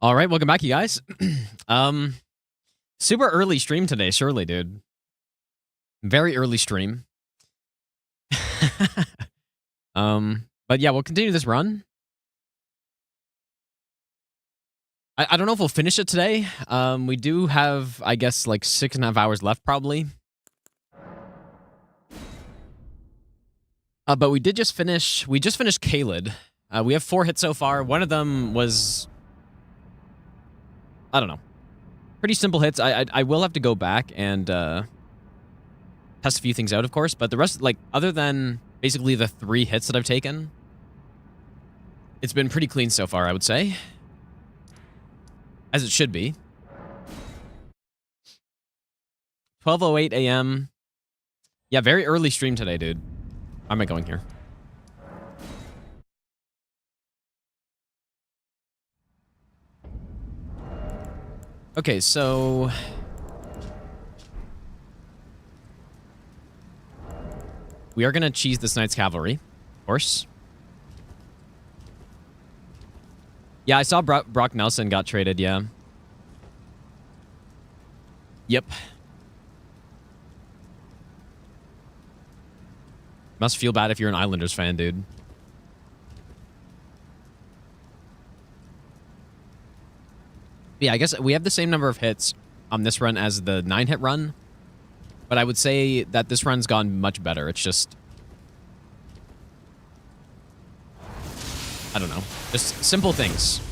All right, welcome back, you guys. Super early stream today, surely, dude. Very early stream. But yeah, we'll continue this run. I don't know if we'll finish it today. We do have, I guess, like 6.5 hours left, probably. But we did just finish. We just finished Kaled. We have 4 hits so far. One of them was, I don't know, pretty simple hits. I will have to go back and test a few things out, of course. But the rest, like, other than basically the 3 hits that I've taken, it's been pretty clean so far, I would say. As it should be. 12:08 a.m. Yeah, very early stream today, dude. How am I going here? Okay, so we are going to cheese this Knight's Cavalry, of course. Yeah, I saw Brock Nelson got traded, yeah. Yep. Must feel bad if you're an Islanders fan, dude. Yeah, I guess we have the same number of hits on this run as the 9-hit run. But I would say that this run's gone much better. It's just, I don't know. Just simple things.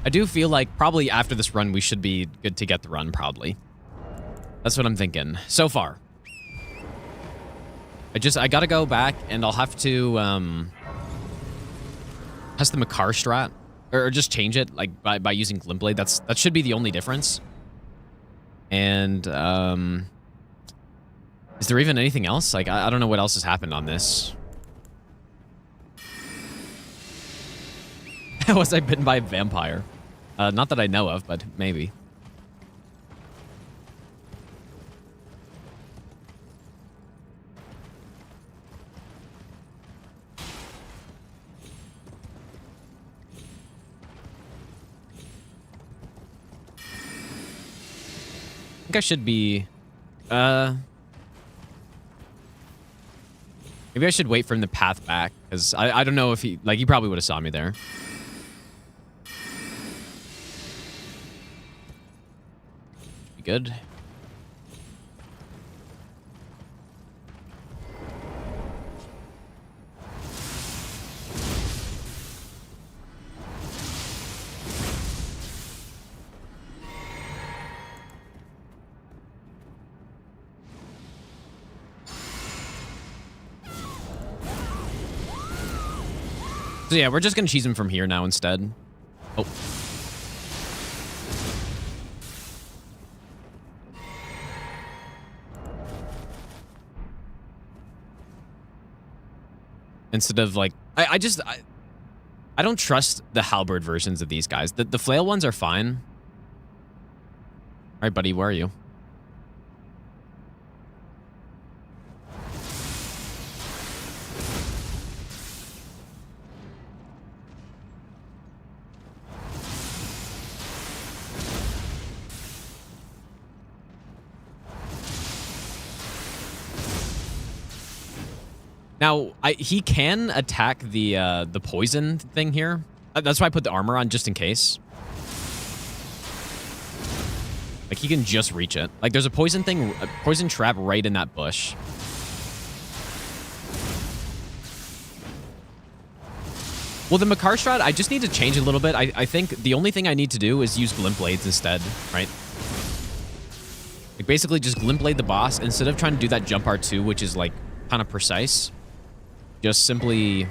I do feel like probably after this run, we should be good to get the run, probably. That's what I'm thinking. So far. I gotta go back, and I'll have to, test the Makar strat. Or just change it, like, by using Glimpblade. That should be the only difference. And, is there even anything else? Like, I don't know what else has happened on this. Was I bitten by a vampire? Not that I know of, but maybe. I think I should be... maybe I should wait for him to path back, because I don't know if he... Like, he probably would have saw me there. Be good. So yeah, we're just gonna cheese him from here now instead. Oh. Instead of like, I don't trust the halberd versions of these guys. The flail ones are fine. All right, buddy, where are you? Now, he can attack the poison thing here. That's why I put the armor on, just in case. Like, he can just reach it. Like, there's a poison thing, a poison trap right in that bush. Well, the Makar strat, I just need to change a little bit. I think the only thing I need to do is use Glint Blades instead, right? Like, basically just Glint Blade the boss instead of trying to do that jump R2, which is, like, kind of precise. Just simply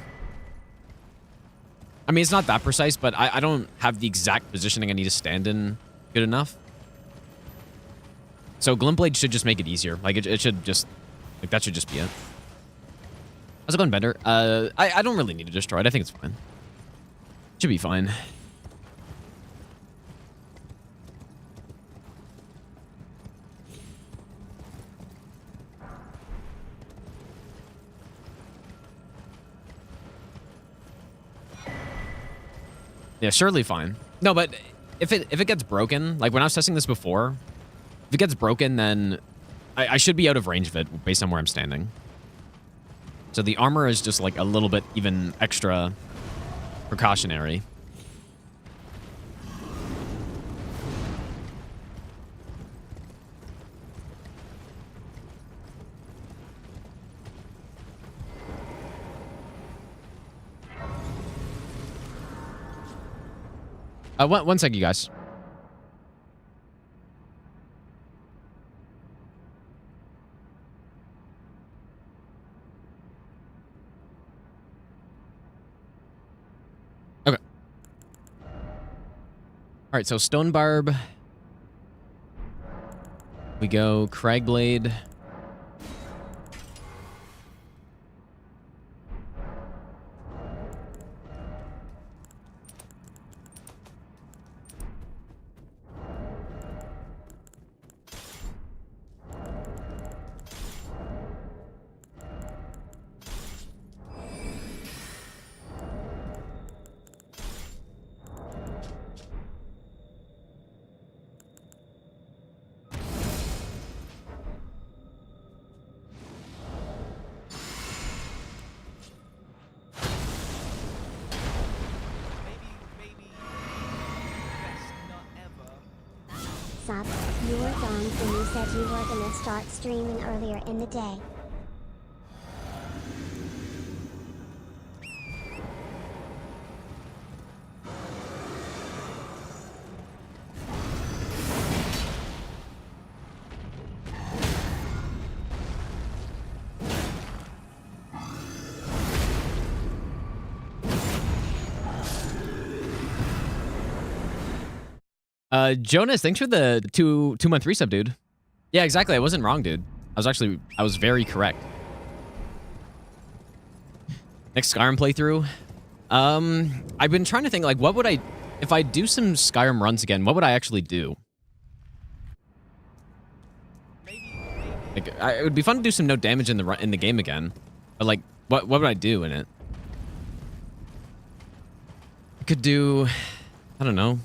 I mean, it's not that precise, but I don't have the exact positioning I need to stand in good enough. So Glint Blade should just make it easier. Like, it should just... Like, that should just be it. How's it going, Bender? I don't really need to destroy it. I think it's fine. Should be fine. Yeah, surely fine. No, but if it gets broken, like when I was testing this before, if it gets broken, then I should be out of range of it based on where I'm standing. So the armor is just like a little bit even extra precautionary. One sec, you guys. Okay. All right, so Stone Barb. We go Cragblade. Sup, you were gone when you said you were gonna start streaming earlier in the day. Jonas, thanks for the two-month resub, dude. Yeah, exactly. I wasn't wrong, dude. I was very correct. Next Skyrim playthrough. I've been trying to think, like, what would if I do some Skyrim runs again, what would I actually do? Like, it would be fun to do some no damage in the game again, but like, what would I do in it? I could do, I don't know.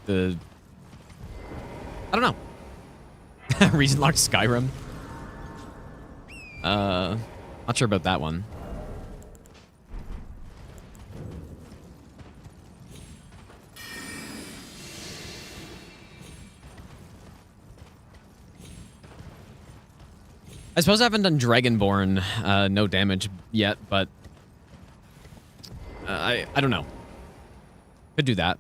I don't know. Regionlocked Skyrim. Not sure about that one. I suppose I haven't done Dragonborn, no damage yet, but I don't know. Could do that.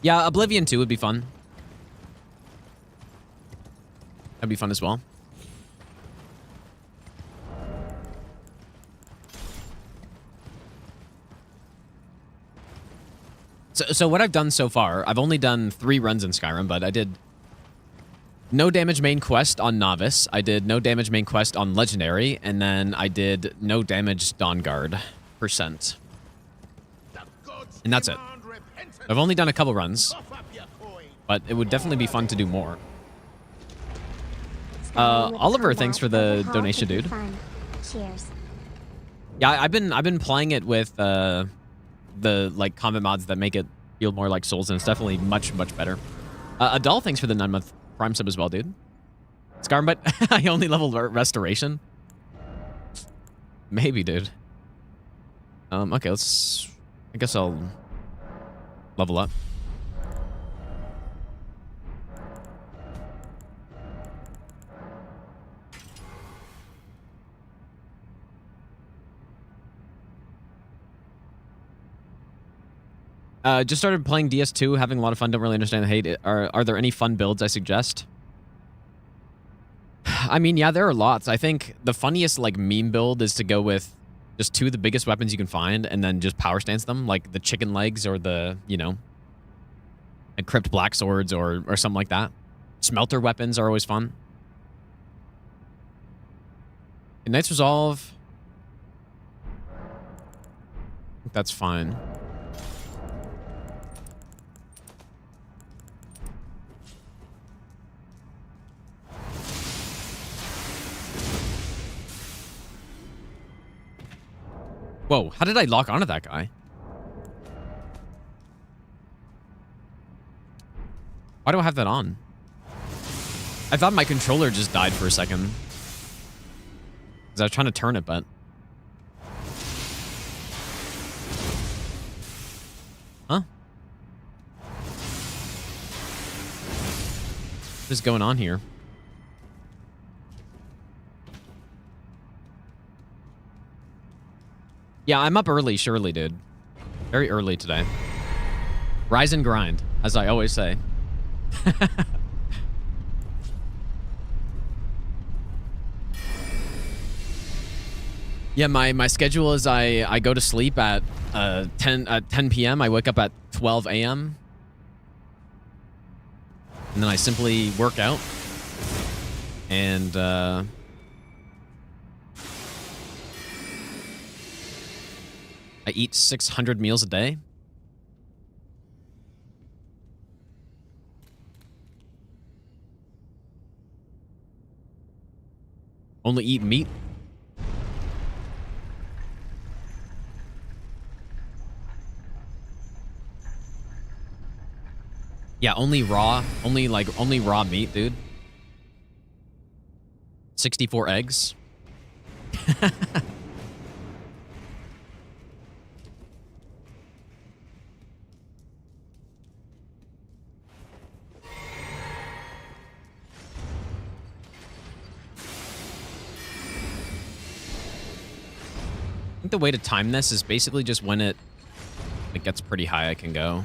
Yeah, Oblivion 2 would be fun. That'd be fun as well. So what I've done so far, I've only done 3 runs in Skyrim, but I did no damage main quest on Novice, I did no damage main quest on Legendary, and then I did no damage Dawnguard %. And that's it. I've only done a couple runs, but it would definitely be fun to do more. Oliver, thanks for the donation, dude. Cheers. Yeah, I've been playing it with the like combat mods that make it feel more like Souls, and it's definitely much better. Adal, thanks for the 9-month Prime sub as well, dude. Skyrim, but I only leveled Restoration. Maybe, dude. Okay, let's. I guess I'll level up. I Just started playing DS2, having a lot of fun. Don't really understand the hate. Are there any fun builds I suggest? I mean, yeah, there are lots. I think the funniest like meme build is to go with just 2 of the biggest weapons you can find and then just power stance them, like the chicken legs or the, you know, like crypt black swords or something like that. Smelter weapons are always fun. And Knight's Resolve. I think that's fine. Whoa, how did I lock onto that guy? Why do I have that on? I thought my controller just died for a second. Because I was trying to turn it, but... Huh? What is going on here? Yeah, I'm up early, surely, dude. Very early today. Rise and grind, as I always say. Yeah, my schedule is I go to sleep at 10 p.m. I wake up at 12 a.m. And then I simply work out. And I eat 600 meals a day. Only eat meat. Yeah, only raw. Only raw meat, dude. 64 eggs. I think the way to time this is basically just when it gets pretty high, I can go.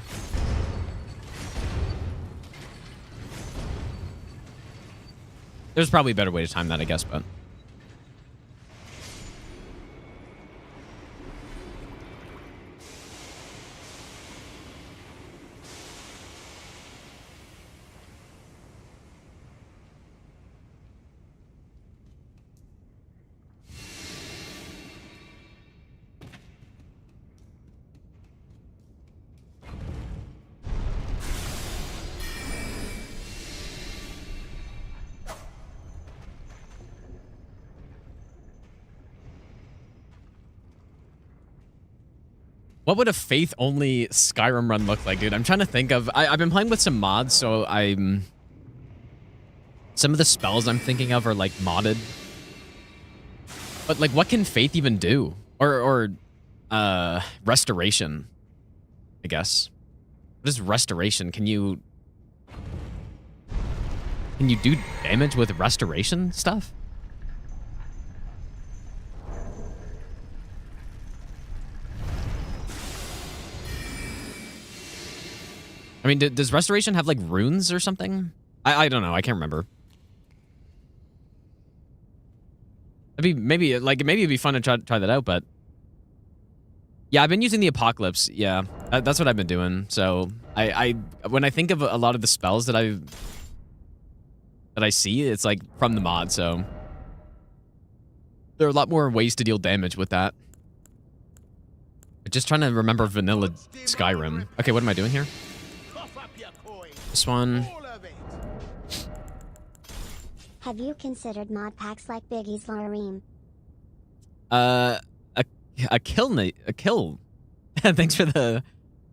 There's probably a better way to time that, I guess, but... What would a faith-only Skyrim run look like, dude? I'm trying to think of... I've been playing with some mods, so I'm... Some of the spells I'm thinking of are, like, modded. But, like, what can faith even do? Or restoration, I guess. What is restoration? Can you do damage with restoration stuff? I mean, does restoration have, like, runes or something? I don't know. I can't remember. Maybe it'd be fun to try that out, but... Yeah, I've been using the Apocalypse. Yeah, that's what I've been doing. So, when I think of a lot of the spells that I see, it's, like, from the mod, so... There are a lot more ways to deal damage with that. Just trying to remember vanilla Skyrim. Okay, what am I doing here? This one. Have you considered mod packs like Biggie's Lareem? A kill. Thanks for the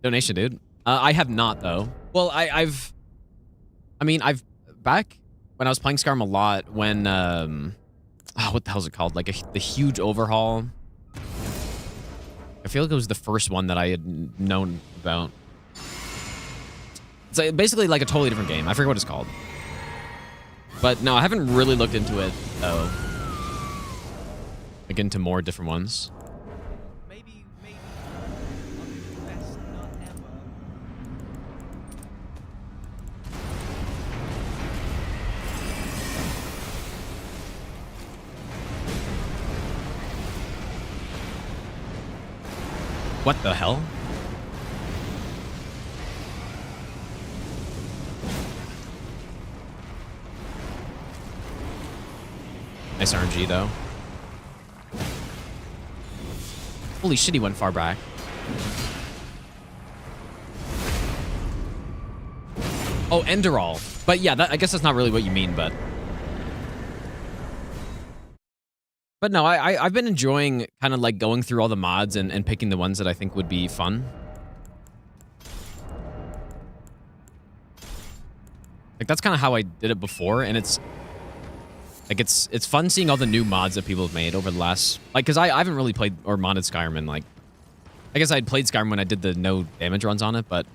donation, dude. I have not, though. Well, I've back when I was playing Skyrim a lot when what the hell is it called? Like the huge overhaul. I feel like it was the first one that I had known about. It's like basically like a totally different game. I forget what it's called. But no, I haven't really looked into it, though. Like into more different ones. Maybe I'll do the best not ever. What the hell? Nice RNG, though. Holy shit, he went far back. Oh, Enderall. But yeah, I guess that's not really what you mean, but... But no, I've been enjoying kind of like going through all the mods and picking the ones that I think would be fun. Like, that's kind of how I did it before, and it's... Like, it's fun seeing all the new mods that people have made over the last... Like, because I haven't really played or modded Skyrim in, like... I guess I had played Skyrim when I did the no damage runs on it, but...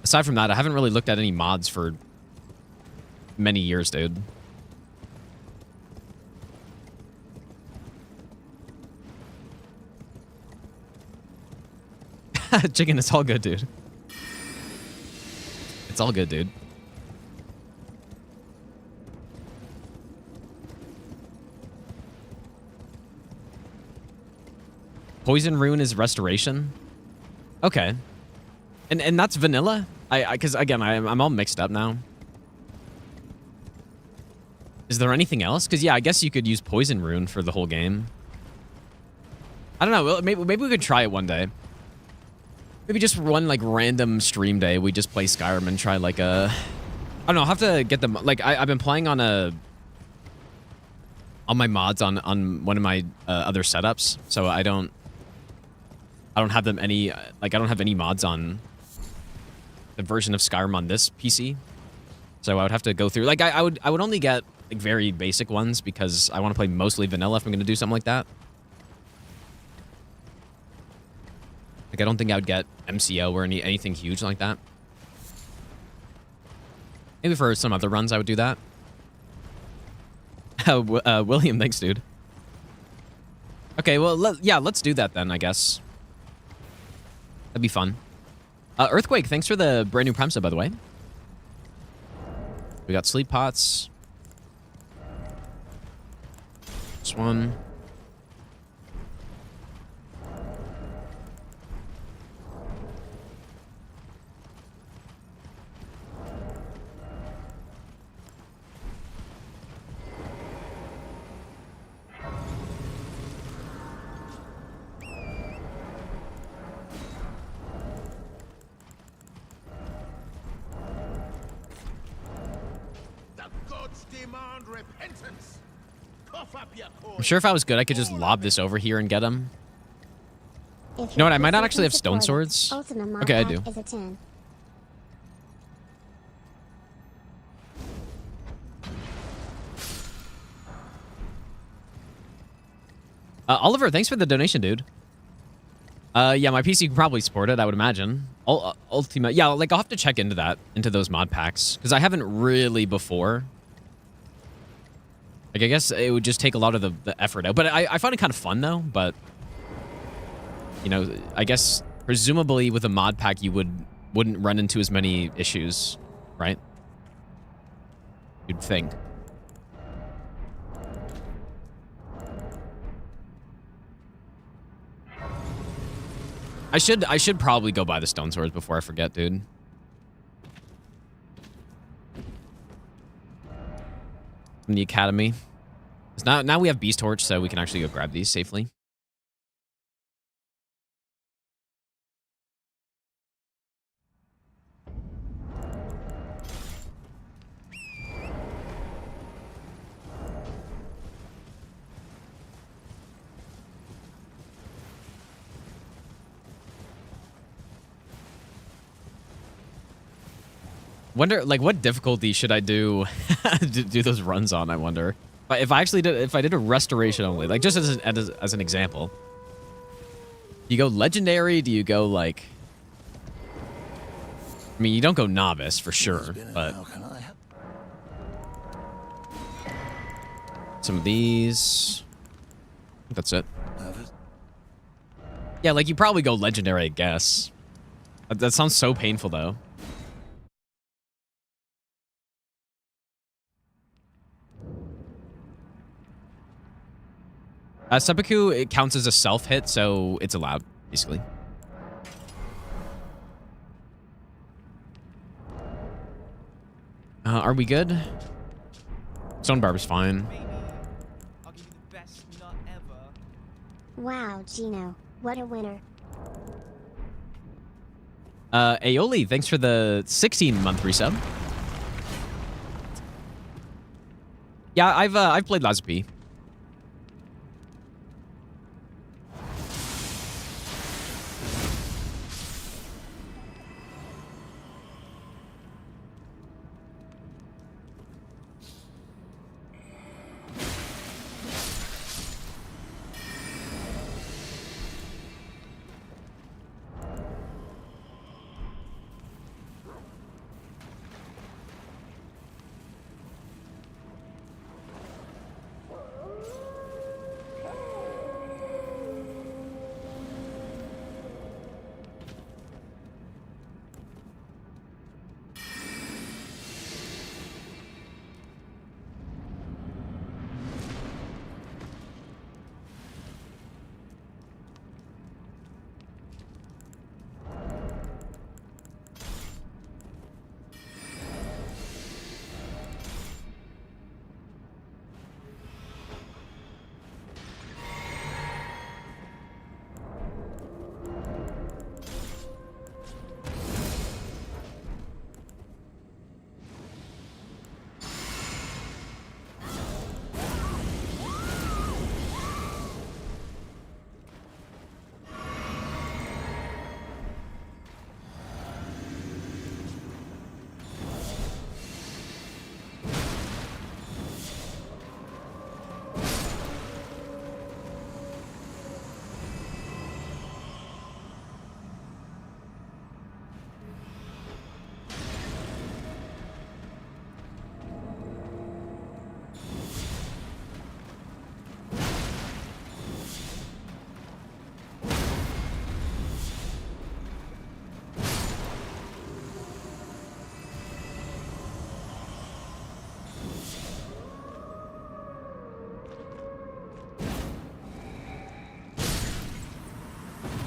Aside from that, I haven't really looked at any mods for... many years, dude. Chicken, it's all good, dude. It's all good, dude. Poison Rune is restoration? Okay. And that's vanilla? Because again, I'm all mixed up now. Is there anything else? Because yeah, I guess you could use Poison Rune for the whole game. I don't know. Maybe we could try it one day. Maybe just one like random stream day. We just play Skyrim and try like a... I don't know. I'll have to get them. Like I've been playing on my mods on one of my other setups, so I don't have them any like I don't have any mods on the version of Skyrim on this PC. So I would have to go through like I would only get like very basic ones because I want to play mostly vanilla if I'm going to do something like that. Like I don't think I would get MCO or anything huge like that. Maybe for some other runs I would do that. William, thanks, dude. Okay, well, yeah, let's do that then, I guess. That'd be fun. Earthquake, thanks for the brand new Prime sub, by the way. We got sleep pots. This one. I'm sure if I was good, I could just lob this over here and get him. You know what? I might not actually have stone swords. Okay, I do. Oliver, thanks for the donation, dude. Yeah, my PC can probably support it, I would imagine. Ultimate, yeah, like I'll have to check into that, into those mod packs, because I haven't really before. Like, I guess it would just take a lot of the effort out. But I find it kind of fun, though. But, you know, I guess presumably with a mod pack, you wouldn't run into as many issues, right? You'd think. I should probably go buy the stone swords before I forget, dude. From the academy. Now we have Beast Torch, so we can actually go grab these safely. Wonder, like, what difficulty should I do to do those runs on, I wonder. If I did a restoration only, like, just as an example. Do you go legendary? Do you go, like... I mean, you don't go novice, for sure, but... Some of these... I think that's it. Yeah, like, you probably go legendary, I guess. That sounds so painful, though. Seppuku, it counts as a self-hit, so it's allowed, basically. Are we good? Stone Barb's fine. Maybe I'll give you the best nut ever. Wow, Gino, what a winner. Aoli, thanks for the 16-month resub. Yeah, I've played Lies of P.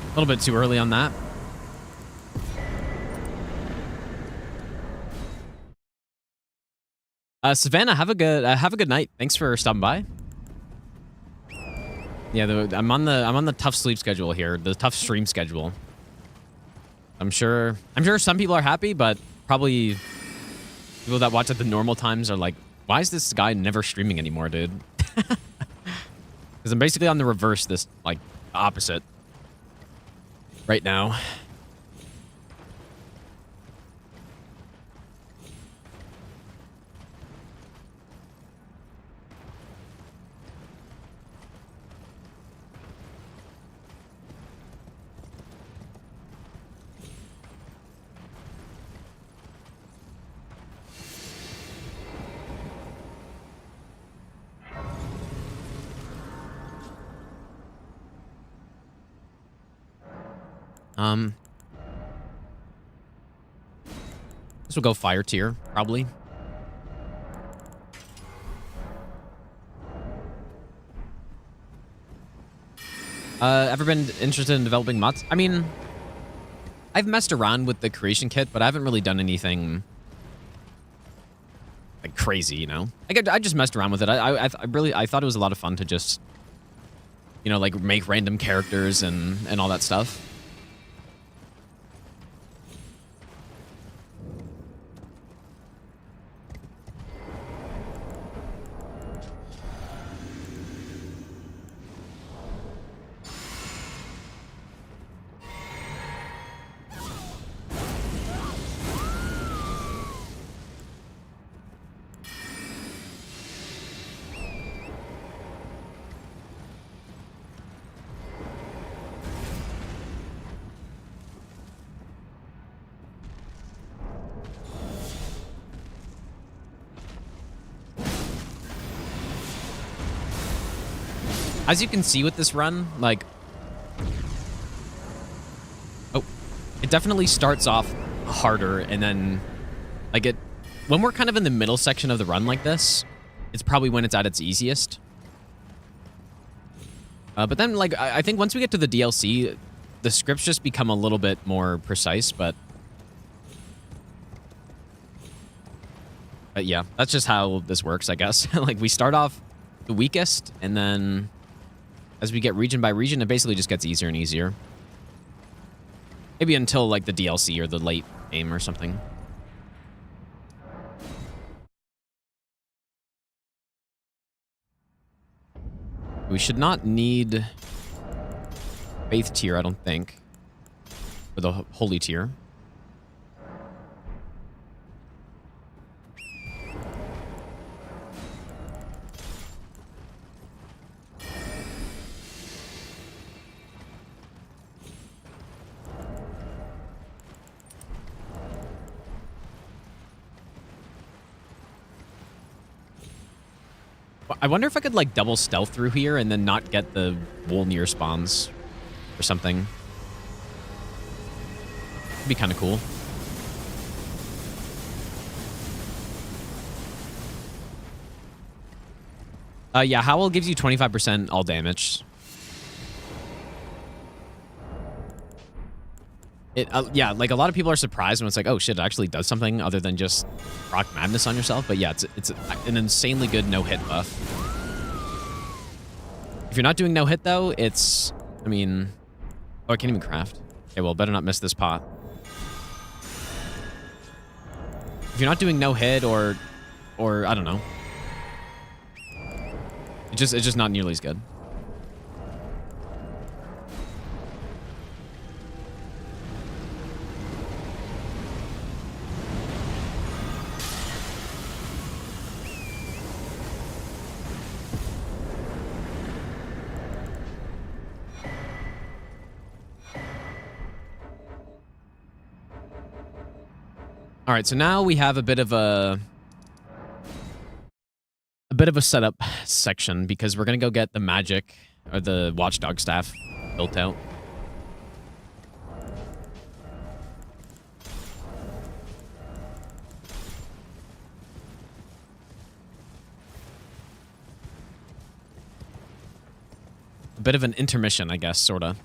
A little bit too early on that. Savannah, have a good night. Thanks for stopping by. Yeah, I'm on the tough sleep schedule here, the tough stream schedule. I'm sure some people are happy, but probably people that watch at the normal times are like, why is this guy never streaming anymore, dude? Because I'm basically on the reverse, this like opposite right now. This will go fire tier, probably. Ever been interested in developing mods? I mean, I've messed around with the creation kit, but I haven't really done anything like crazy, you know? I just messed around with it. I thought it was a lot of fun to just, you know, like make random characters and all that stuff. As you can see with this run, like... Oh. It definitely starts off harder, and then... Like, when we're kind of in the middle section of the run like this, it's probably when it's at its easiest. But then, like, I think once we get to the DLC, the scripts just become a little bit more precise, but... But yeah, that's just how this works, I guess. Like, we start off the weakest, and then as we get region by region, it basically just gets easier and easier. Maybe until, like, the DLC or the late game or something. We should not need Faith tier, I don't think. Or the Holy tier. I wonder if I could, like, double stealth through here and then not get the wool near spawns or something. It'd be kind of cool. Yeah, Howl gives you 25% all damage. Yeah, like, a lot of people are surprised when it's like, oh shit, it actually does something other than just proc madness on yourself. But yeah, it's an insanely good no-hit buff. If you're not doing no-hit, though, it's... I mean... Oh, I can't even craft. Okay, well, better not miss this pot. If you're not doing no-hit or I don't know. It's just not nearly as good. All right, so now we have a bit of a setup section because we're gonna go get the magic or the watchdog staff built out. A bit of an intermission, I guess, sorta.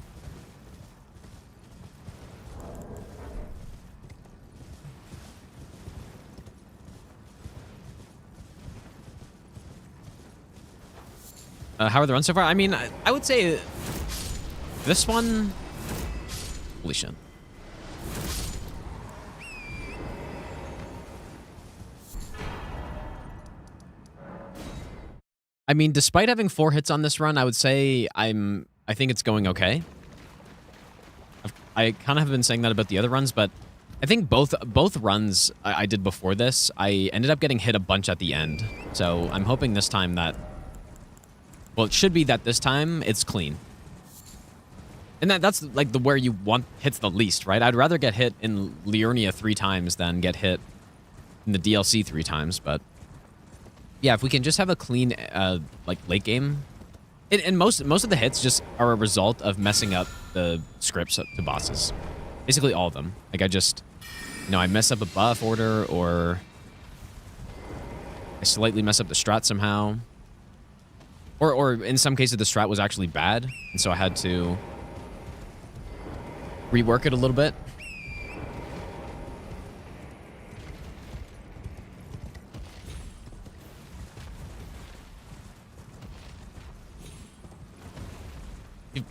How are the runs so far? I mean, I would say this one... Holy shit. I mean, despite having 4 hits on this run, I would say I think it's going okay. I kind of have been saying that about the other runs, but I think both runs I did before this, I ended up getting hit a bunch at the end. So I'm hoping this time that... Well, it should be that this time it's clean. And that's like where you want hits the least, right? I'd rather get hit in Liurnia 3 times than get hit in the DLC 3 times, but yeah, if we can just have a clean like late game. And most of the hits just are a result of messing up the scripts to bosses. Basically all of them. Like I mess up a buff order, or I slightly mess up the strat somehow. Or in some cases, the strat was actually bad, and so I had to rework it a little bit.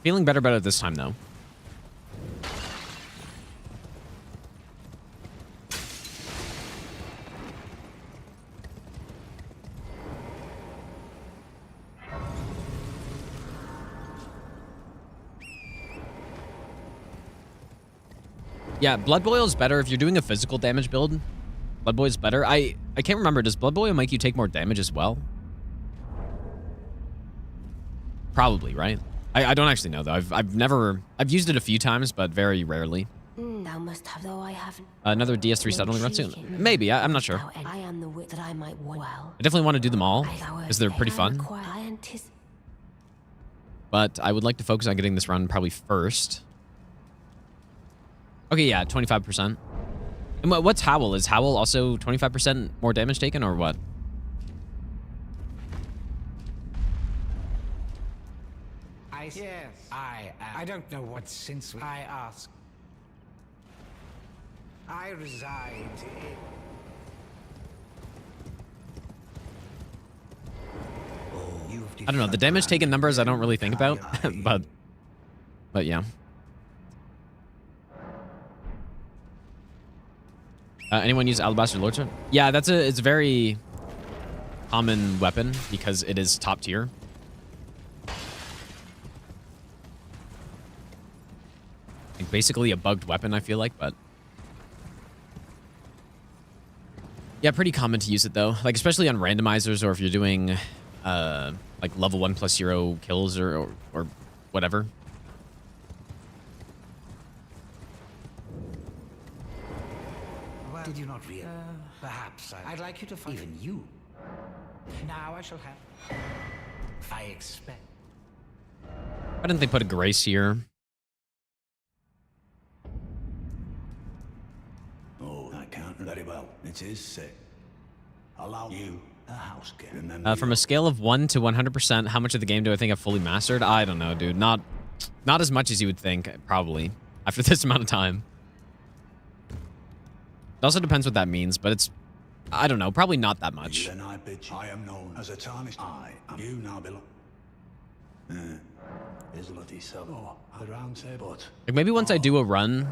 Feeling better about it this time, though. Yeah, Blood Boil is better if you're doing a physical damage build. Blood Boil is better. I can't remember. Does Blood Boil make you take more damage as well? Probably, right? I don't actually know though. I've used it a few times, but very rarely. Thou must have, though I haven't. Another DS3 settlement run soon. Maybe. I'm not sure. I am the wit that I might well. I definitely want to do them all because they're pretty fun. But I would like to focus on getting this run probably first. Okay, yeah, 25%. And what's Howl? Is Howl also 25% more damage taken, or what? Yes, I don't know what since I ask. I reside I don't know. The damage taken numbers I don't really think about, but yeah. Anyone use Alabaster Lordship? Yeah, it's a very common weapon because it is top tier. Like basically a bugged weapon, I feel like, but yeah, pretty common to use it though. Like especially on randomizers or if you're doing like level 1+0 kills or whatever. Well, did you not realize? Perhaps I'd like you to find even you. Now I shall have. I expect. Why didn't they put a grace here? Oh, I can't very well. It is sick. Allow you a house kid. Remember From a scale of 1 to 100%, how much of the game do I think I've fully mastered? I don't know, dude. Not as much as you would think, probably, after this amount of time. It also depends what that means, but it's, I don't know, probably not that much. Then I bid you. I am known as a tarnished. I am you now belong. Is what he said. Oh, the round table. Like maybe once I do a run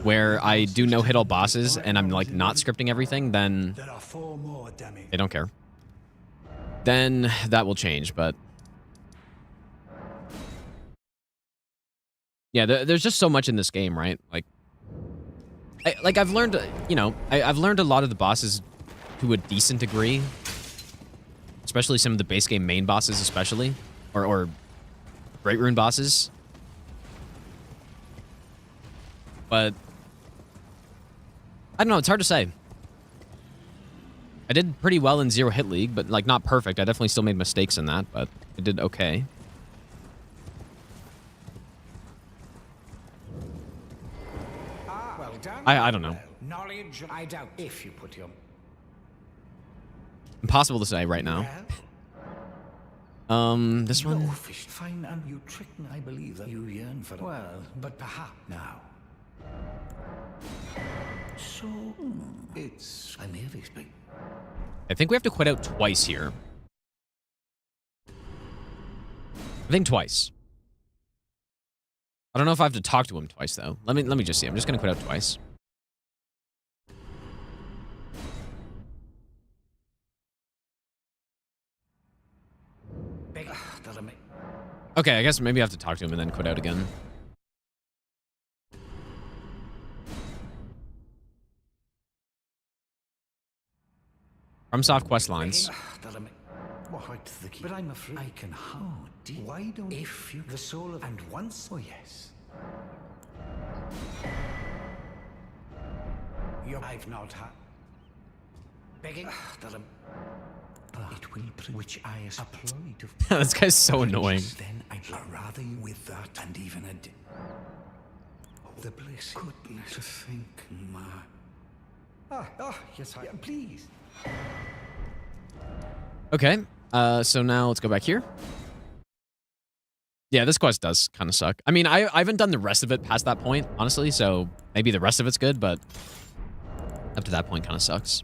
where I do no hit all bosses and I'm like not scripting everything, then There are 4 more, Demi. they don't care. Then that will change, but yeah, there's just so much in this game, right? Like I've learned, you know, I've learned a lot of the bosses to a decent degree, especially some of the base game main bosses, especially, or Great Rune bosses. But I don't know, it's hard to say. I did pretty well in Zero Hit League, but like not perfect. I definitely still made mistakes in that, but I did okay. Well done. I don't know. Knowledge, I doubt if you put your. Impossible to say right now. This one. No fish fine and you trick me. I believe that you yearn for. Well, but perhaps now. So it's. I may have explained. I think we have to quit out twice here. I think twice. I don't know if I have to talk to him twice though. Let me just see. I'm just gonna quit out twice. Okay, I guess maybe I have to talk to him and then quit out again. FromSoft quest lines. But I'm afraid I can how deep. Why don't if you the soul of and once oh yes. I've not had begging it will which I apply to This guy's so annoying. then I'd rather you with that and even the bliss could be to think my yes I please. Okay, so now let's go back here. Yeah, this quest does kind of suck. I mean, I haven't done the rest of it past that point, honestly, so maybe the rest of it's good, but up to that point kind of sucks.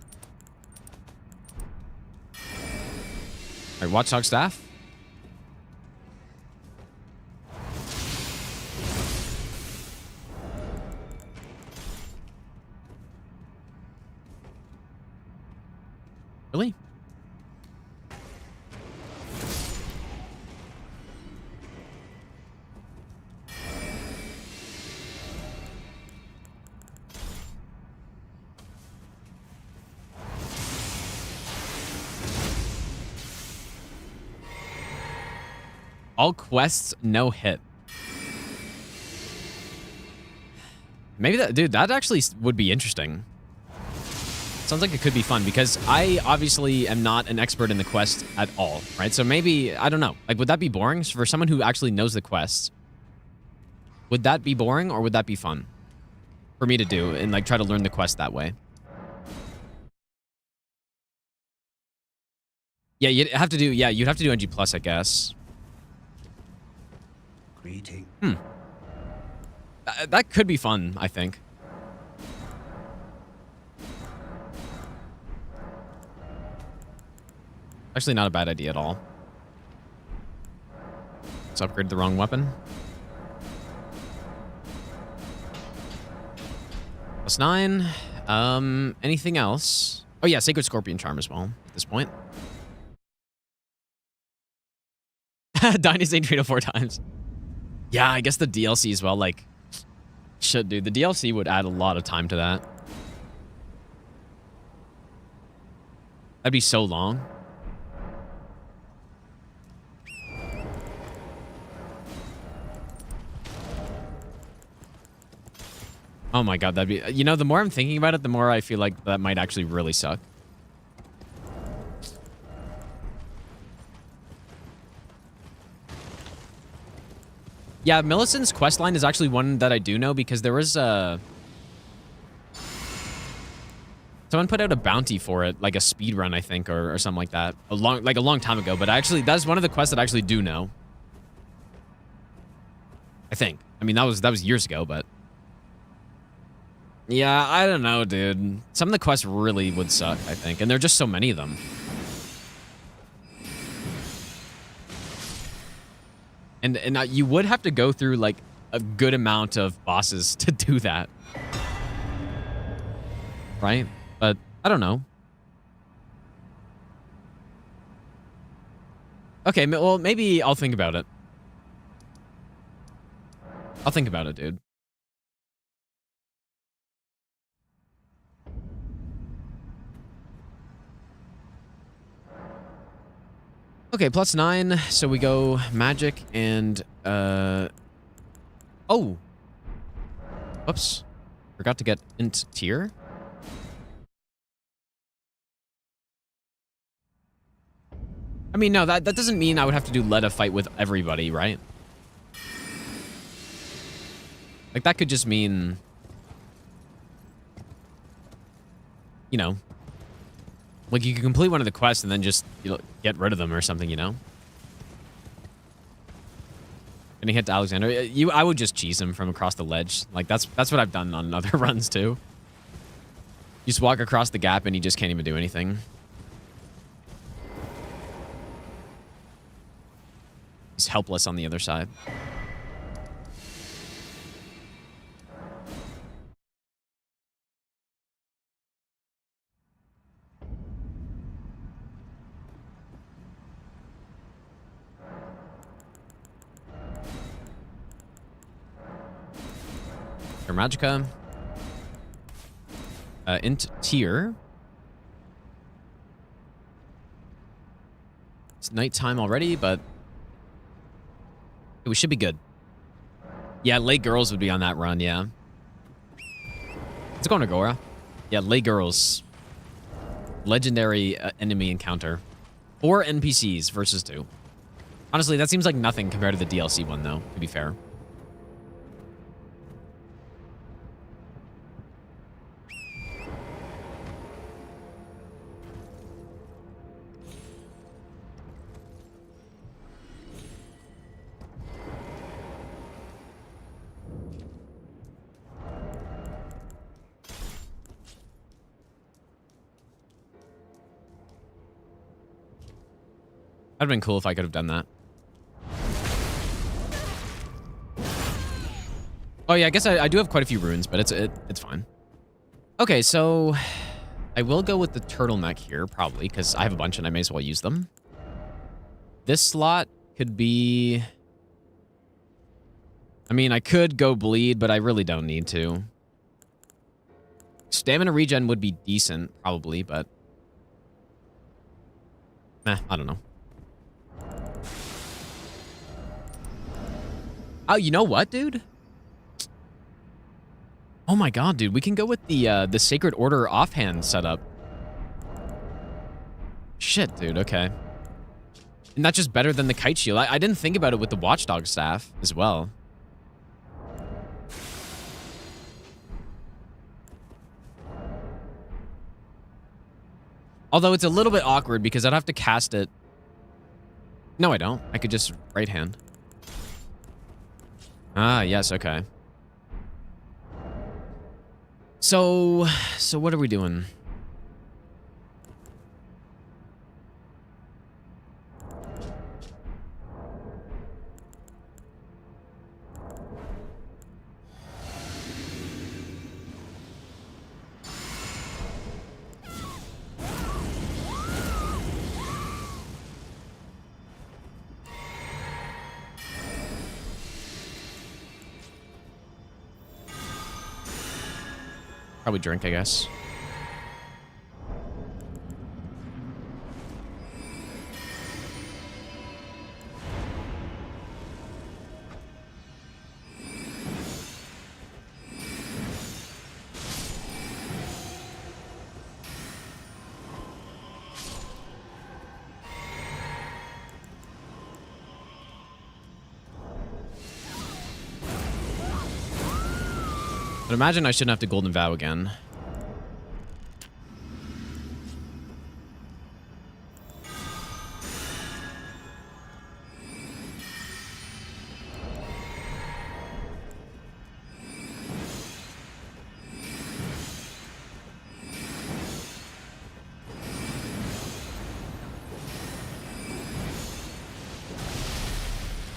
All right, Watchdog Staff. Really? All quests, no hit. Maybe that, dude, that actually would be interesting. Sounds like it could be fun because I obviously am not an expert in the quest at all, right? So maybe, I don't know. Like, would that be boring? For someone who actually knows the quests, would that be boring or would that be fun for me to do and like try to learn the quest that way? Yeah, you'd have to do NG+, I guess. Greeting. That could be fun, I think. Actually, not a bad idea at all. upgraded the wrong weapon. +9. Anything else? Oh yeah, Sacred Scorpion Charm as well at this point. Dynasty Adreno 4 times. Yeah, I guess the DLC as well, like, shit, dude. The DLC would add a lot of time to that. That'd be so long. Oh my god, that'd be... You know, the more I'm thinking about it, the more I feel like that might actually really suck. Yeah, Millicent's questline is actually one that I do know because there was a... Someone put out a bounty for it, like a speedrun, I think, or something like that. A long time ago, but actually, that's one of the quests that I actually do know. I think. I mean, that was years ago, but... Yeah, I don't know, dude. Some of the quests really would suck, I think. And there are just so many of them. And you would have to go through, like, a good amount of bosses to do that. Right? But, I don't know. Okay, well, maybe I'll think about it. I'll think about it, dude. Okay, +9. So we go magic and oh. Oops. Forgot to get int tier. I mean, no, that doesn't mean I would have to do let a fight with everybody, right? Like, that could just mean, you know, like, you can complete one of the quests and then just, you know, get rid of them or something, you know? Getting hit to Alexander. I would just cheese him from across the ledge. Like, that's what I've done on other runs, too. You just walk across the gap and he just can't even do anything. He's helpless on the other side. Magica. Int tier. It's nighttime already, but we should be good. Yeah, Lay Girls would be on that run, yeah. Let's go on Agora. Yeah, Lay Girls. Legendary enemy encounter. 4 NPCs versus 2. Honestly, that seems like nothing compared to the DLC one, though, to be fair. That'd have been cool if I could have done that. Oh yeah, I guess I do have quite a few runes, but it's fine. Okay, so I will go with the turtleneck here, probably, because I have a bunch and I may as well use them. This slot could be... I mean, I could go bleed, but I really don't need to. Stamina regen would be decent, probably, but... I don't know. Oh, you know what, dude? Oh my god, dude. We can go with the Sacred Order offhand setup. Shit, dude. Okay. And that's just better than the Kite Shield. I didn't think about it with the Watchdog staff as well. Although it's a little bit awkward because I'd have to cast it. No, I don't. I could just right hand. Ah, yes, okay. So what are we doing? Probably drink, I guess. But imagine I shouldn't have to Golden Vow again.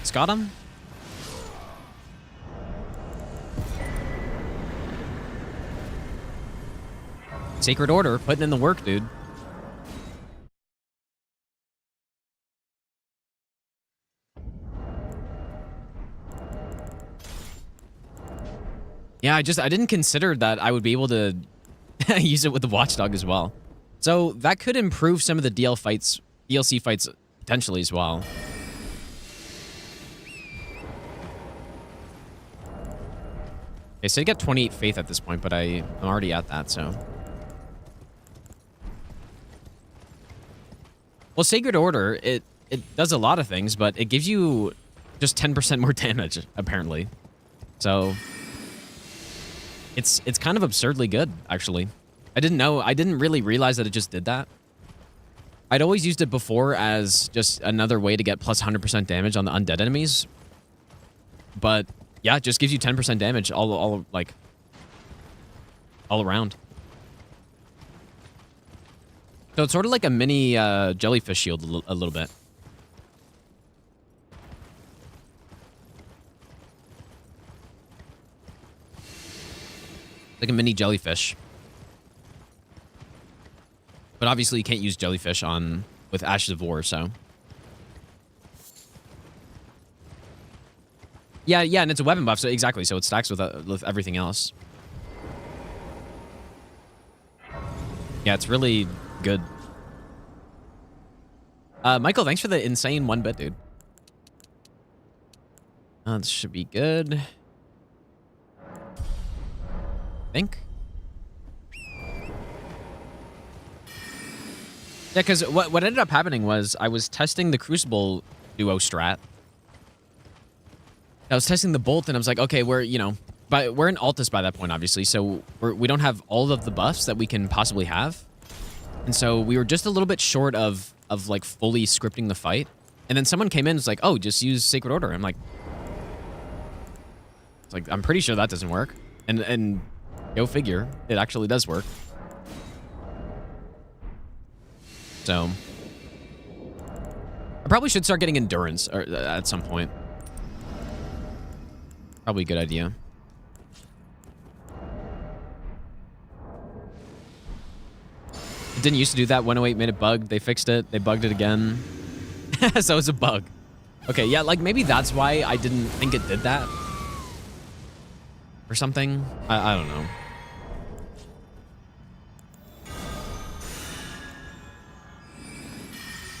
It's got him? Sacred Order, putting in the work, dude. Yeah, I didn't consider that I would be able to use it with the Watchdog as well. So that could improve some of the DLC fights potentially as well. Okay, so I get 28 faith at this point, but I'm already at that, so. Well, Sacred Order, it does a lot of things, but it gives you just 10% more damage, apparently. So it's kind of absurdly good, actually. I didn't really realize that it just did that. I'd always used it before as just another way to get plus 100% damage on the undead enemies. But yeah, it just gives you 10% damage all around. So it's sort of like a mini jellyfish shield a little bit. Like a mini jellyfish. But obviously you can't use jellyfish with Ashes of War, so. Yeah, and it's a weapon buff, so exactly. So it stacks with everything else. Yeah, it's really good. Michael, thanks for the insane 1 bit, dude. This should be good. I think. Yeah, because what ended up happening was I was testing the Crucible duo strat. I was testing the Bolt, and I was like, okay, we're in Altus by that point, obviously, so we don't have all of the buffs that we can possibly have. And so we were just a little bit short of like fully scripting the fight. And then someone came in and was like, oh, just use Sacred Order. I'm like, I'm pretty sure that doesn't work. And go figure, it actually does work. So I probably should start getting endurance at some point. Probably a good idea. It didn't used to do that. 108 made it bug. They fixed it. They bugged it again. So it's a bug. Okay, yeah, like maybe that's why I didn't think it did that. Or something. I don't know.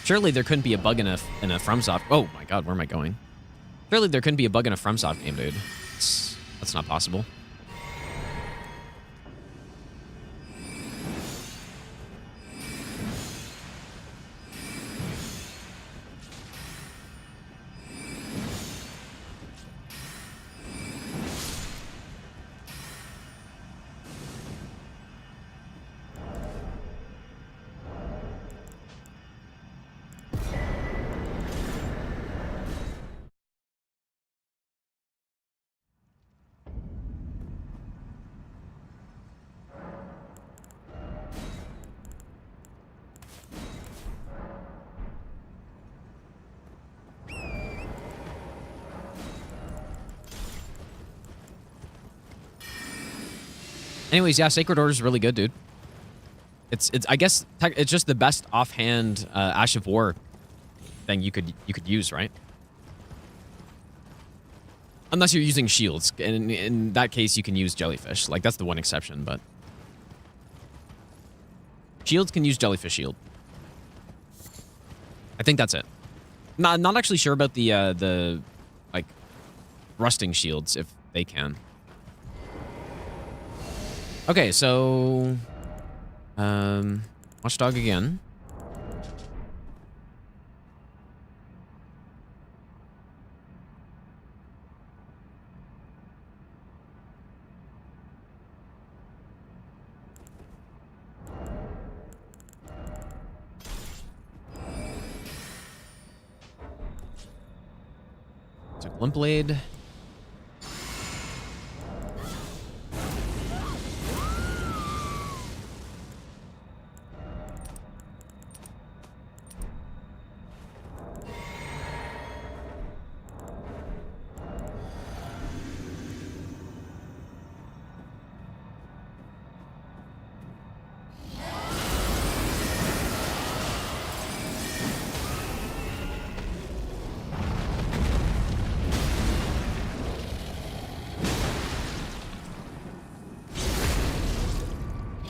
Surely there couldn't be a bug in a FromSoft. Oh my god, where am I going? Surely there couldn't be a bug in a FromSoft game, dude. That's not possible. Anyways, yeah, Sacred Order is really good, dude. I guess it's just the best offhand Ash of War thing you could use, right? Unless you're using shields, and in that case you can use jellyfish. Like that's the one exception, but Shields can use jellyfish shield. I think that's it. Not actually sure about the like rusting shields if they can. Okay, so watchdog again. So glint blade.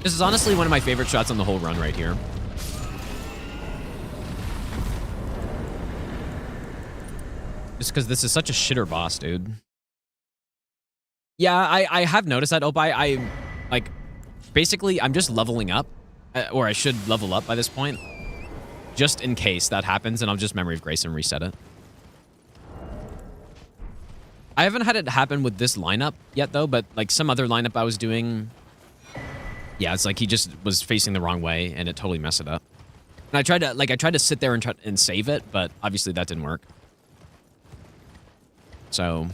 This is honestly one of my favorite shots on the whole run right here. Just because this is such a shitter boss, dude. Yeah, I have noticed that, Opie. Like, basically, I'm just leveling up. Or I should level up by this point. Just in case that happens, and I'll just Memory of Grace and reset it. I haven't had it happen with this lineup yet, though, but, like, some other lineup I was doing... Yeah, it's like he just was facing the wrong way, and it totally messed it up. And I tried to sit there and save it, but obviously that didn't work. So,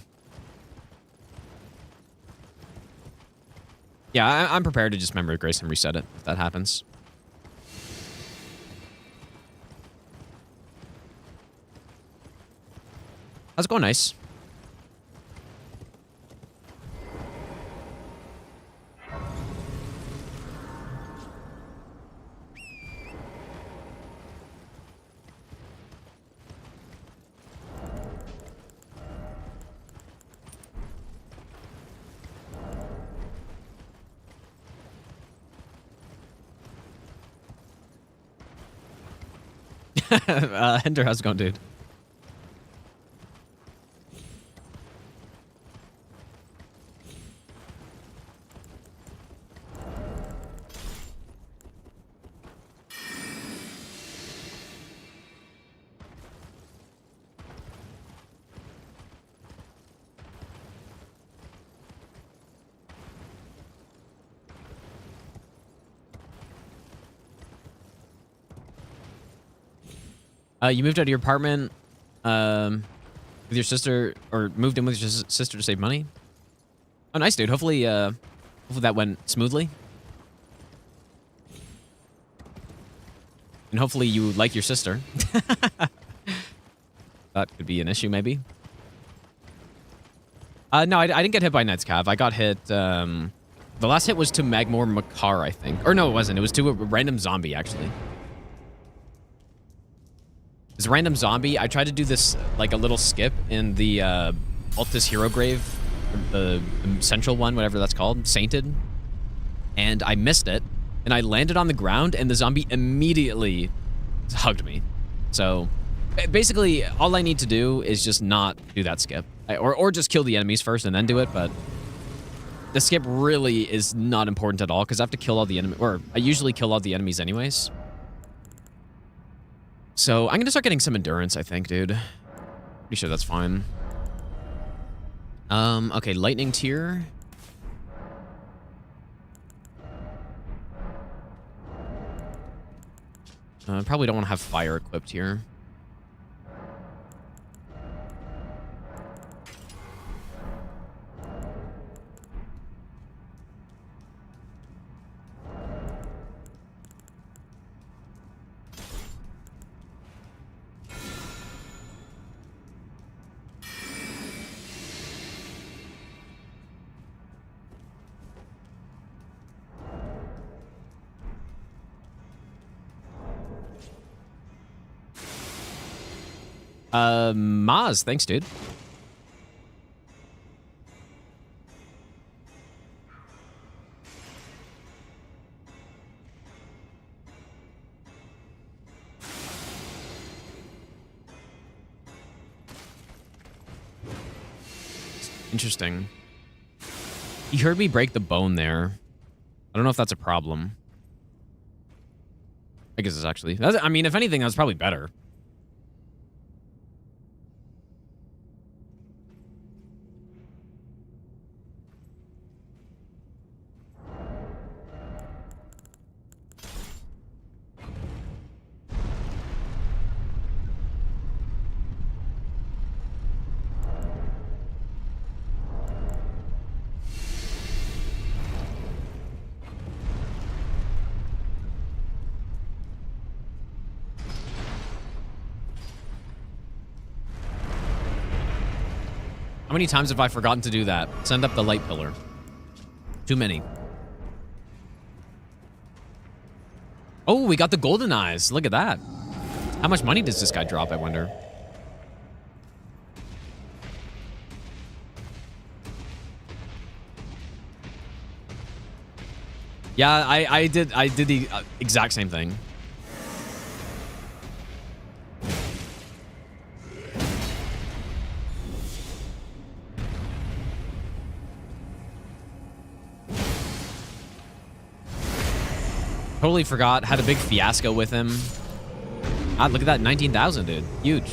yeah, I'm prepared to just Memory of Grace and reset it if that happens. How's it going, Nice? Hinder, how's it going, dude? You moved out of your apartment with your sister, or moved in with your sister to save money? Oh, nice, dude. Hopefully that went smoothly. And hopefully you like your sister. That could be an issue, maybe. No, I didn't get hit by Knight's Cav. I got hit, the last hit was to Magmor Makar, I think. Or no, it wasn't. It was to a random zombie, actually. This random zombie, I tried to do this, like, a little skip in the Altus Hero Grave, the central one, whatever that's called, Sainted, and I missed it, and I landed on the ground, and the zombie immediately hugged me. So, basically, all I need to do is just not do that skip, or just kill the enemies first and then do it, but the skip really is not important at all, because I have to kill all the enemies, or I usually kill all the enemies anyways. So, I'm going to start getting some endurance, I think, dude. Pretty sure that's fine. Okay, lightning tier. Probably don't want to have fire equipped here. Maz, thanks, dude. Interesting. He heard me break the bone there. I don't know if that's a problem. I guess it's actually... I mean, if anything, that's probably better. How many times have I forgotten to do that? Send up the light pillar. Too many. Oh, we got the golden eyes. Look at that. How much money does this guy drop, I wonder? Yeah, I did the exact same thing. Totally forgot. Had a big fiasco with him. Ah, look at that. 19,000, dude. Huge.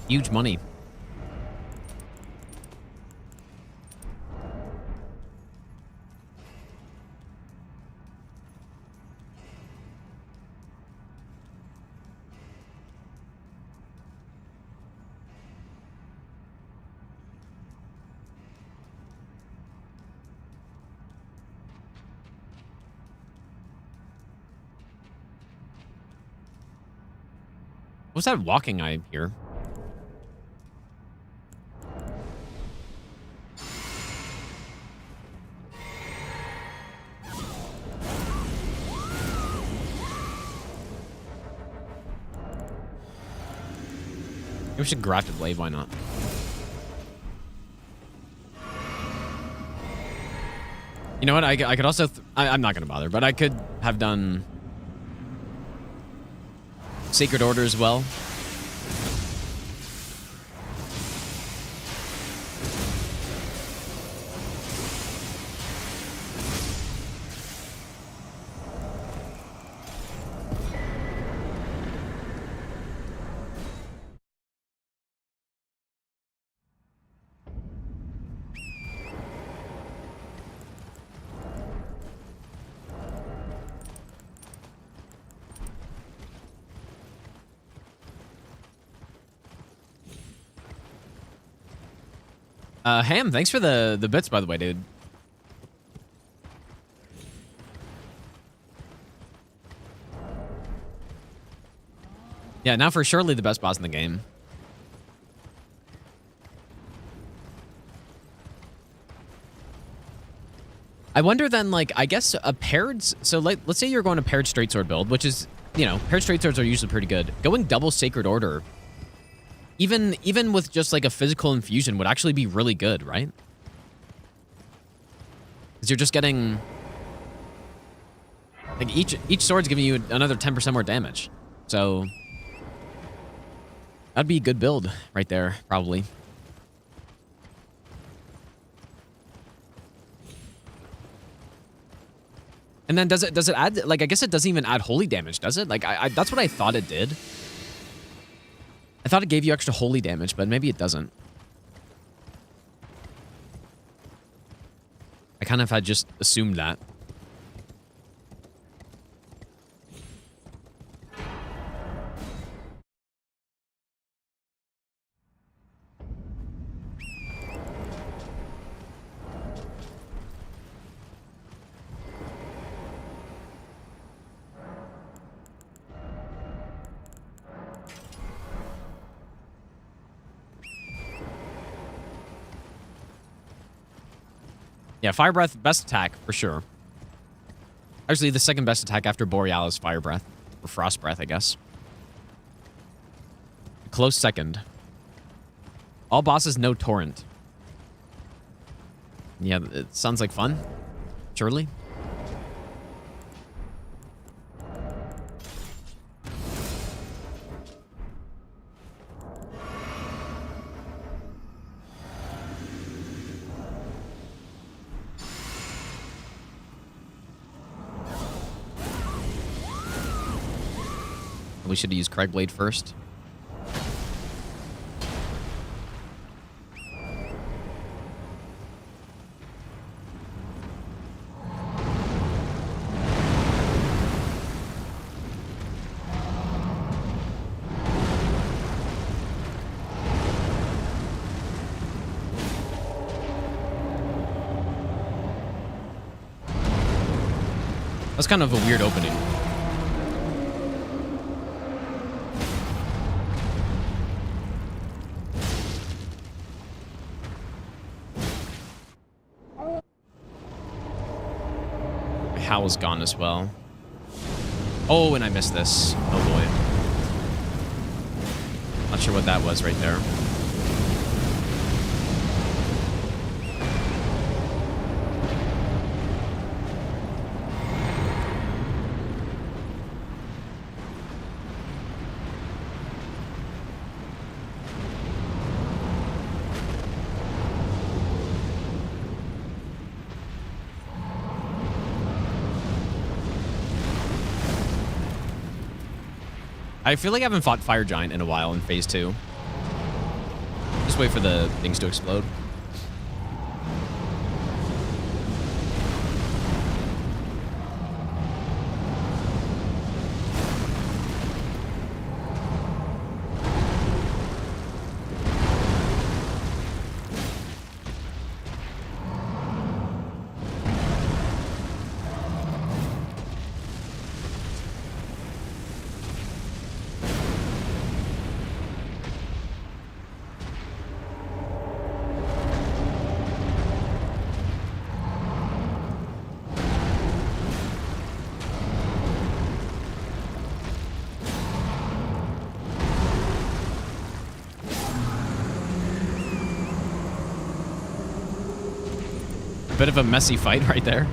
Huge money. What's that walking I hear? Maybe we should graft a blade, why not? You know what, I could also... I'm not going to bother, but I could have done... Sacred Order as well. Ham, thanks for the bits, by the way, dude. Yeah, now for surely the best boss in the game. I wonder then, like, I guess a paired... So, like, let's say you're going a paired straight sword build, which is, you know, paired straight swords are usually pretty good. Going double Sacred Order... Even with just like a physical infusion would actually be really good, right? Because you're just getting... Like each sword's giving you another 10% more damage. So... That'd be a good build right there, probably. And then does it add... Like, I guess it doesn't even add holy damage, does it? Like, that's what I thought it did. I thought it gave you extra holy damage, but maybe it doesn't. I kind of had just assumed that. Yeah, Fire Breath, best attack, for sure. Actually, the second best attack after Borealis Fire Breath. Or Frost Breath, I guess. A close second. All bosses, no torrent. Yeah, it sounds like fun. Surely. We should have used Craig Blade first. That's kind of a weird opening. My Howl is gone as well. Oh, and I missed this. Oh boy. Not sure what that was right there. I feel like I haven't fought Fire Giant in a while in Phase 2. Just wait for the things to explode. Bit of a messy fight right there.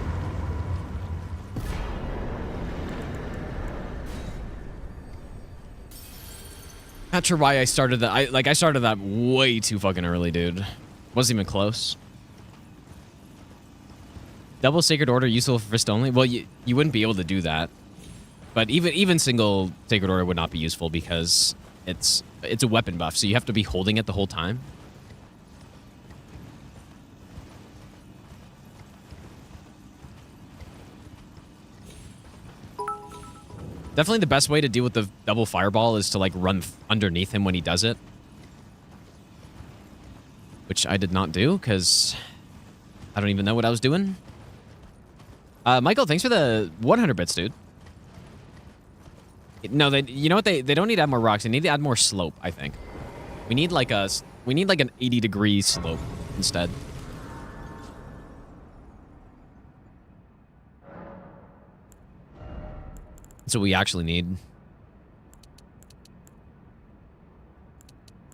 Not sure why I started that. I started that way too fucking early, dude. Wasn't even close. Double Sacred Order useful for fist only? Well, you wouldn't be able to do that. But even single Sacred Order would not be useful because it's a weapon buff, so you have to be holding it the whole time. Definitely the best way to deal with the double fireball is to like run underneath him when he does it. Which I did not do because I don't even know what I was doing. Michael, thanks for the 100 bits, dude. No, you know what? They don't need to add more rocks. They need to add more slope, I think. We need like an 80-degree slope instead. That's what we actually need.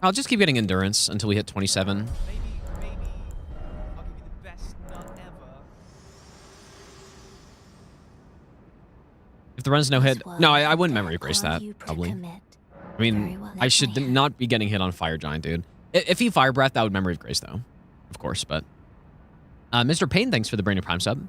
I'll just keep getting endurance until we hit 27. Maybe I'll give you the best nut ever. If the run's no hit, no, I wouldn't memory grace that, probably. I mean, I should not be getting hit on Fire Giant, dude. If he Fire Breath, that would memory grace, though. Of course, but... Mr. Payne, thanks for the Brain of Prime sub.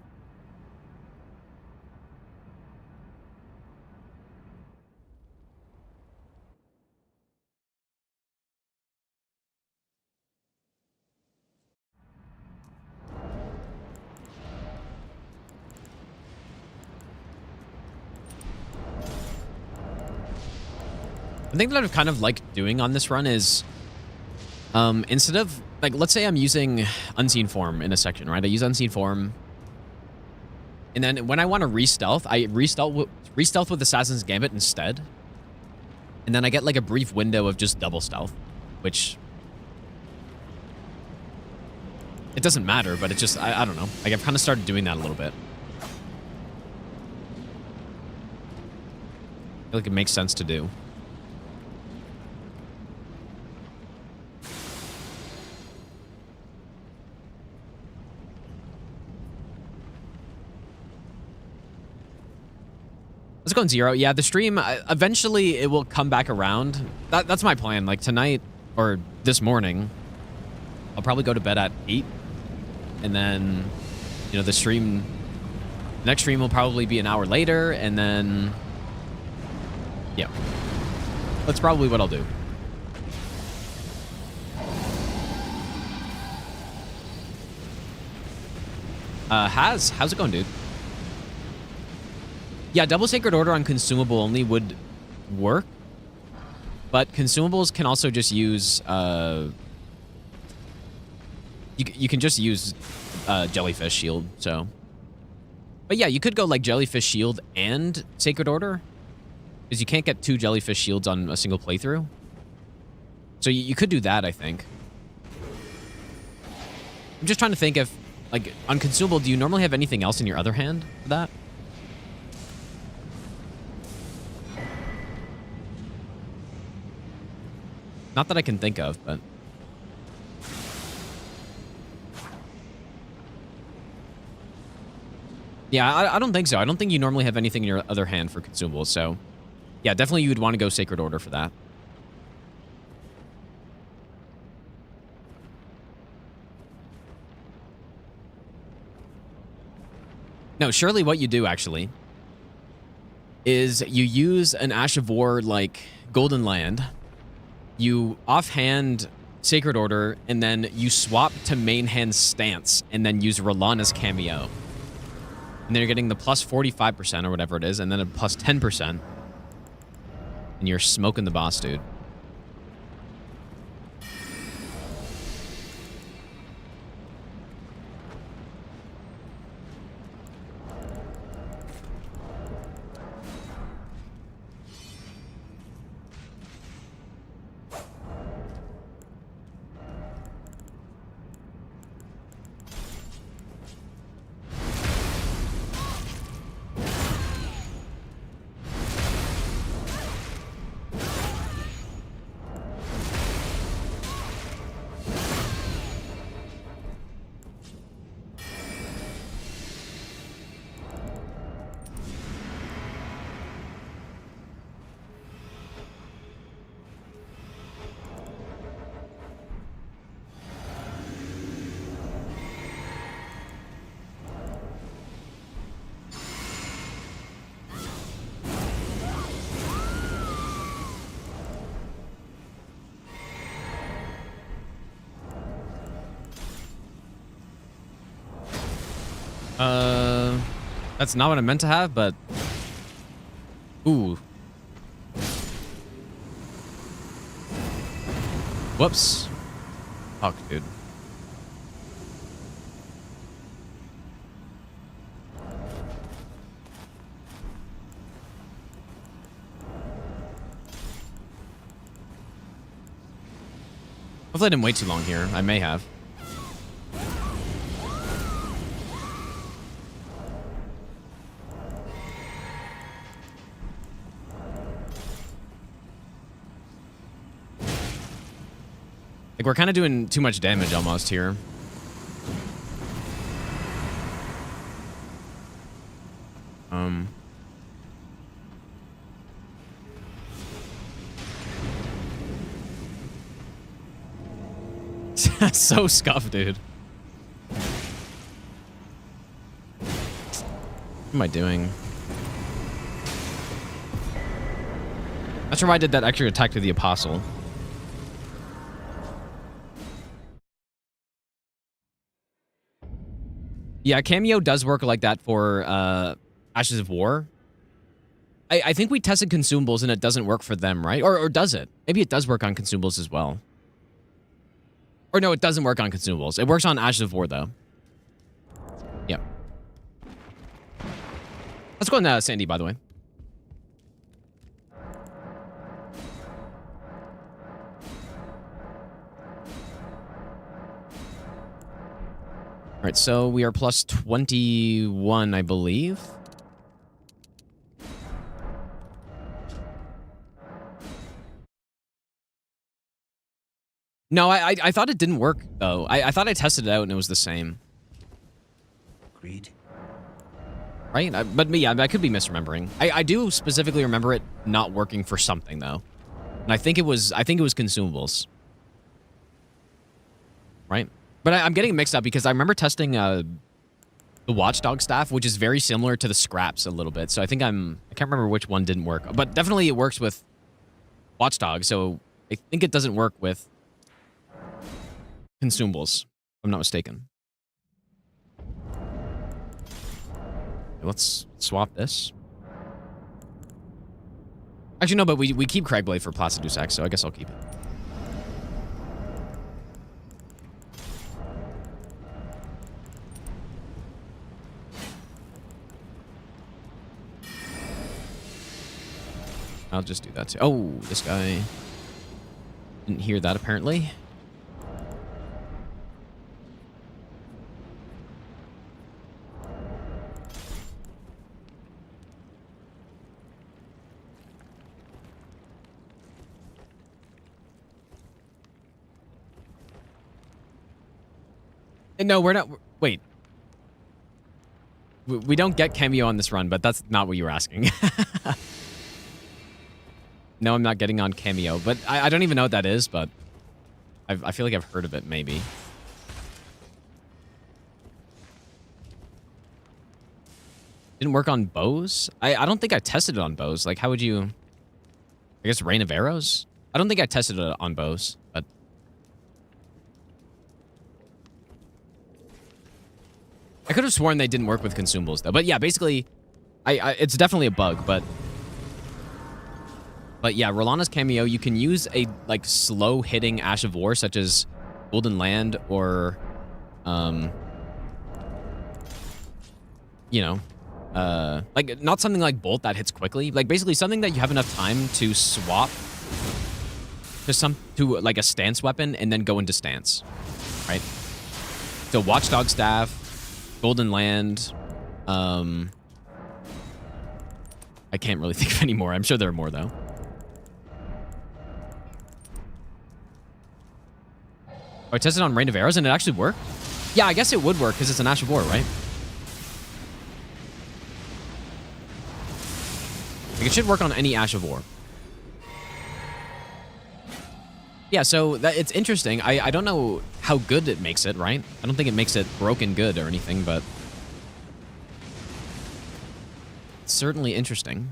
The thing that I've kind of liked doing on this run is, instead of, like, let's say I'm using Unseen Form in a section, right? I use Unseen Form, and then when I want to re-stealth, I re-stealth with Assassin's Gambit instead, and then I get, like, a brief window of just double stealth, which, it doesn't matter, but it just, I don't know. Like, I've kind of started doing that a little bit. I feel like it makes sense to do. Let's go on 0. Yeah, the stream, eventually it will come back around. That's my plan. Like tonight or this morning, I'll probably go to bed at 8. And then, you know, the next stream will probably be an hour later. And then, yeah. That's probably what I'll do. How's it going, dude? Yeah, double Sacred Order on consumable only would work, but consumables can also just use, you can just use, Jellyfish Shield, so. But yeah, you could go like Jellyfish Shield and Sacred Order, because you can't get 2 Jellyfish Shields on a single playthrough. So you could do that, I think. I'm just trying to think if, like, on consumable, do you normally have anything else in your other hand for that? Not that I can think of, but... Yeah, I don't think so. I don't think you normally have anything in your other hand for consumables, so... Yeah, definitely you would want to go Sacred Order for that. No, surely what you do, actually, is you use an Ash of War, like, Golden Land, you offhand Sacred Order, and then you swap to main hand Stance, and then use Rolana's Cameo. And then you're getting the plus 45% or whatever it is, and then a plus 10%. And you're smoking the boss, dude. That's not what I meant to have, but... Ooh. Whoops. Fuck, dude. Hopefully I didn't wait too long here. I may have. Like, we're kind of doing too much damage almost here. So scuffed, dude. What am I doing? Not sure why I did that extra attack to the Apostle. Yeah, Cameo does work like that for Ashes of War. I think we tested consumables and it doesn't work for them, right? Or does it? Maybe it does work on consumables as well. Or no, it doesn't work on consumables. It works on Ashes of War, though. Yep. Let's go on Sandy, by the way. All right, so we are plus 21, I believe. No, I thought it didn't work, though. I thought I tested it out and it was the same. Agreed. Right? But yeah, I could be misremembering. I do specifically remember it not working for something, though. And I think it was consumables. Right? But I'm getting mixed up because I remember testing the Watchdog staff, which is very similar to the scraps a little bit. So I think I can't remember which one didn't work. But definitely it works with Watchdog, so I think it doesn't work with consumables, if I'm not mistaken. Let's swap this. Actually, no, but we keep Craigblade for Placidusac, so I guess I'll keep it. I'll just do that too. Oh, this guy didn't hear that apparently. No, we're not. Wait. We don't get cameo on this run, but that's not what you were asking. No, I'm not getting on cameo, but I don't even know what that is, but I feel like I've heard of it, maybe. Didn't work on bows? I don't think I tested it on bows. Like, how would you... I guess Rain of Arrows? I don't think I tested it on bows, but... I could have sworn they didn't work with consumables, though. But yeah, basically, it's definitely a bug, but... But yeah, Rolana's cameo, you can use a, like, slow-hitting Ash of War, such as Golden Land or, you know, like, not something like Bolt that hits quickly. Like, basically something that you have enough time to swap to like, a stance weapon and then go into stance, right? So Watchdog Staff, Golden Land, I can't really think of any more. I'm sure there are more, though. I tested on Rain of Arrows and it actually worked? Yeah, I guess it would work because it's an Ash of War, right? Like, it should work on any Ash of War. Yeah, so it's interesting. I don't know how good it makes it, right? I don't think it makes it broken good or anything, but... It's certainly interesting.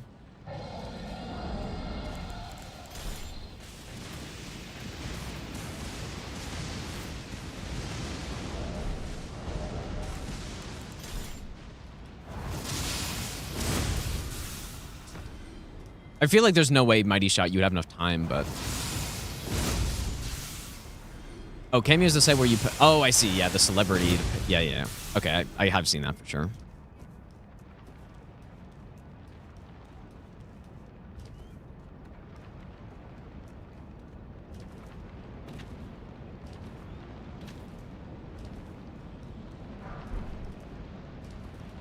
I feel like there's no way Mighty Shot you'd have enough time, but... Oh, cameo's the site where you put... Oh, I see. Yeah, the celebrity. Yeah. Okay, I have seen that for sure.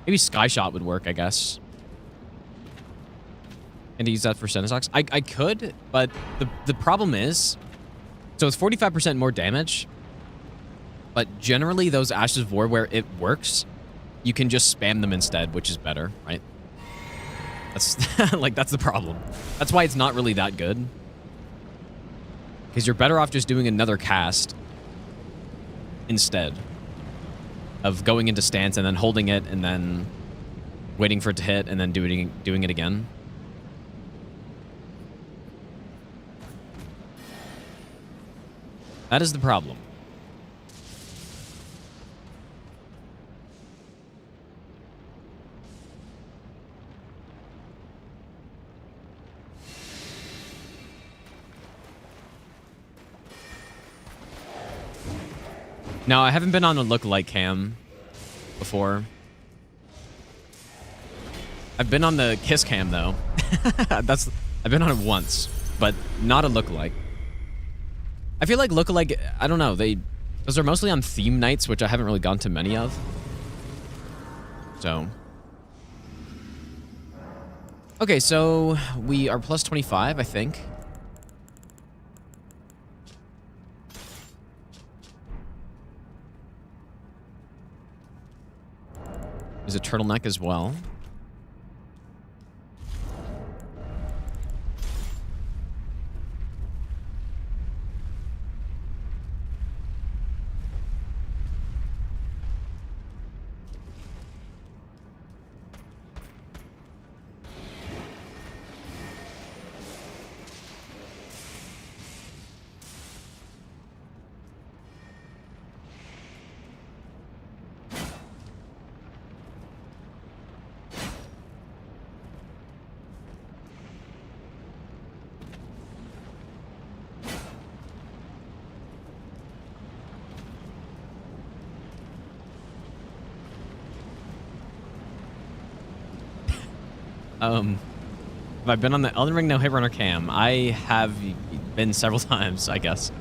Maybe Sky Shot would work, I guess. And to use that for Senosox? I could, but the problem is... So it's 45% more damage. But generally, those Ashes of War where it works, you can just spam them instead, which is better, right? That's like, that's the problem. That's why it's not really that good. Because you're better off just doing another cast instead of going into stance and then holding it and then waiting for it to hit and then doing it again. That is the problem. No, I haven't been on a lookalike cam before. I've been on the Kiss cam, though. I've been on it once, but not a lookalike. I feel like lookalike, I don't know, those are mostly on theme nights, which I haven't really gone to many of. So. Okay, so we are plus 25, I think. There's a turtleneck as well. Have I been on the Elden Ring No Hit Runner cam? I have been several times, I guess.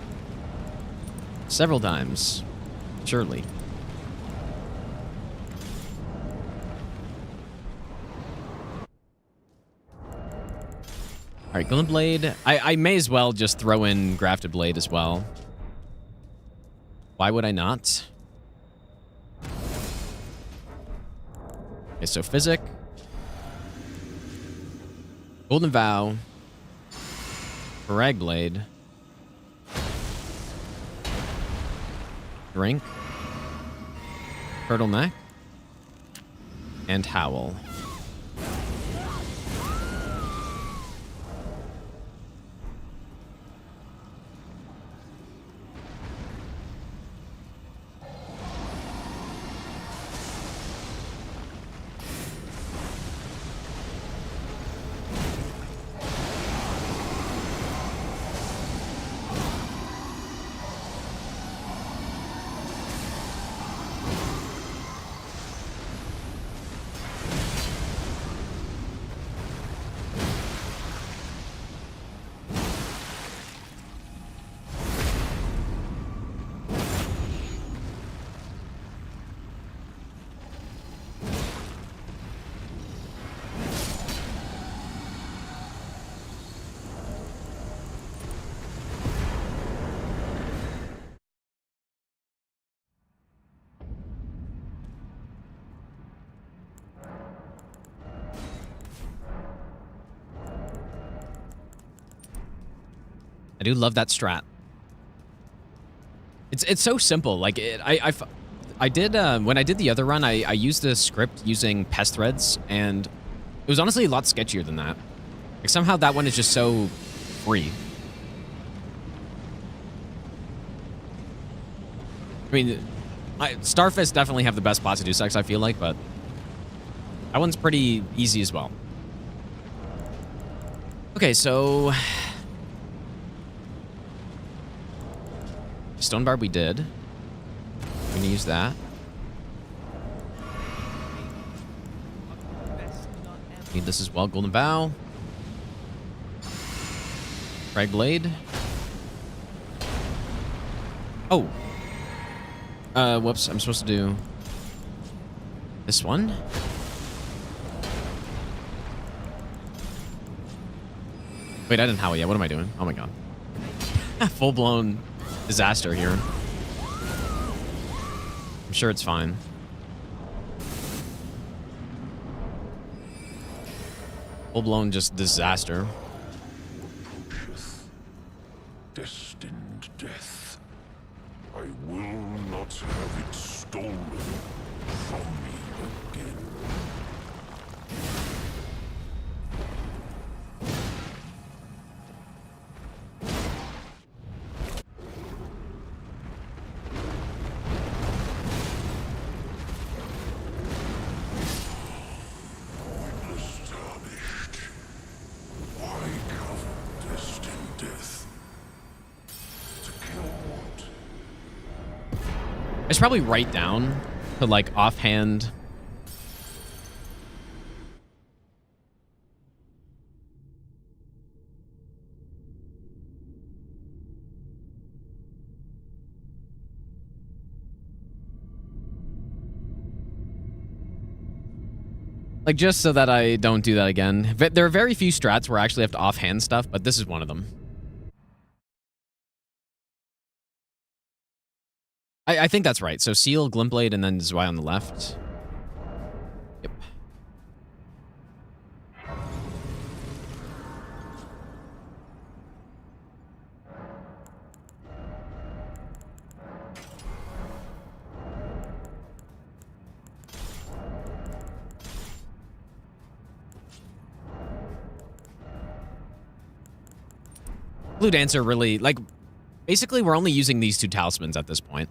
Several times. Surely. Alright, Golden Blade. I may as well just throw in Grafted Blade as well. Why would I not? Okay, so Physic. Golden Vow. Frag Blade. Drink. Turtleneck. And Howl. I do love that strat. It's so simple. Like I did when I did the other run, I used a script using pest threads, and it was honestly a lot sketchier than that. Like somehow that one is just so free. I mean, Starfists definitely have the best spots to do sex, I feel like, but that one's pretty easy as well. Okay, so Stone Barb we did. We're gonna use that. Need this as well. Golden Bow. Frag Blade. Oh. Whoops. I'm supposed to do this one. Wait, I didn't howl yet. What am I doing? Oh my god. Full-blown disaster here. I'm sure it's fine. Full-blown just disaster. Destined death. I will not have it stolen from me again. I should probably write down to like offhand. Like just so that I don't do that again. There are very few strats where I actually have to offhand stuff, but this is one of them. I think that's right. So Seal, Glintblade, and then Zwei on the left. Yep. Blue Dancer really, like, basically we're only using these two talismans at this point.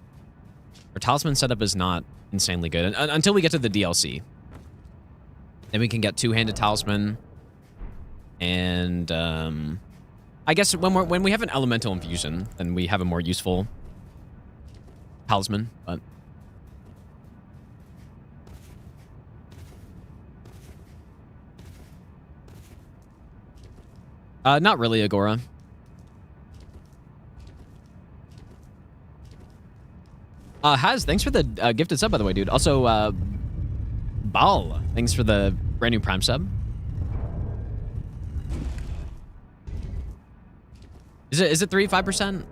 Our talisman setup is not insanely good until we get to the DLC. Then we can get two-handed talisman, and I guess when we have an elemental infusion, then we have a more useful talisman. But Not really, Agora. Haz, thanks for the gifted sub, by the way, dude. Also, Bal, thanks for the brand new Prime sub. Is it 3-5%?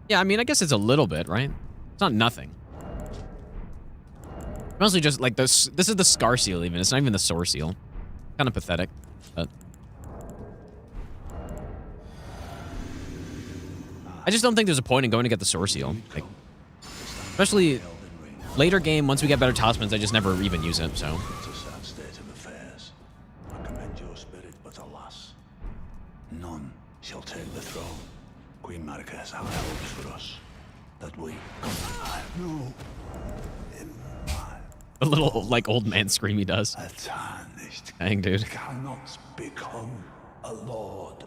Yeah, I mean, I guess it's a little bit, right? It's not nothing. Mostly just like this. This is the Scar Seal, even. It's not even the Sore Seal. Kind of pathetic, but I just don't think there's a point in going to get the Sore Seal. Like, especially later game, once we get better talismans, I just never even use it. So. It's a sad state of affairs. I commend your spirit, but alas, none shall take the throne. Queen Marika has high hopes for us that we no. The little, like, old man scream he does. A tarnished Dang, dude. cannot become a lord.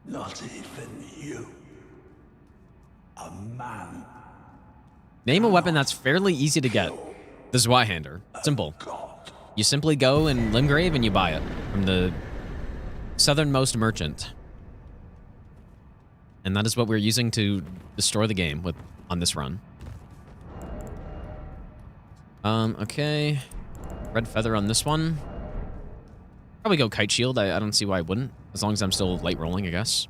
Not even you. A man. Name a weapon that's fairly easy to get. The Zweihander. Simple. God. You simply go in Limgrave and you buy it from the southernmost merchant. And that is what we're using to destroy the game with on this run. Okay. Red feather on this one. Probably go Kite Shield. I don't see why I wouldn't. As long as I'm still light rolling, I guess.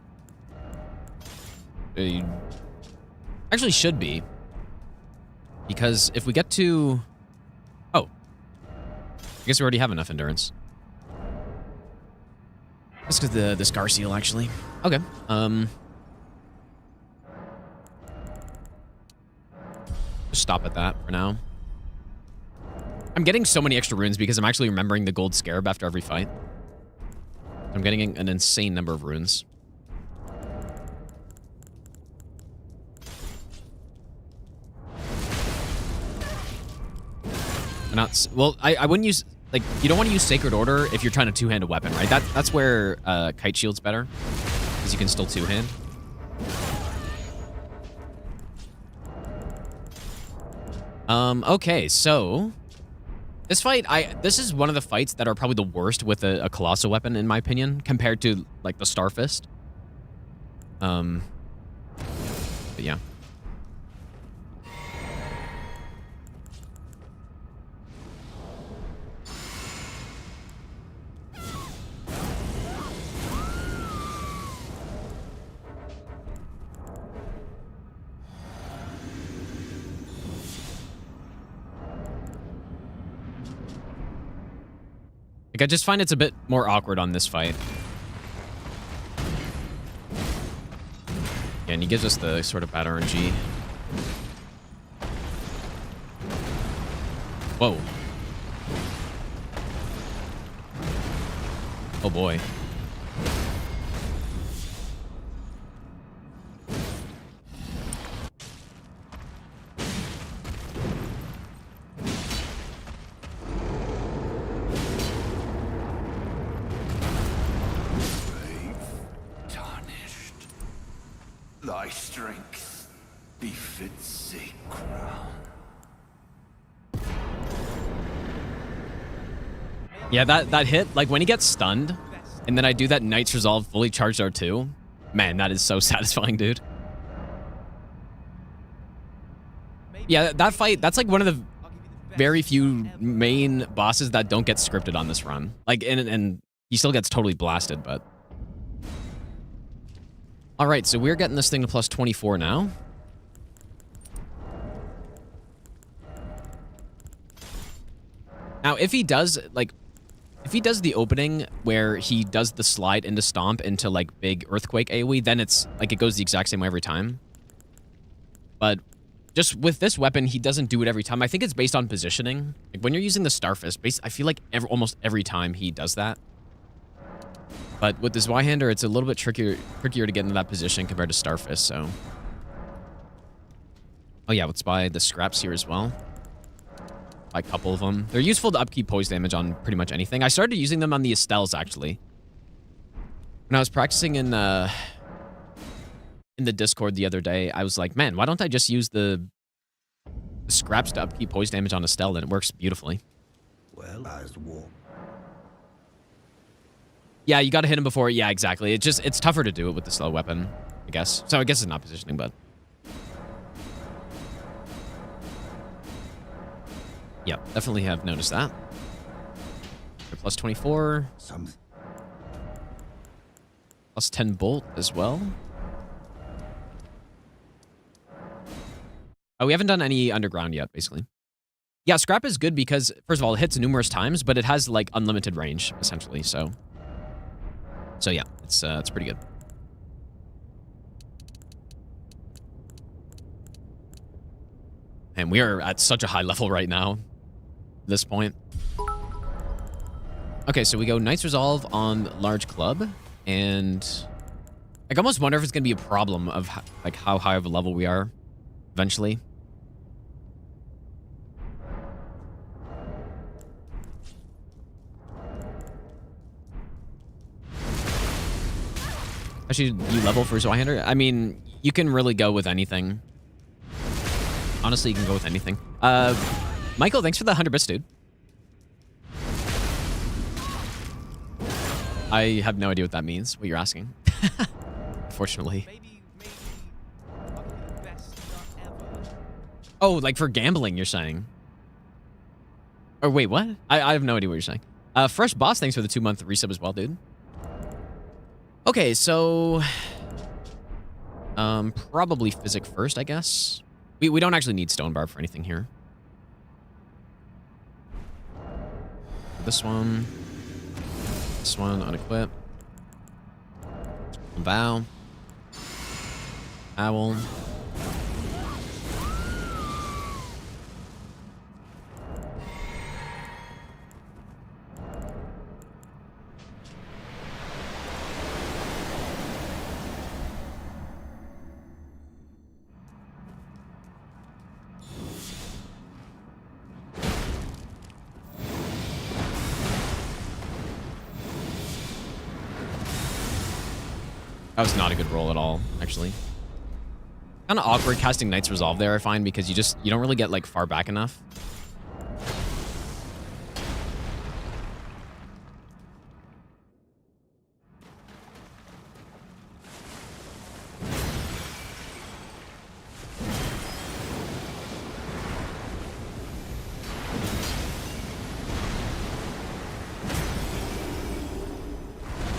Actually should be. Because if we get to... Oh. I guess we already have enough endurance. That's because the Scar Seal, actually. Okay. Just stop at that for now. I'm getting so many extra runes because I'm actually remembering the gold scarab after every fight. I'm getting an insane number of runes. Well, I wouldn't use, like, you don't want to use Sacred Order if you're trying to two-hand a weapon, right? That's where Kite Shield's better, because you can still two-hand. Okay, so this fight, this is one of the fights that are probably the worst with a colossal weapon, in my opinion, compared to like the Starfist. But yeah. Like, I just find it's a bit more awkward on this fight. Yeah, and he gives us the sort of bad RNG. Whoa. Oh boy. Thy strength befits a crown. Yeah, that hit, like when he gets stunned, and then I do that Knight's Resolve fully charged R2, man, that is so satisfying, dude. Yeah, that fight, that's like one of the very few main bosses that don't get scripted on this run. Like, and he still gets totally blasted, but... All right, so we're getting this thing to plus 24 now. Now, if he does, like, if he does the opening where he does the slide into Stomp into, like, big Earthquake AoE, then it's, like, it goes the exact same way every time. But just with this weapon, he doesn't do it every time. I think it's based on positioning. Like, when you're using the Starfist, I feel like almost every time he does that. But with this Zweihander, it's a little bit trickier to get into that position compared to Starfist, so... Oh yeah, let's buy the scraps here as well. Buy a couple of them. They're useful to upkeep poise damage on pretty much anything. I started using them on the Estelles, actually. When I was practicing in the Discord the other day, I was like, man, why don't I just use the scraps to upkeep poise damage on Estelle, and it works beautifully. Well, as war. Yeah, you got to hit him before. Yeah, exactly. It's tougher to do it with the slow weapon, I guess. So I guess it's not positioning, but yeah, definitely have noticed that. Plus 24. Plus 10 bolt as well. Oh, we haven't done any underground yet, basically. Yeah, scrap is good because, first of all, it hits numerous times, but it has, like, unlimited range, essentially, so yeah, it's pretty good. And we are at such a high level right now, at this point. Okay, so we go Knight's Resolve on Large Club, and I almost wonder if it's going to be a problem of, like, how high of a level we are eventually. Actually, you level for Zweihander? I mean, you can really go with anything. Honestly, you can go with anything. Michael, thanks for the 100 bits, dude. I have no idea what that means, what you're asking. Unfortunately. Maybe I'll give you the best nut ever. Oh, like for gambling, you're saying? Or wait, what? I have no idea what you're saying. Fresh Boss, thanks for the 2-month resub as well, dude. Okay, so probably Physic first, I guess. We don't actually need Stone Barb for anything here. This one unequip. Bow. Owl. That was not a good roll at all, actually. Kind of awkward casting Knight's Resolve there, I find, because you don't really get, like, far back enough.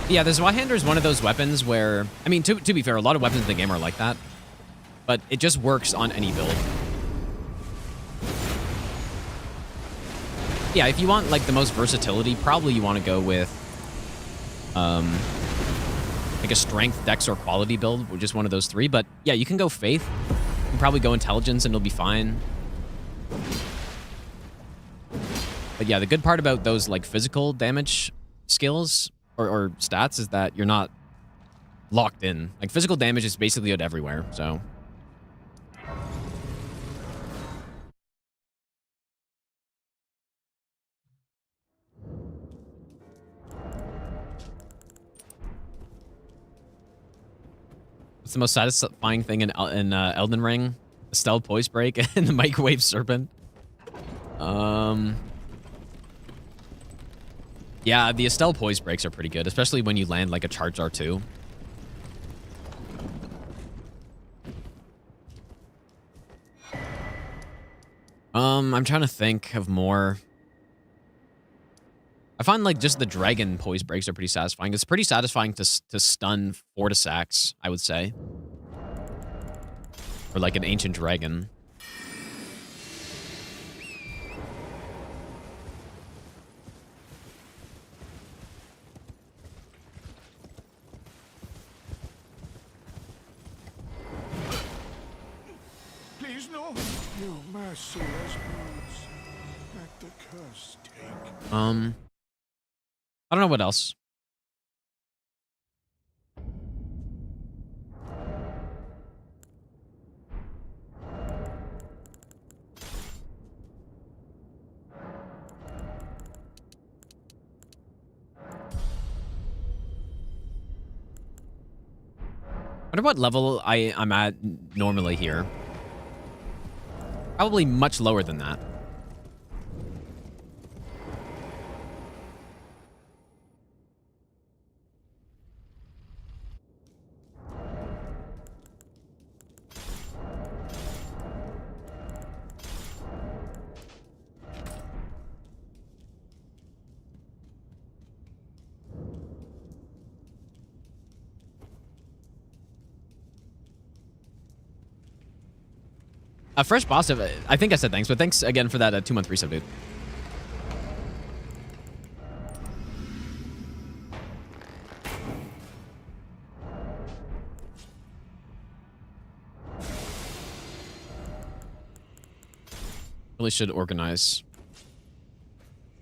Yeah, the Zweihander is one of those weapons where, I mean, to be fair, a lot of weapons in the game are like that, but it just works on any build. Yeah, if you want, like, the most versatility, probably you want to go with, like, a strength, dex, or quality build, which is one of those three. But, yeah, you can go faith. You can probably go intelligence, and it'll be fine. But, yeah, the good part about those, like, physical damage skills or stats is that you're not locked in. Like, physical damage is basically out everywhere, so... What's the most satisfying thing in Elden Ring? The stealth poise break and the microwave serpent. Yeah, the Estelle poise breaks are pretty good, especially when you land like a charge R2. I'm trying to think of more. I find like just the dragon poise breaks are pretty satisfying. It's pretty satisfying to stun Fortisax, I would say. Or like an ancient dragon. Please, no. No mercy, as birds. Let the curse take. I don't know what else. I wonder what level I'm at normally here. Probably much lower than that. Fresh boss, I think I said thanks, but thanks again for that 2-month resub, dude. Really should organize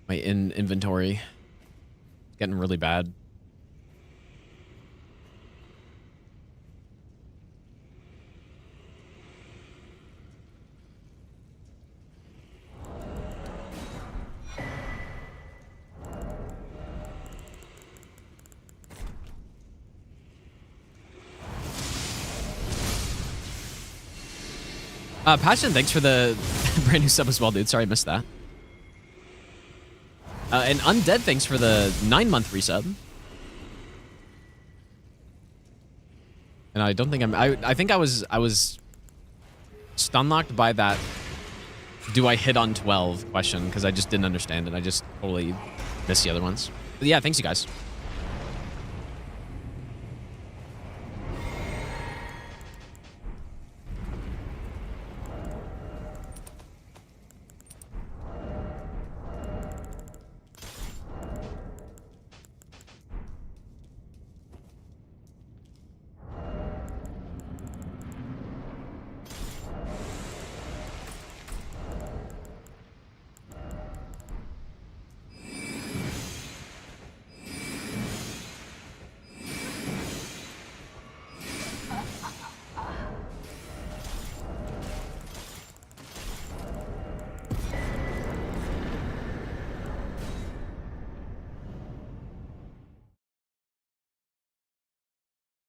my inventory. It's getting really bad. Passion, thanks for the brand new sub as well, dude. Sorry I missed that. And Undead, thanks for the 9-month resub. And I don't think I think I was stun-locked by that do I hit on 12 question, because I just didn't understand it. I just totally missed the other ones. But yeah, thanks you guys.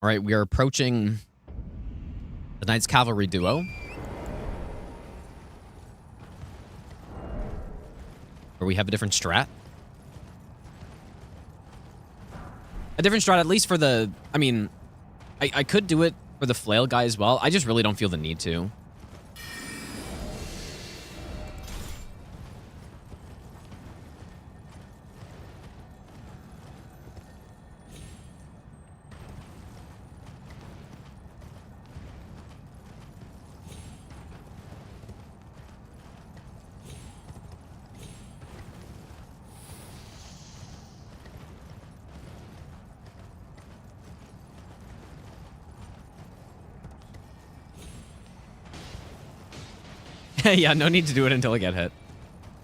All right, we are approaching the Knights Cavalry duo. Where we have a different strat. A different strat, at least for the... I mean, I could do it for the flail guy as well. I just really don't feel the need to. Yeah, no need to do it until I get hit.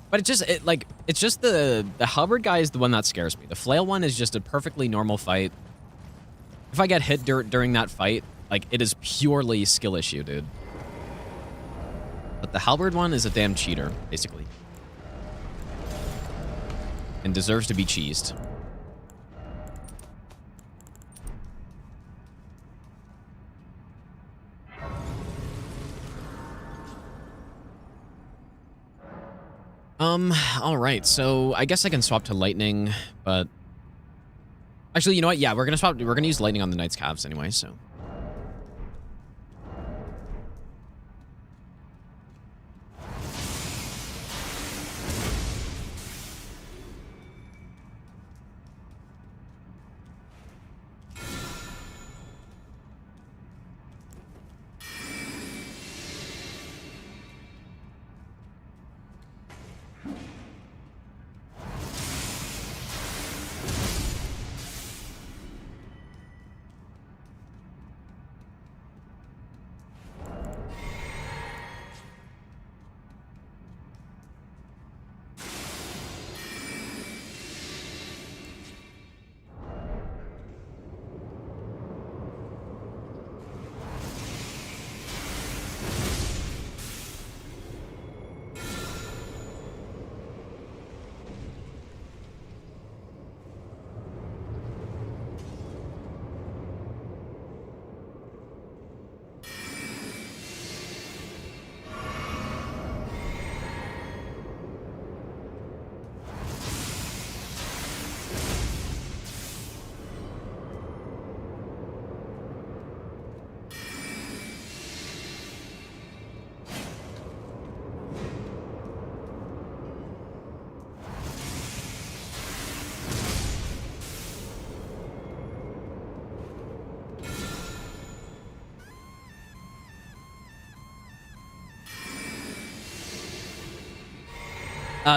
But it's just the halberd guy is the one that scares me. The flail one is just a perfectly normal fight. If I get hit during that fight, like, it is purely skill issue, dude. But the halberd one is a damn cheater, basically. And deserves to be cheesed. All right, so I guess I can swap to lightning, but actually, you know what? Yeah, we're gonna use lightning on the Knights Cavs anyway, so.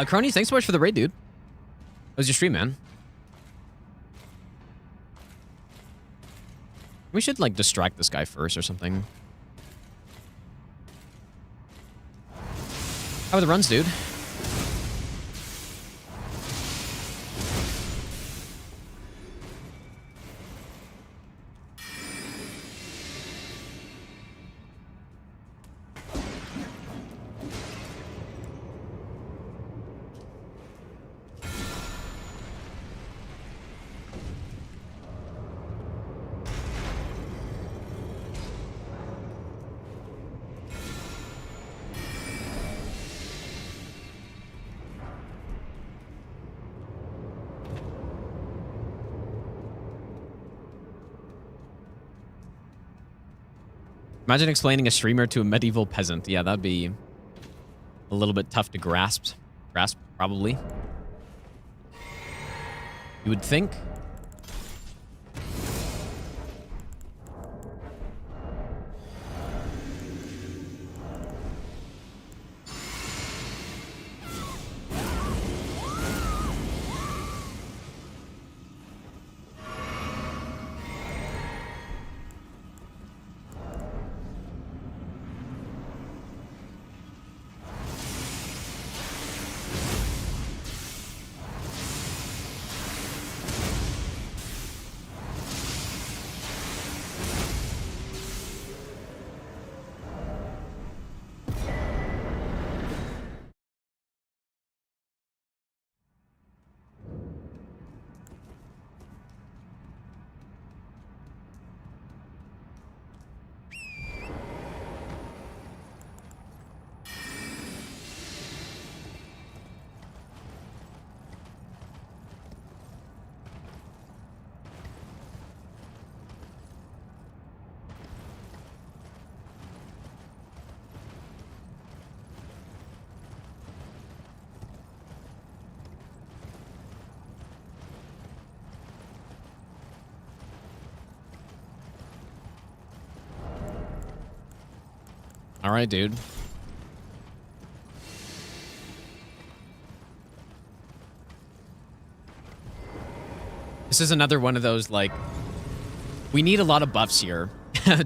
Crony, thanks so much for the raid, dude. How was your stream, man? We should, like, distract this guy first or something. How are the runs, dude? Imagine explaining a streamer to a medieval peasant. Yeah, that'd be a little bit tough to grasp. Probably. You would think. All right, dude. This is another one of those, like, we need a lot of buffs here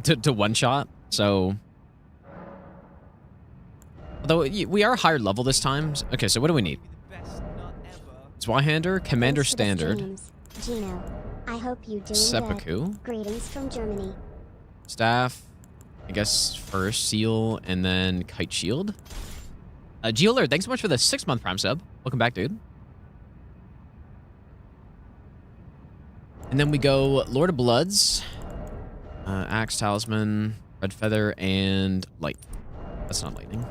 to one-shot, so... Although, we are higher level this time. Okay, so what do we need? Zweihander, Commander Thanks for the Standard. streams, Gino, I hope you doing Seppuku. good. Greetings from Germany. Staff, I guess first, Seal, and then Kite Shield. Geoler, thanks so much for the 6-month Prime sub. Welcome back, dude. And then we go Lord of Bloods, Axe Talisman, Red Feather, and Light. That's not lightning.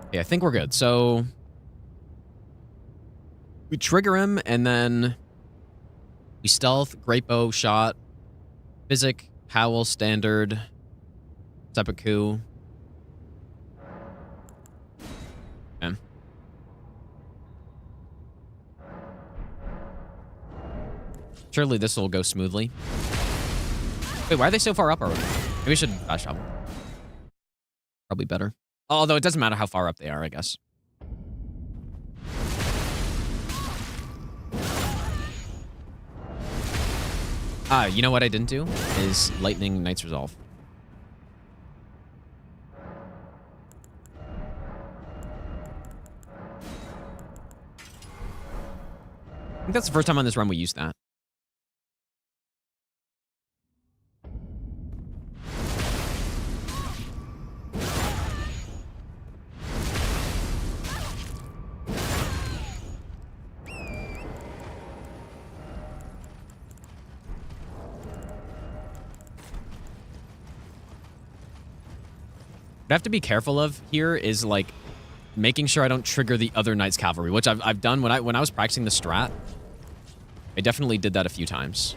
Okay, I think we're good. So we trigger him, and then we stealth, Great Bow, Shot, Physic, Howl, Standard, Seppuku. Okay. Surely this will go smoothly. Wait, why are they so far up already? Maybe we should fast travel. Probably better. Although it doesn't matter how far up they are, I guess. You know what I didn't do? Is Lightning Knight's Resolve. I think that's the first time on this run we used that. What I have to be careful of here is, like, making sure I don't trigger the other Knight's Cavalry, which I've done when I was practicing the strat. I definitely did that a few times.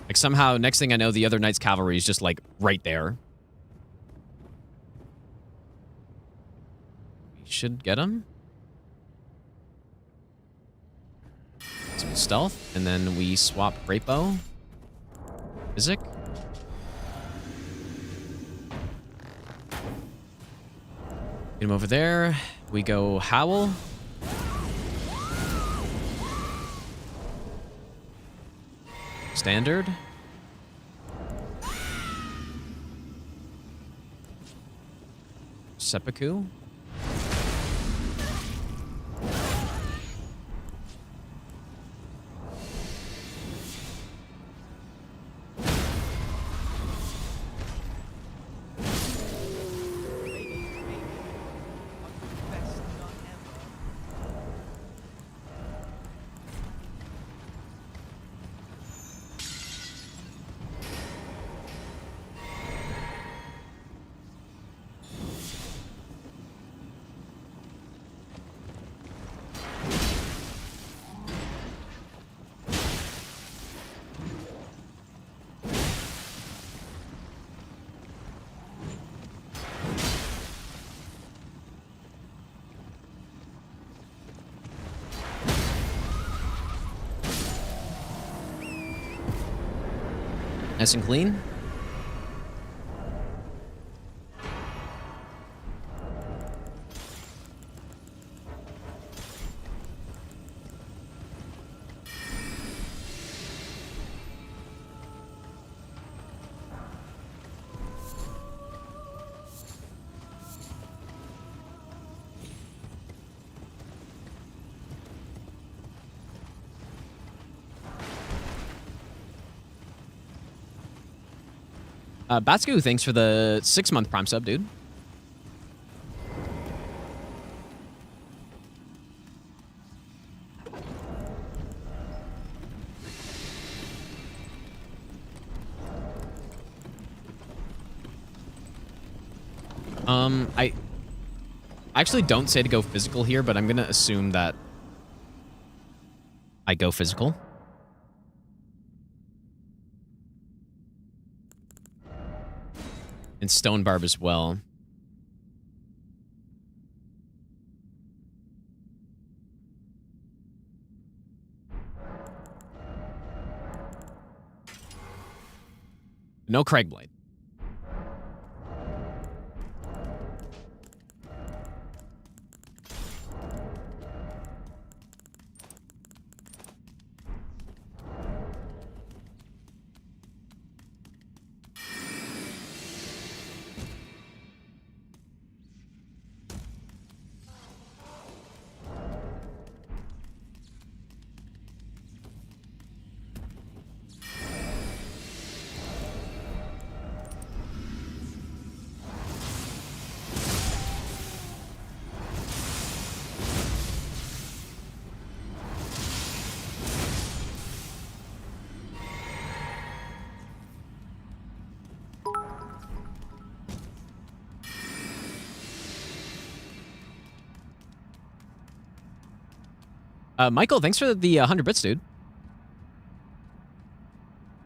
Like, somehow, next thing I know, the other Knight's Cavalry is just, like, right there. We should get him. Some stealth, and then we swap Great Bow. Physic. Get him over there. We go Howl. Standard. Seppuku. Best nut ever. Nice and clean. Batsku, thanks for the 6-month Prime sub, dude. I actually don't say to go physical here, but I'm gonna assume that I go physical. And Stone Barb as well. No Craigblade. Michael, thanks for the 100 bits, dude.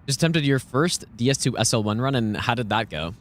Just attempted your first DS2 SL1 run, and how did that go?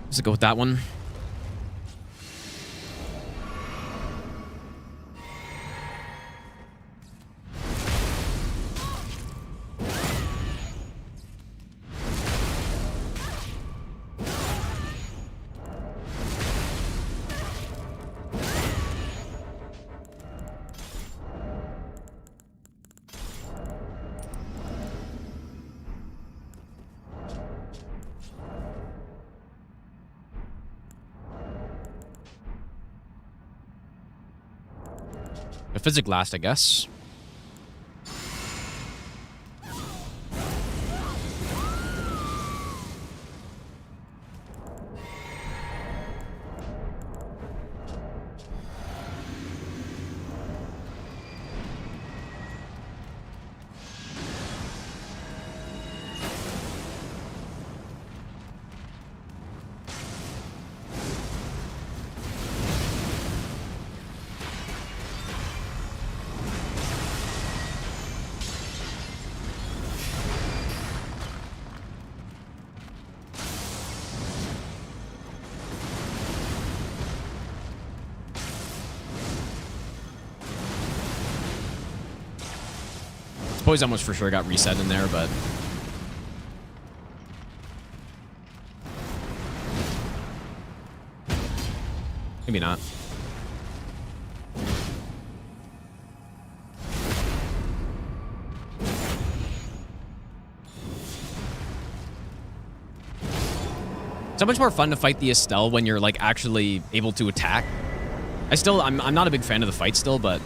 Let's go with that one. A physic last, I guess. Poise almost for sure got reset in there, but... maybe not. So much more fun to fight the Estelle when you're like actually able to attack. I'm not a big fan of the fight still, but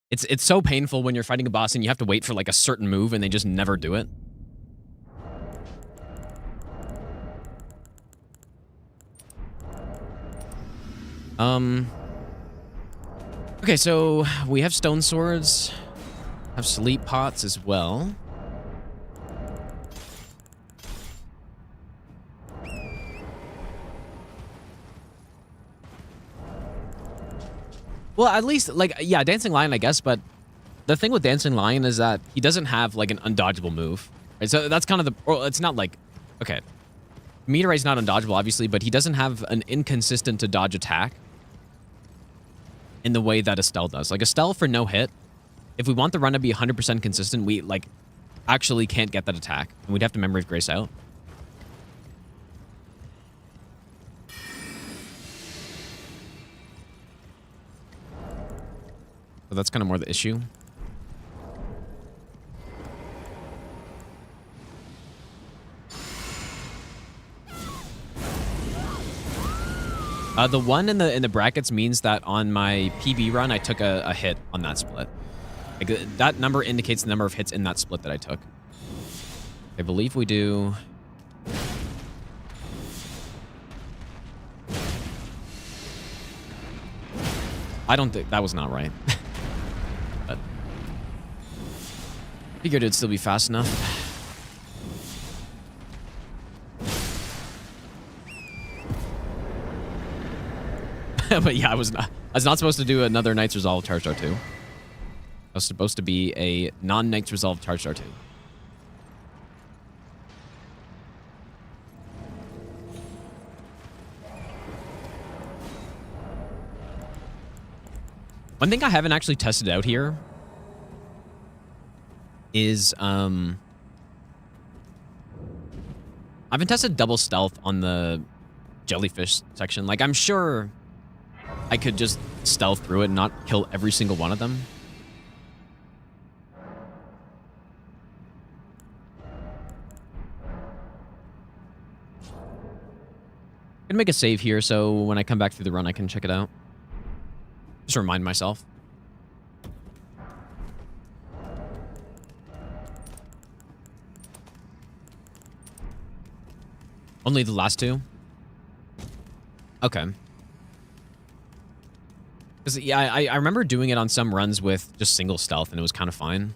it's so painful when you're fighting a boss and you have to wait for like a certain move and they just never do it. Okay, so we have stone swords, have sleep pots as well. Well, at least, like, yeah, Dancing Lion, I guess, but the thing with Dancing Lion is that he doesn't have, like, an undodgeable move. Right? So that's kind of the... or it's not like... okay. Meteorite's not undodgeable, obviously, but he doesn't have an inconsistent to dodge attack in the way that Estelle does. Like, Estelle for no hit, if we want the run to be 100% consistent, we, like, actually can't get that attack. And we'd have to Memory of Grace out. So that's kind of more the issue. The one in the brackets means that on my PB run, I took a hit on that split. Like, that number indicates the number of hits in that split that I took. I believe we do... I don't think... that was not right. But... figured it'd still be fast enough. But yeah, I was not supposed to do another Knight's Resolve Charged R2. I was supposed to be a non-Knight's Resolve Charged R2. One thing I haven't actually tested out here is I haven't tested double stealth on the jellyfish section. Like, I'm sure I could just stealth through it and not kill every single one of them. I'm gonna make a save here so when I come back through the run I can check it out. Just remind myself. Only the last two? Okay. Because, yeah, I remember doing it on some runs with just single stealth, and it was kind of fine.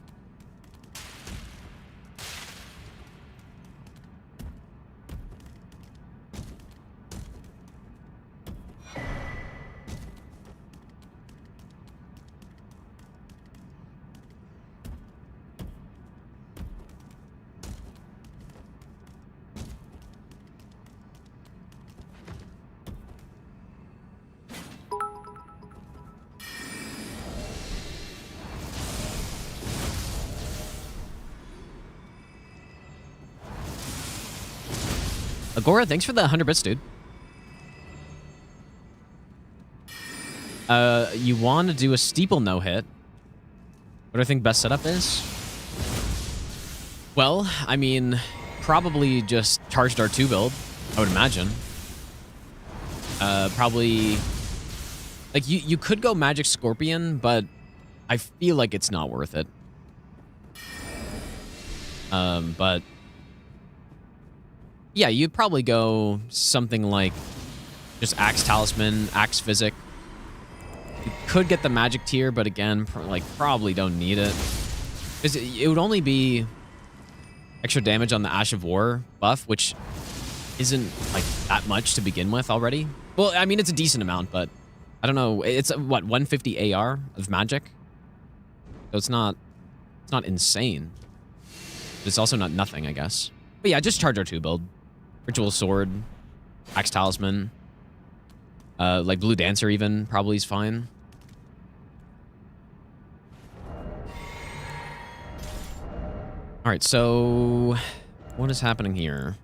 Agora, thanks for the 100 bits, dude. You want to do a steeple no-hit. What do I think best setup is? Well, I mean, probably just charged R2 build, I would imagine. Probably... like, you could go Magic Scorpion, but I feel like it's not worth it. But... yeah, you'd probably go something like just Axe Talisman, Axe Physic. You could get the Magic tier, but again, like, probably don't need it. Because it would only be extra damage on the Ash of War buff, which isn't, like, that much to begin with already. Well, I mean, it's a decent amount, but I don't know. It's, what, 150 AR of Magic? So it's not insane. But it's also not nothing, I guess. But yeah, just charge R2 build. Ritual Sword, Axe Talisman, like Blue Dancer even probably is fine. All right, so what is happening here?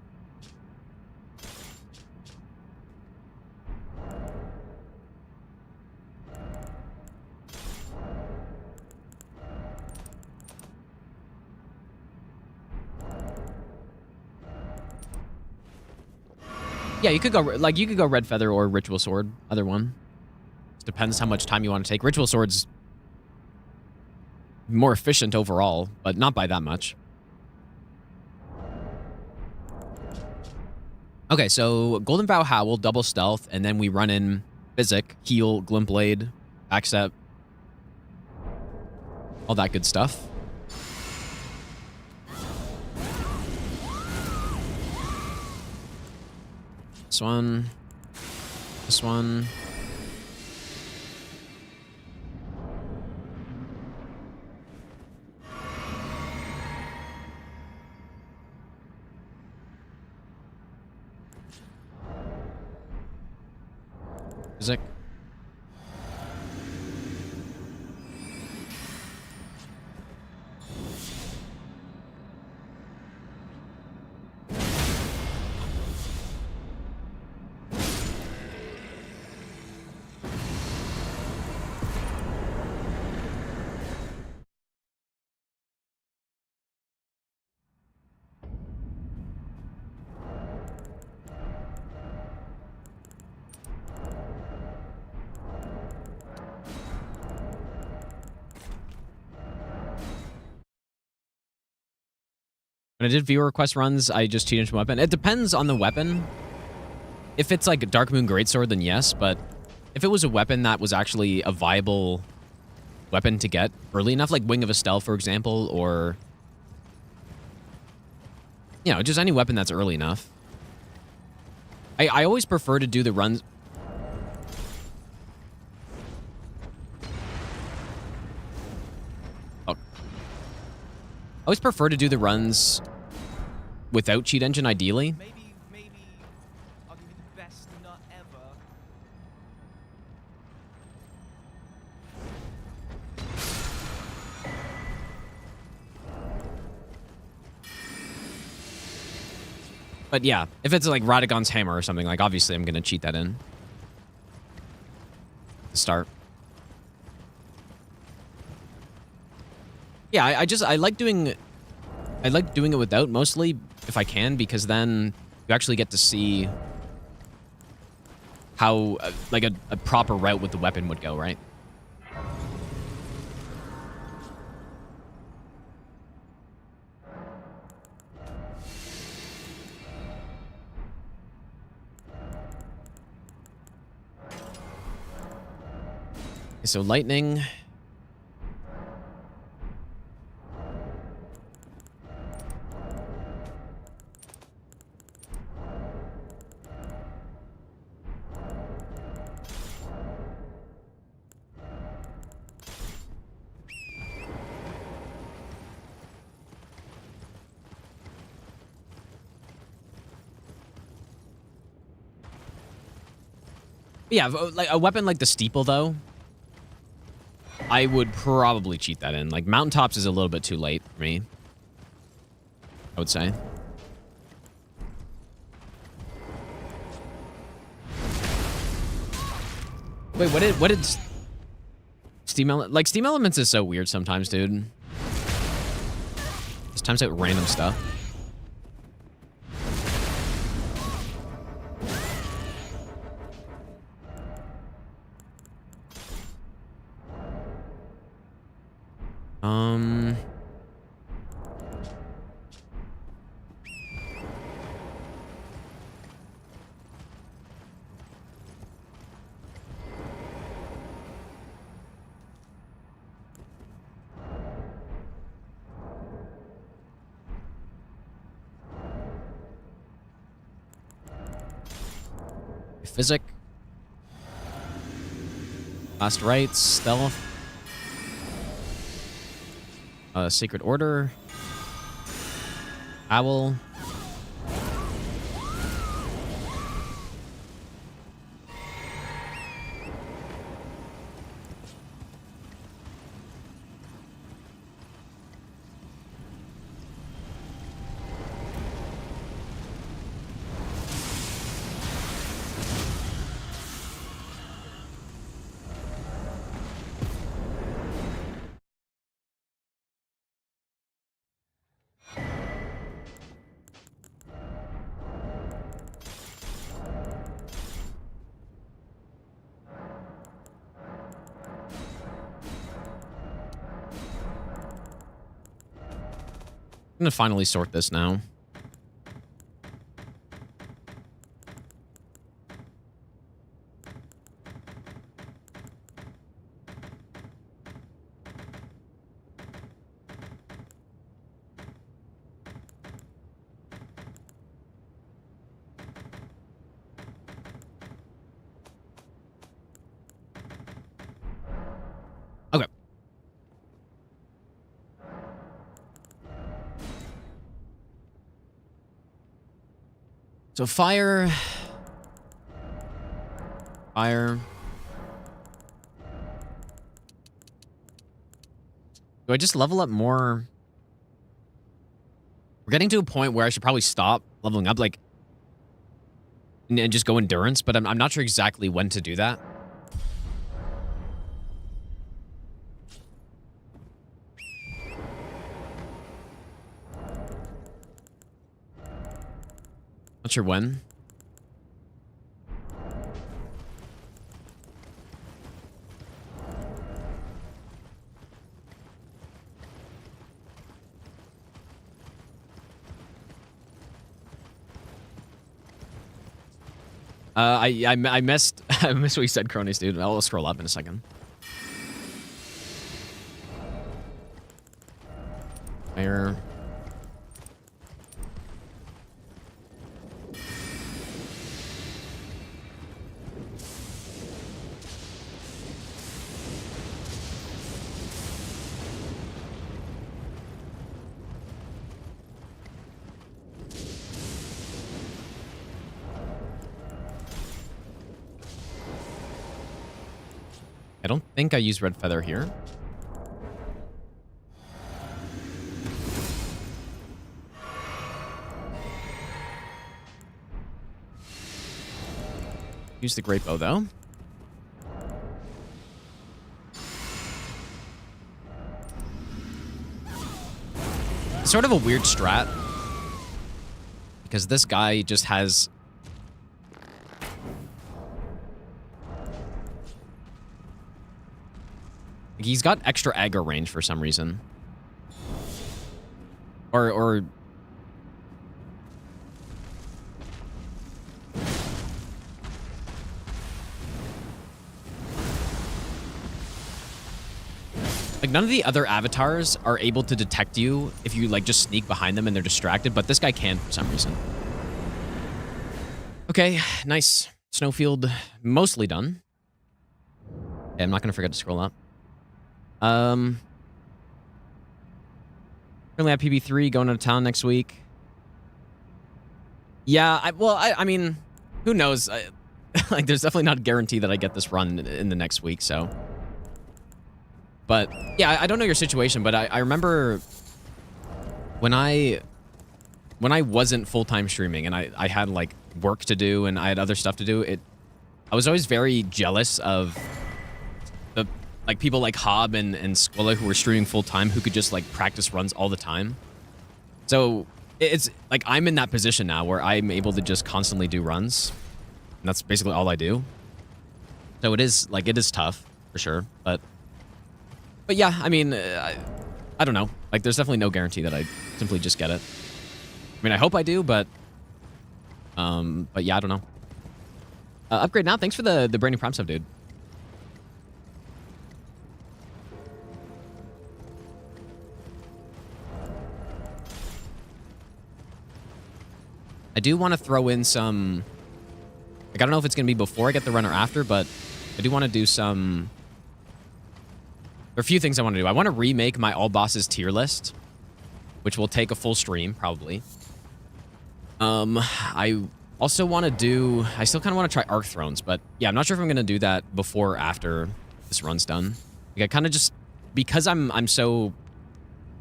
Yeah, you could go like you could go red feather or ritual sword, either one. Just depends how much time you want to take. Ritual sword's more efficient overall, but not by that much. Okay, so Golden Vow Howl, double stealth, and then we run in Physic, heal, Glint Blade, backstep, all that good stuff. This one. This one. Physic. When I did viewer request runs, I just changed my weapon. It depends on the weapon. If it's like a Dark Moon Greatsword, then yes, but if it was a weapon that was actually a viable weapon to get early enough, like Wing of Estelle, for example, or, you know, just any weapon that's early enough. I always prefer to do the runs. Oh. I always prefer to do the runs without cheat engine, ideally. Maybe I'll give you the best nut ever. But yeah, if it's like Radagon's Hammer or something, like obviously I'm going to cheat that in. To start. Yeah, I like doing it without mostly if I can, because then you actually get to see how like a proper route with the weapon would go, right? Okay, so lightning. Yeah, like a weapon like the Steeple, though, I would probably cheat that in. Like, Mountaintops is a little bit too late for me, I would say. Wait, what did Steam Elements... Like, Steam Elements is so weird sometimes, dude. Just times out random stuff. Physic. Last Rites, Stealth. Sacred Order. Owl. I'm gonna finally sort this now. Okay. So fire. Fire. Do I just level up more? We're getting to a point where I should probably stop leveling up, like, and just go endurance, but I'm not sure exactly when to do that. Not sure when. I missed I missed what you said, Cronies, dude. I'll scroll up in a second. Fire. I don't think I use red feather here. Use the great bow though. It's sort of a weird strat because this guy just has he's got extra aggro range for some reason. Or like none of the other avatars are able to detect you if you like just sneak behind them and they're distracted, but this guy can for some reason. Okay, nice. Snowfield mostly done. Okay, I'm not gonna forget to scroll up. Currently at PB3, going out of town next week. Yeah, I mean, who knows? Like, there's definitely not a guarantee that I get this run in the next week, so. But, yeah, I don't know your situation, but I remember when I wasn't full-time streaming and I had, like, work to do and I had other stuff to do, I was always very jealous of like people like Hob and Squilla who were streaming full time who could just like practice runs all the time. So it's like I'm in that position now where I'm able to just constantly do runs. And that's basically all I do. So it is tough for sure. But yeah, I mean, I don't know. Like there's definitely no guarantee that I simply just get it. I mean, I hope I do, but yeah, I don't know. Upgrade now. Thanks for the brand new prime sub, dude. I do want to throw in some, like, I don't know if it's going to be before I get the run or after, but I do want to do some, there are a few things I want to do. I want to remake my all bosses tier list, which will take a full stream, probably. I also want to do, I still kind of want to try Arc Thrones, but yeah, I'm not sure if I'm going to do that before or after this run's done. Like, I kind of just, because I'm so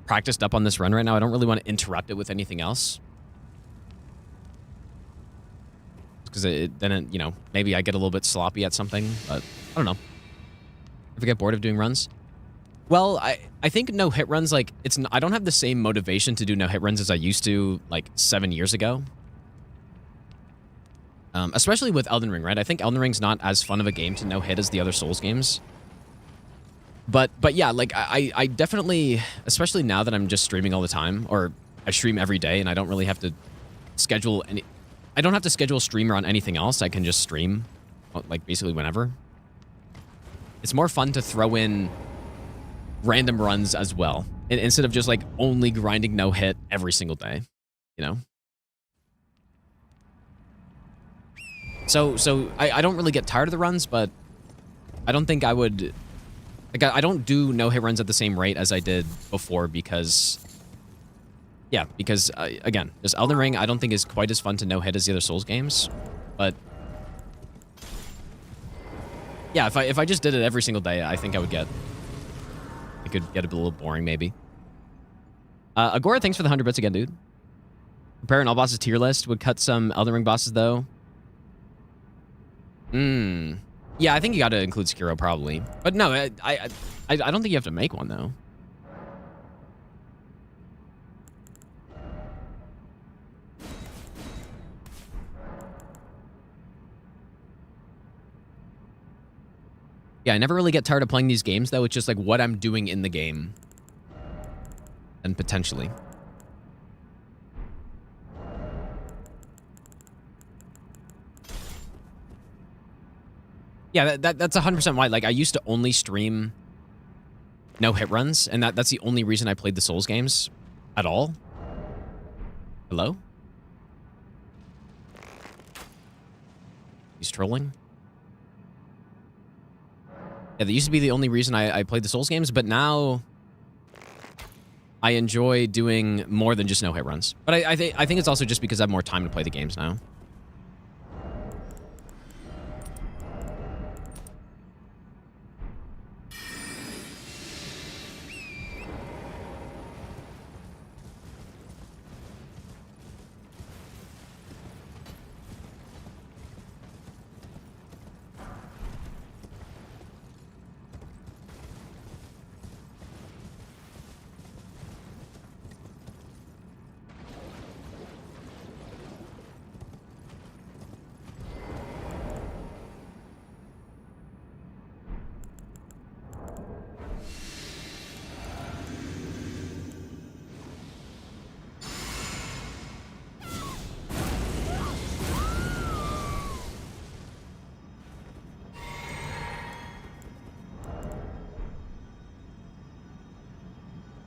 practiced up on this run right now, I don't really want to interrupt it with anything else. Because then, you know, maybe I get a little bit sloppy at something, but I don't know. Ever get bored of doing runs? Well, I think no hit runs, like, I don't have the same motivation to do no hit runs as I used to, like, 7 years ago. Especially with Elden Ring, right? I think Elden Ring's not as fun of a game to no hit as the other Souls games. But yeah, like, I definitely, especially now that I'm just streaming all the time, or I stream every day, and I don't really have to schedule any. I don't have to schedule a streamer on anything else. I can just stream, like, basically whenever. It's more fun to throw in random runs as well, instead of just, like, only grinding no hit every single day, you know? So I don't really get tired of the runs, but I don't think I would... Like, I don't do no-hit runs at the same rate as I did before because... Yeah, because, again, just Elden Ring I don't think is quite as fun to no-hit as the other Souls games, but... Yeah, if I just did it every single day, I think I would get... It could get a little boring, maybe. Agora, thanks for the 100 bits again, dude. Preparing all bosses tier list would cut some Elden Ring bosses, though. Yeah, I think you got to include Sekiro, probably. But no, I don't think you have to make one, though. Yeah, I never really get tired of playing these games, though. It's just like what I'm doing in the game. And potentially. Yeah, that's 100% why. Like, I used to only stream no-hit runs, and that's the only reason I played the Souls games at all. Hello? He's trolling? Yeah, that used to be the only reason I played the Souls games, but now I enjoy doing more than just no-hit runs. But I think it's also just because I have more time to play the games now.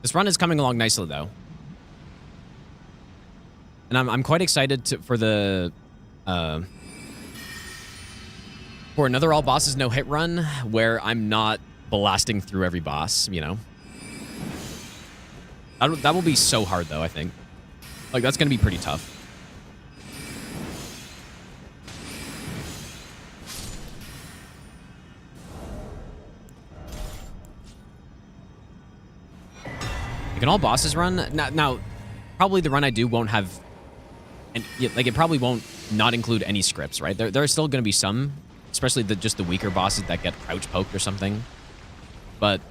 This run is coming along nicely, though. And I'm quite excited for the... for another all bosses no hit run where I'm not blasting through every boss, you know? That will be so hard, though, I think. Like, that's going to be pretty tough. Like an all bosses run. Now, probably the run I do won't have, and like it probably won't not include any scripts, right? There are still going to be some, especially just the weaker bosses that get crouch poked or something. But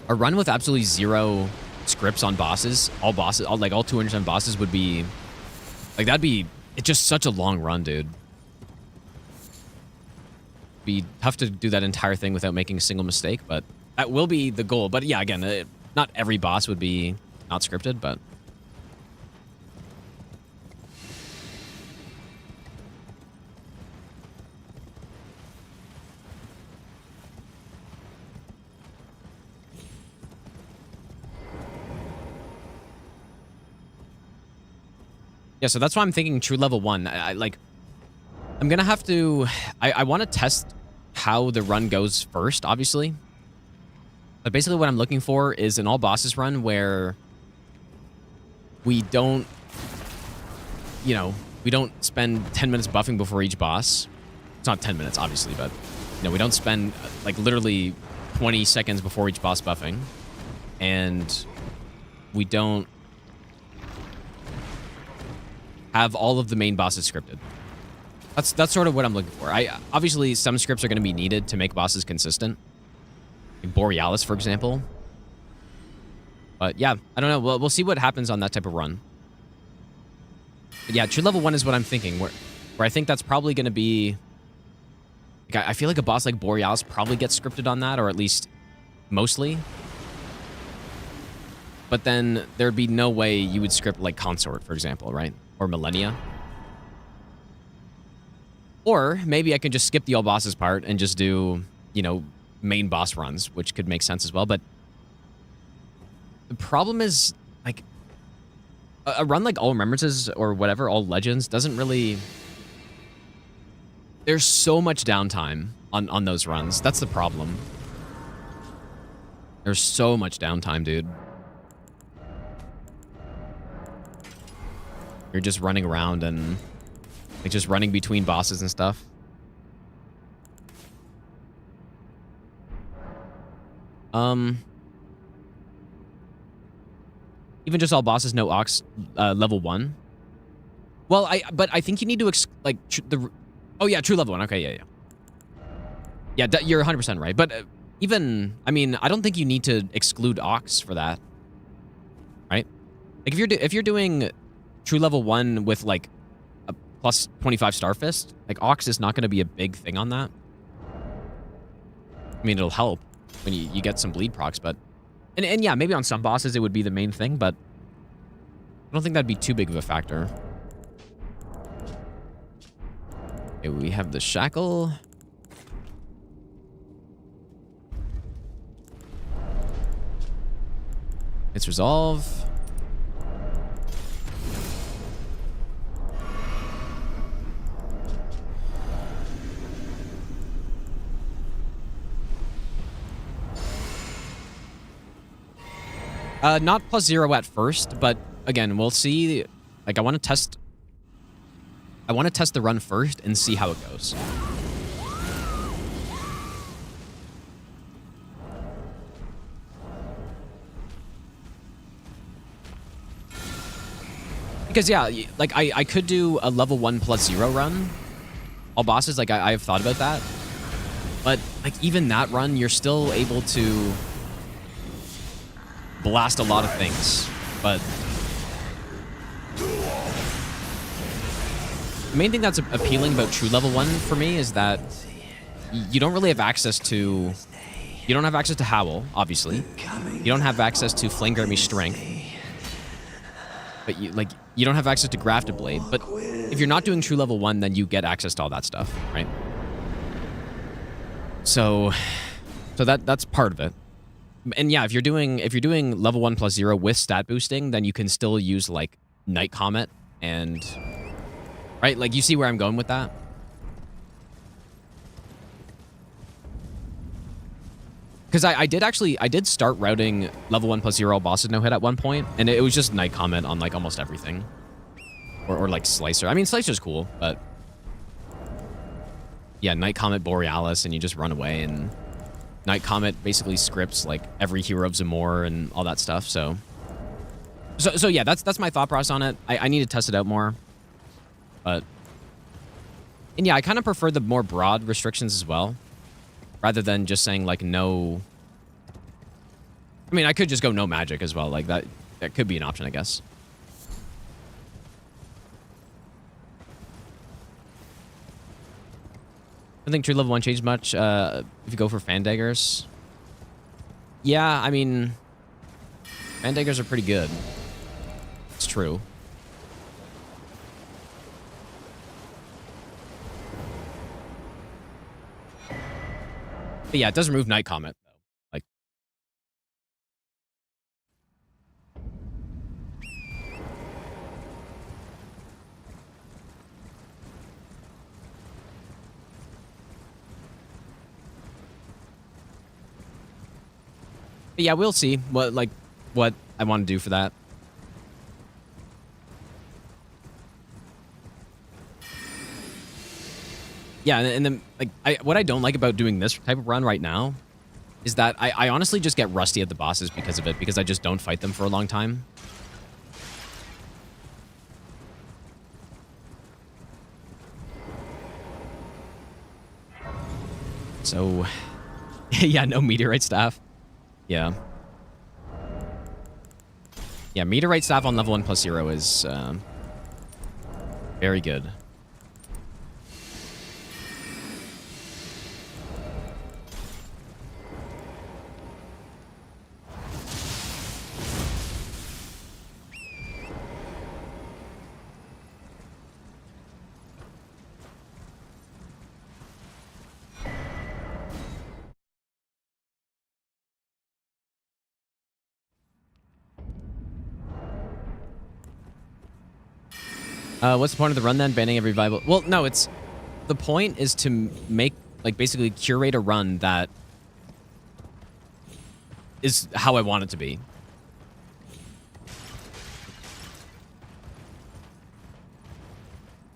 a run with absolutely zero scripts on bosses, all 207 bosses would be, like it's just such a long run, dude. Be tough to do that entire thing without making a single mistake, but that will be the goal. But yeah, again, not every boss would be not scripted, but... Yeah, so that's why I'm thinking true level 1. I'm gonna have to... I want to test how the run goes first, obviously. But basically what I'm looking for is an all bosses run where we don't, you know, we don't spend 10 minutes buffing before each boss. It's not 10 minutes, obviously, but, you know, we don't spend, like, literally 20 seconds before each boss buffing. And we don't have all of the main bosses scripted. That's sort of what I'm looking for. Obviously, some scripts are going to be needed to make bosses consistent. Like Borealis, for example. But yeah, I don't know. We'll see what happens on that type of run. But yeah, true level 1 is what I'm thinking. Where I think that's probably going to be... Like, I feel like a boss like Borealis probably gets scripted on that, or at least mostly. but then there'd be no way you would script like Consort, for example, right? Or Millennia. Or maybe I can just skip the all bosses part and just do, you know, main boss runs, which could make sense as well. But the problem is, like, a run like All Remembrances or whatever, All Legends, doesn't really... There's so much downtime on those runs. That's the problem. There's so much downtime, dude. You're just running around and like just running between bosses and stuff. Even just all bosses, no Ox, level 1. Well, but I think you need to oh yeah, true level 1. Okay, yeah. Yeah, you're 100% right. But even, I mean, I don't think you need to exclude Ox for that, right? Like if you're doing true level 1 with like a plus 25 Starfist, like Ox is not going to be a big thing on that. I mean, it'll help when you get some bleed procs, but and yeah, maybe on some bosses it would be the main thing, but I don't think that'd be too big of a factor. Okay, we have the shackle. It's resolve. Not +0 at first, but again, we'll see. Like, I want to test the run first and see how it goes. Because yeah, like I could do a level 1 +0 run. All bosses, like I have thought about that. But like even that run, you're still able to blast a lot of things. But the main thing that's appealing about true level 1 for me is that you don't really have access to... You don't have access to Howl, obviously. You don't have access to Flame Grammy Strength. But you don't have access to Grafted Blade. But if you're not doing true level 1, then you get access to all that stuff, right? So that's part of it. And yeah, if you're doing level 1 +0 with stat boosting, then you can still use like Night Comet and... Right? Like, you see where I'm going with that? Because I did start routing level 1 +0 bosses no hit at one point, and it was just Night Comet on like almost everything. Or like Slicer. I mean, Slicer's cool, but... Yeah, Night Comet Borealis, and you just run away, and... Night Comet basically scripts like every hero of Zamor and all that stuff, so yeah, that's my thought process on it. I need to test it out more. But... And yeah, I kind of prefer the more broad restrictions as well. Rather than just saying, like, no... I mean, I could just go no magic as well. Like, that could be an option, I guess. I don't think true level 1 changed much if you go for Fan Daggers. Yeah, I mean... Fan Daggers are pretty good. It's true. But yeah, it does remove Night Comet, though. Like... But yeah, we'll see what I want to do for that. Yeah, and then like what I don't like about doing this type of run right now is that I honestly just get rusty at the bosses because of it, because I just don't fight them for a long time. So, yeah, no Meteorite Staff. Yeah. Yeah, Meteorite Staff on level 1 +0 is very good. What's the point of the run then? Banning every viable... Well, no, it's... The point is to make, like, basically curate a run that is how I want it to be.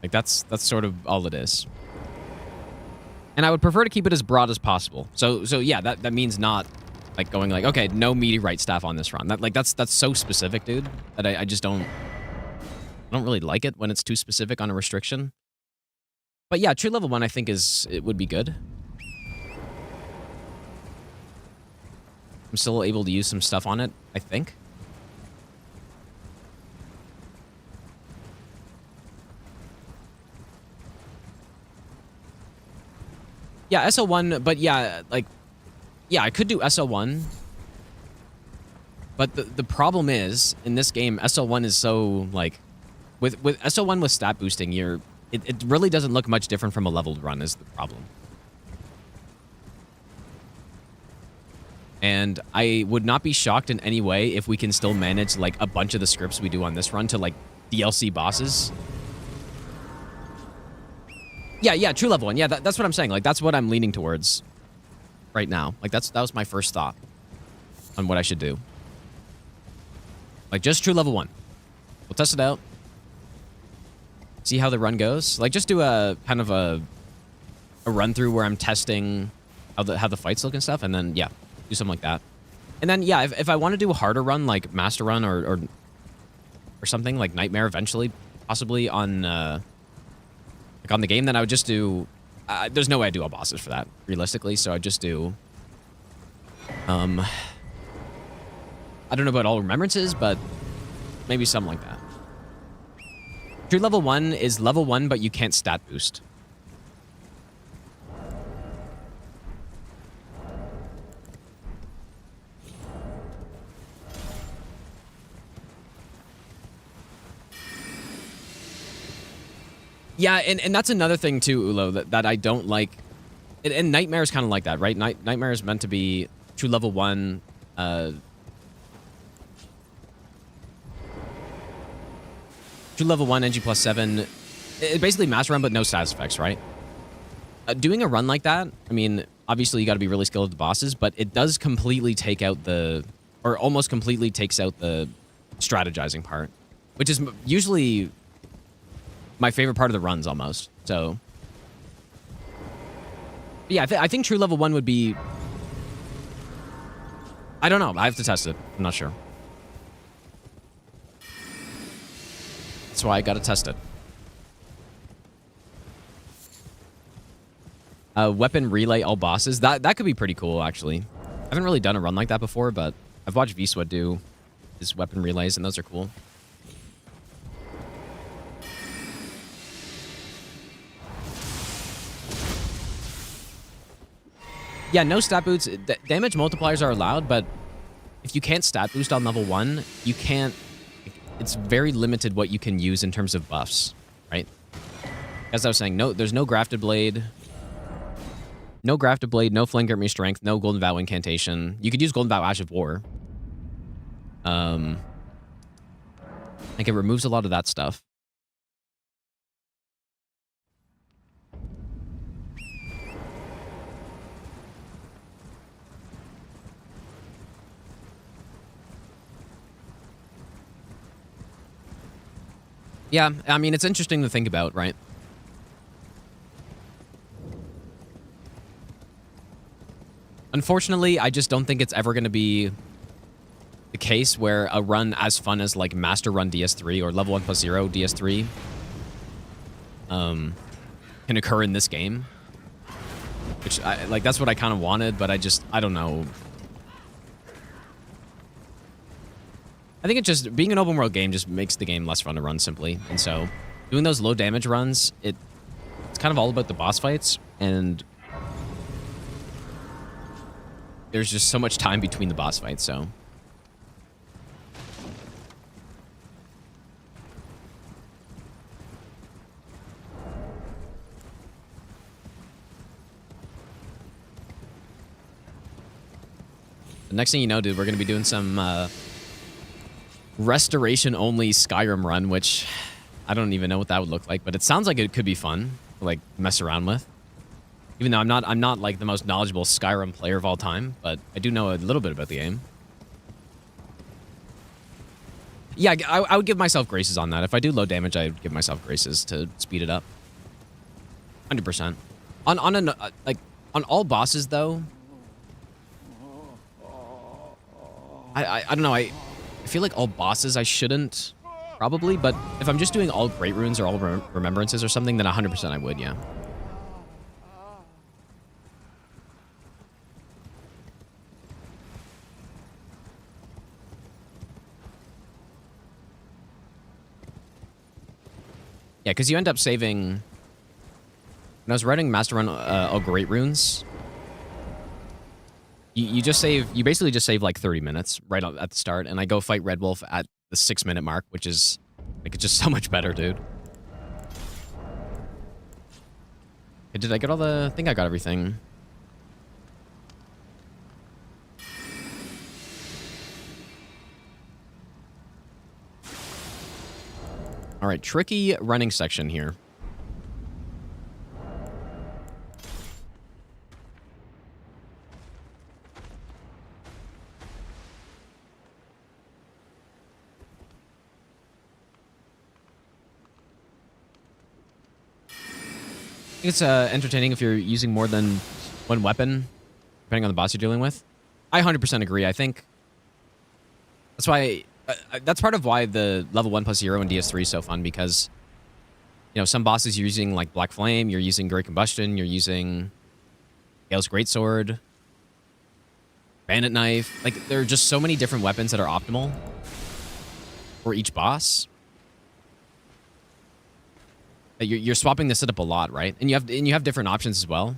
Like, that's sort of all it is. And I would prefer to keep it as broad as possible. So yeah, that means not, like, going like, okay, no meteorite staff on this run. That's so specific, dude, that I just don't really like it when it's too specific on a restriction. But yeah, true level 1 I think it would be good. I'm still able to use some stuff on it, I think. Yeah, SO1, but yeah, like, yeah, I could do SO1. But the problem is, in this game, SO1 is so, like, with SO1 with stat boosting, it really doesn't look much different from a leveled run is the problem. And I would not be shocked in any way if we can still manage, like, a bunch of the scripts we do on this run to, like, DLC bosses. Yeah, true level 1. Yeah, that's what I'm saying. Like, that's what I'm leaning towards right now. Like, that was my first thought on what I should do. Like, just true level 1. We'll test it out. See how the run goes. Like, just do a kind of a run through where I'm testing how the fights look and stuff, and then yeah, do something like that. And then yeah, if I want to do a harder run like Master Run or something like Nightmare eventually, possibly on like on the game, then I would just do. There's no way I do all bosses for that realistically, so I'd just do. I don't know about all remembrances, but maybe something like that. True level 1 is level 1, but you can't stat boost. Yeah, and that's another thing too, Ulo, that I don't like. And Nightmare is kind of like that, right? Nightmare is meant to be true level 1. True level 1, NG plus 7. It's basically Master Run, but no status effects, right? Doing a run like that, I mean, obviously you got to be really skilled at the bosses, but it does completely take out or almost completely takes out the strategizing part, which is usually my favorite part of the runs almost. So, yeah, I think true level 1 would be... I don't know. I have to test it. I'm not sure. That's why I gotta test it. Weapon relay all bosses. That could be pretty cool, actually. I haven't really done a run like that before, but I've watched Viswa do his weapon relays, and those are cool. Yeah, no stat boosts. Damage multipliers are allowed, but if you can't stat boost on level 1, you can't... It's very limited what you can use in terms of buffs, right? As I was saying, there's no grafted blade. No grafted blade, no flame grip me strength, no golden vow incantation. You could use golden vow ash of war. Like it removes a lot of that stuff. Yeah, I mean, it's interesting to think about, right? Unfortunately, I just don't think it's ever going to be the case where a run as fun as, like, Master Run DS3 or Level 1 plus 0 DS3 can occur in this game. Which, that's what I kind of wanted, but I don't know. I think it just, being an open world game just makes the game less fun to run simply. And so doing those low damage runs, it's kind of all about the boss fights, and there's just so much time between the boss fights, so. The next thing you know, dude, we're going to be doing some restoration only Skyrim run, which I don't even know what that would look like, but it sounds like it could be fun to like mess around with. Even though I'm not like the most knowledgeable Skyrim player of all time, but I do know a little bit about the game. Yeah, I would give myself graces on that. If I do low damage, I would give myself graces to speed it up. 100%. On all bosses though, I don't know. I feel like all bosses I shouldn't probably, but if I'm just doing all great runes or all remembrances or something, then 100% I would. Yeah. Yeah, because you end up saving... When I was writing Master Run all great runes, you just save... You basically just save like 30 minutes right at the start, and I go fight Red Wolf at the 6-minute mark, which is... Like, it's just so much better, dude. Okay, did I get all the... I think I got everything. All right, tricky running section here. I think it's entertaining if you're using more than one weapon, depending on the boss you're dealing with. I 100% agree. I think that's why... that's part of why the level 1 plus 0 in DS3 is so fun, because, you know, some bosses you're using like Black Flame, you're using Great Combustion, you're using Gale's Greatsword, Bandit Knife. Like, there are just so many different weapons that are optimal for each boss. You're swapping the setup a lot, right? And you have different options as well.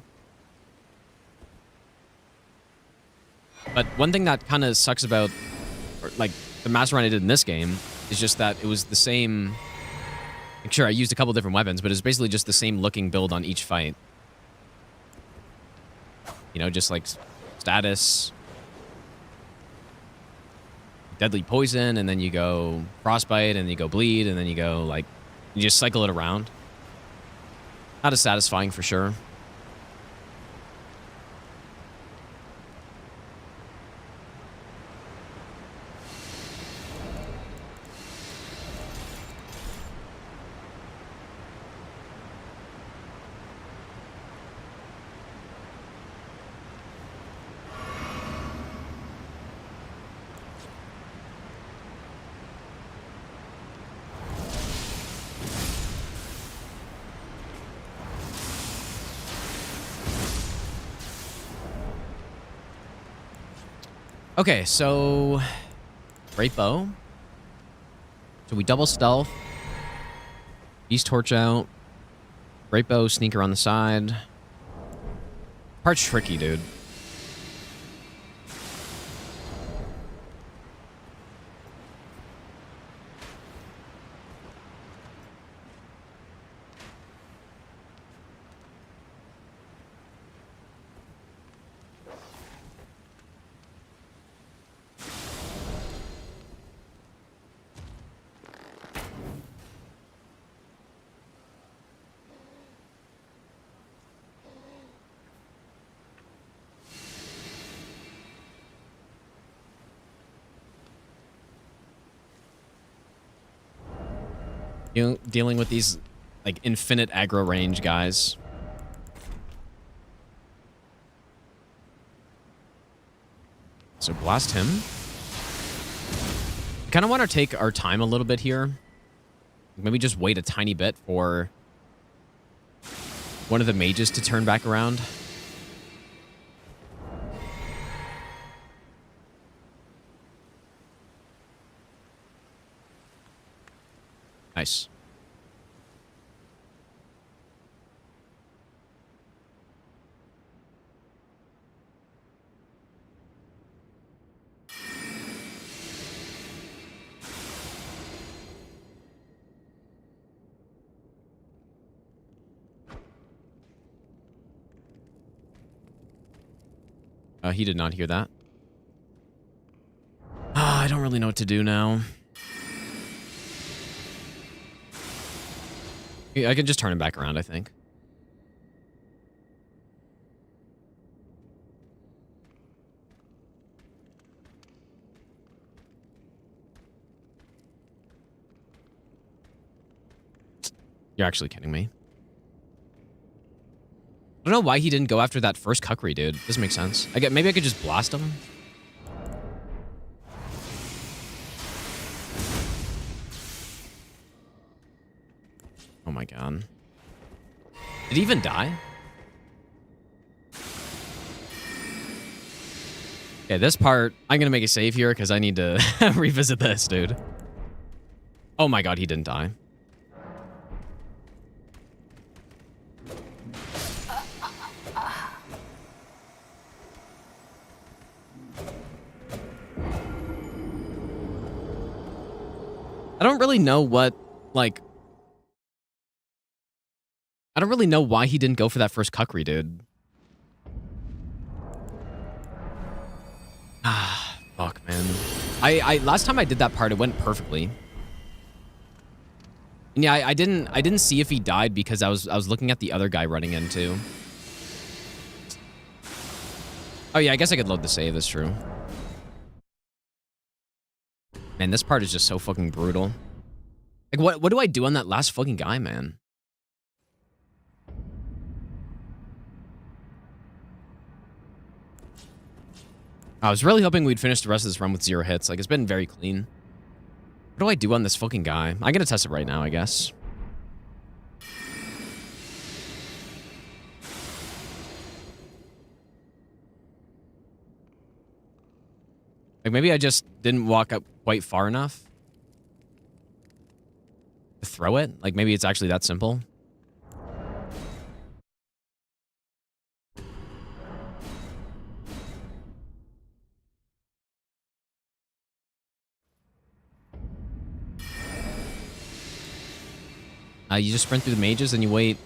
But one thing that kind of sucks about, like, the Master Run I did in this game is just that it was the same... Like, sure, I used a couple different weapons, but it's basically just the same looking build on each fight. You know, just like status, deadly poison, and then you go frostbite, and then you go bleed, and then you go, like, you just cycle it around. Not as satisfying for sure. Okay, so great bow. So we double stealth. Beast torch out. Great bow, sneaker on the side. Part's tricky, dude. You know, dealing with these, like, infinite aggro range guys. So blast him. Kind of want to take our time a little bit here. Maybe just wait a tiny bit for one of the mages to turn back around. Nice. He did not hear that. I don't really know what to do now. I can just turn him back around, I think. You're actually kidding me. I don't know why he didn't go after that first Kukri, dude. Doesn't make sense. Maybe I could just blast him. Oh my god. Did he even die? Okay, this part, I'm gonna make a save here because I need to revisit this, dude. Oh my god, he didn't die. I don't really know what, like... I don't really know why he didn't go for that first Kukri, dude. Ah, fuck, man. Last time I did that part, it went perfectly. And yeah, I didn't see if he died because I was looking at the other guy running in too. Oh yeah, I guess I could load the save, that's true. Man, this part is just so fucking brutal. Like, what do I do on that last fucking guy, man? I was really hoping we'd finish the rest of this run with 0 hits. Like, it's been very clean. What do I do on this fucking guy? I'm gonna test it right now, I guess. Like, maybe I just didn't walk up quite far enough to throw it. Like, maybe it's actually that simple. You just sprint through the mages and you wait.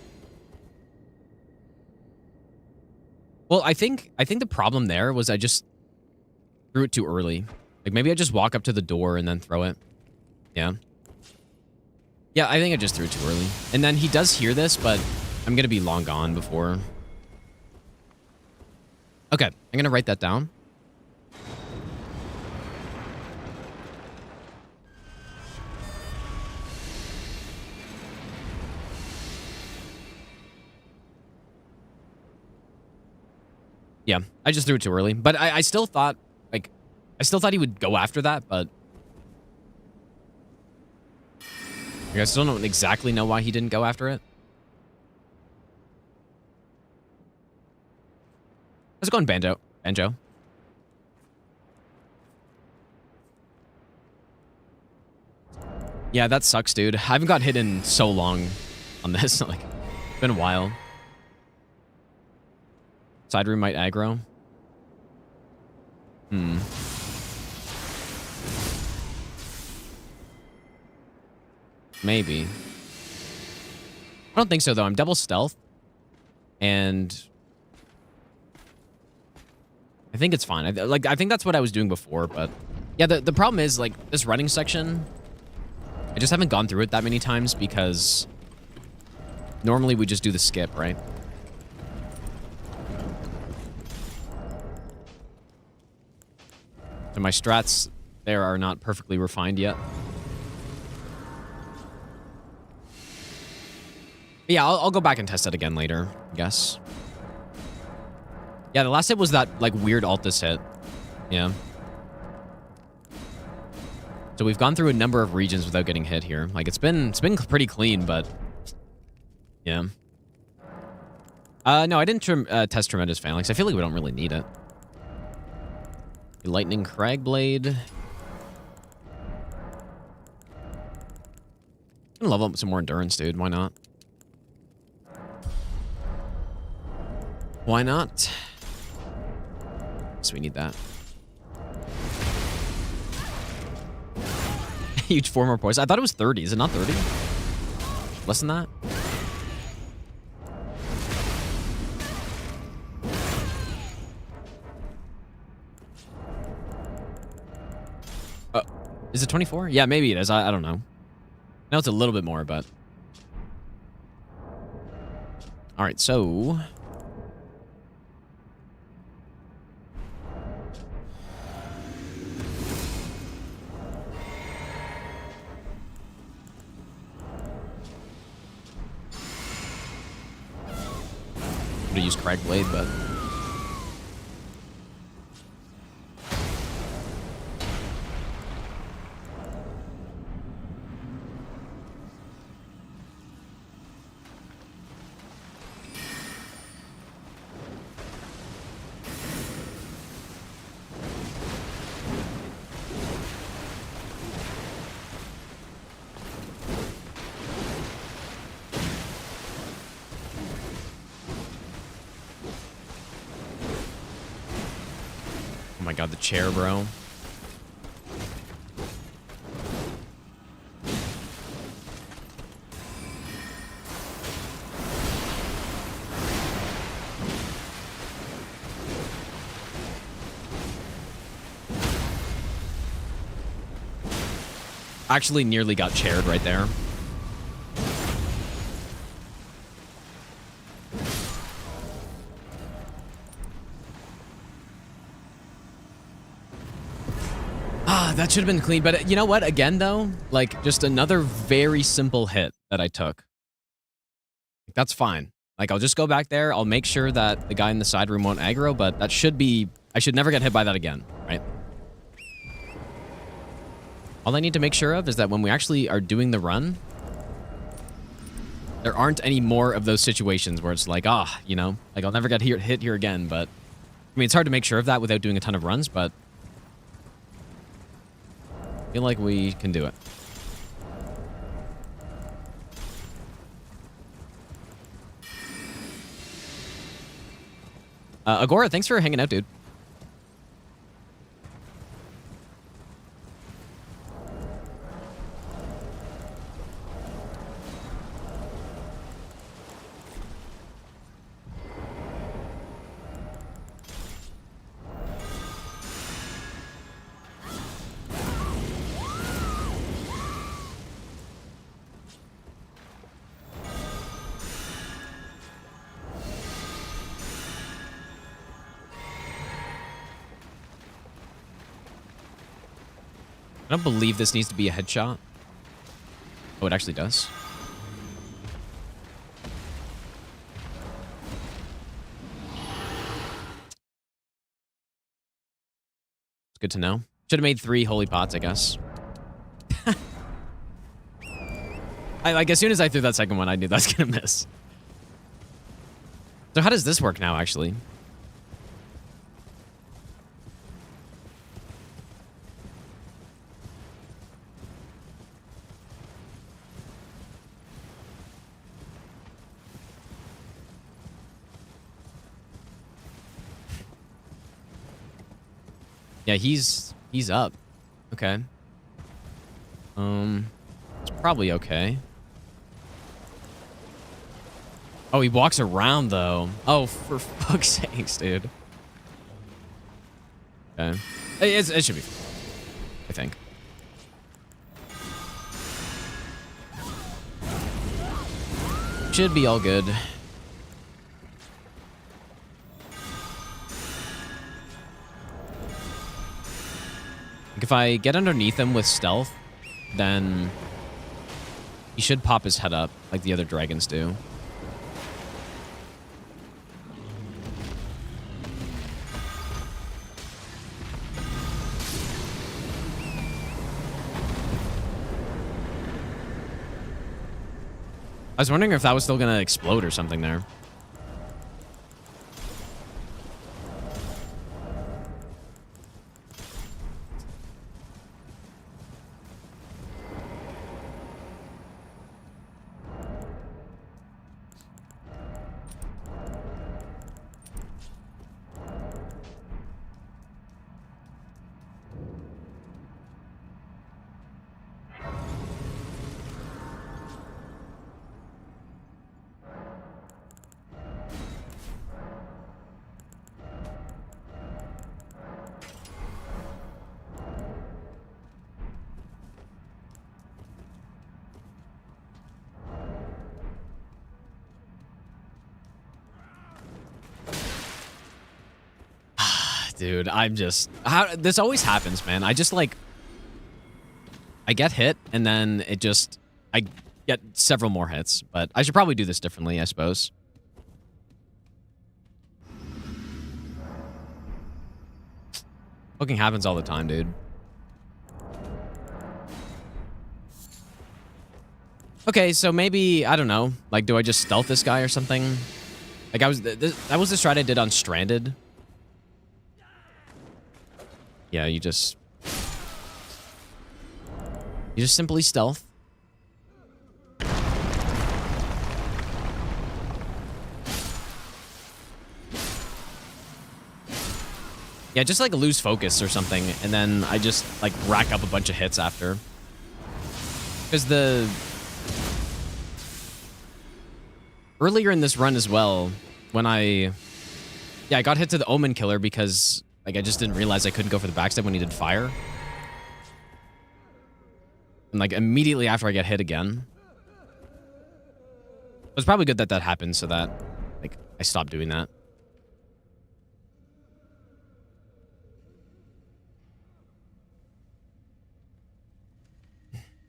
Well, I think the problem there was I just threw it too early. Like, maybe I just walk up to the door and then throw it. Yeah. Yeah, I think I just threw it too early. And then he does hear this, but I'm going to be long gone before. Okay, I'm going to write that down. Yeah, I just threw it too early. But I still thought, like, he would go after that, but... I still don't exactly know why he didn't go after it. Let's go on Banjo. Yeah, that sucks, dude. I haven't got hit in so long on this. Like, it's been a while. Side room might aggro. Maybe. I don't think so, though. I'm double stealth. And... I think it's fine. I think that's what I was doing before, but... Yeah, the problem is, like, this running section... I just haven't gone through it that many times because... Normally we just do the skip, right? So my strats there are not perfectly refined yet. Yeah, I'll go back and test it again later, I guess. Yeah, the last hit was that, like, weird Altus hit. Yeah. So we've gone through a number of regions without getting hit here. Like, it's been pretty clean, but... Yeah. No, I didn't test Tremendous Phalanx. I feel like we don't really need it. Lightning Cragblade. I'm gonna level up some more endurance, dude. Why not? Why not? So we need that. Huge 4 more points. I thought it was 30. Is it not 30? Less than that? Is it 24? Yeah, maybe it is. I don't know. Now it's a little bit more, but... All right, so I'm gonna use Crag Blade, but oh my god, the chair, bro. Actually nearly got chaired right there. That should have been clean, but you know what? Again, though, like, just another very simple hit that I took. That's fine. Like, I'll just go back there. I'll make sure that the guy in the side room won't aggro, but that should be... I should never get hit by that again, right? All I need to make sure of is that when we actually are doing the run, there aren't any more of those situations where it's like, you know, like, I'll never get hit here again, but... I mean, it's hard to make sure of that without doing a ton of runs, but... I feel like we can do it. Agora, thanks for hanging out, dude. I don't believe this needs to be a headshot. Oh, it actually does. It's good to know. Should have made 3 holy pots, I guess. Like, as soon as I threw that second one, I knew that's gonna miss. So how does this work now, actually? Yeah, he's up. Okay. It's probably okay. Oh, he walks around though. Oh, for fuck's sakes, dude. Okay. It should be fine, I think. Should be all good. If I get underneath him with stealth, then he should pop his head up like the other dragons do. I was wondering if that was still gonna explode or something there. Dude, I'm just... this always happens, man. I just, like... I get hit, and then it just... I get several more hits. But I should probably do this differently, I suppose. Fucking happens all the time, dude. Okay, so maybe, I don't know. Like, do I just stealth this guy or something? Like, that was the strat I did on Stranded. Yeah, you just simply stealth. Yeah, just like lose focus or something, and then I just like rack up a bunch of hits after. Because earlier in this run as well, when I got hit to the Omen Killer because like I just didn't realize I couldn't go for the backstab when he did fire. And like immediately after I get hit again. It was probably good that that happened so that like I stopped doing that.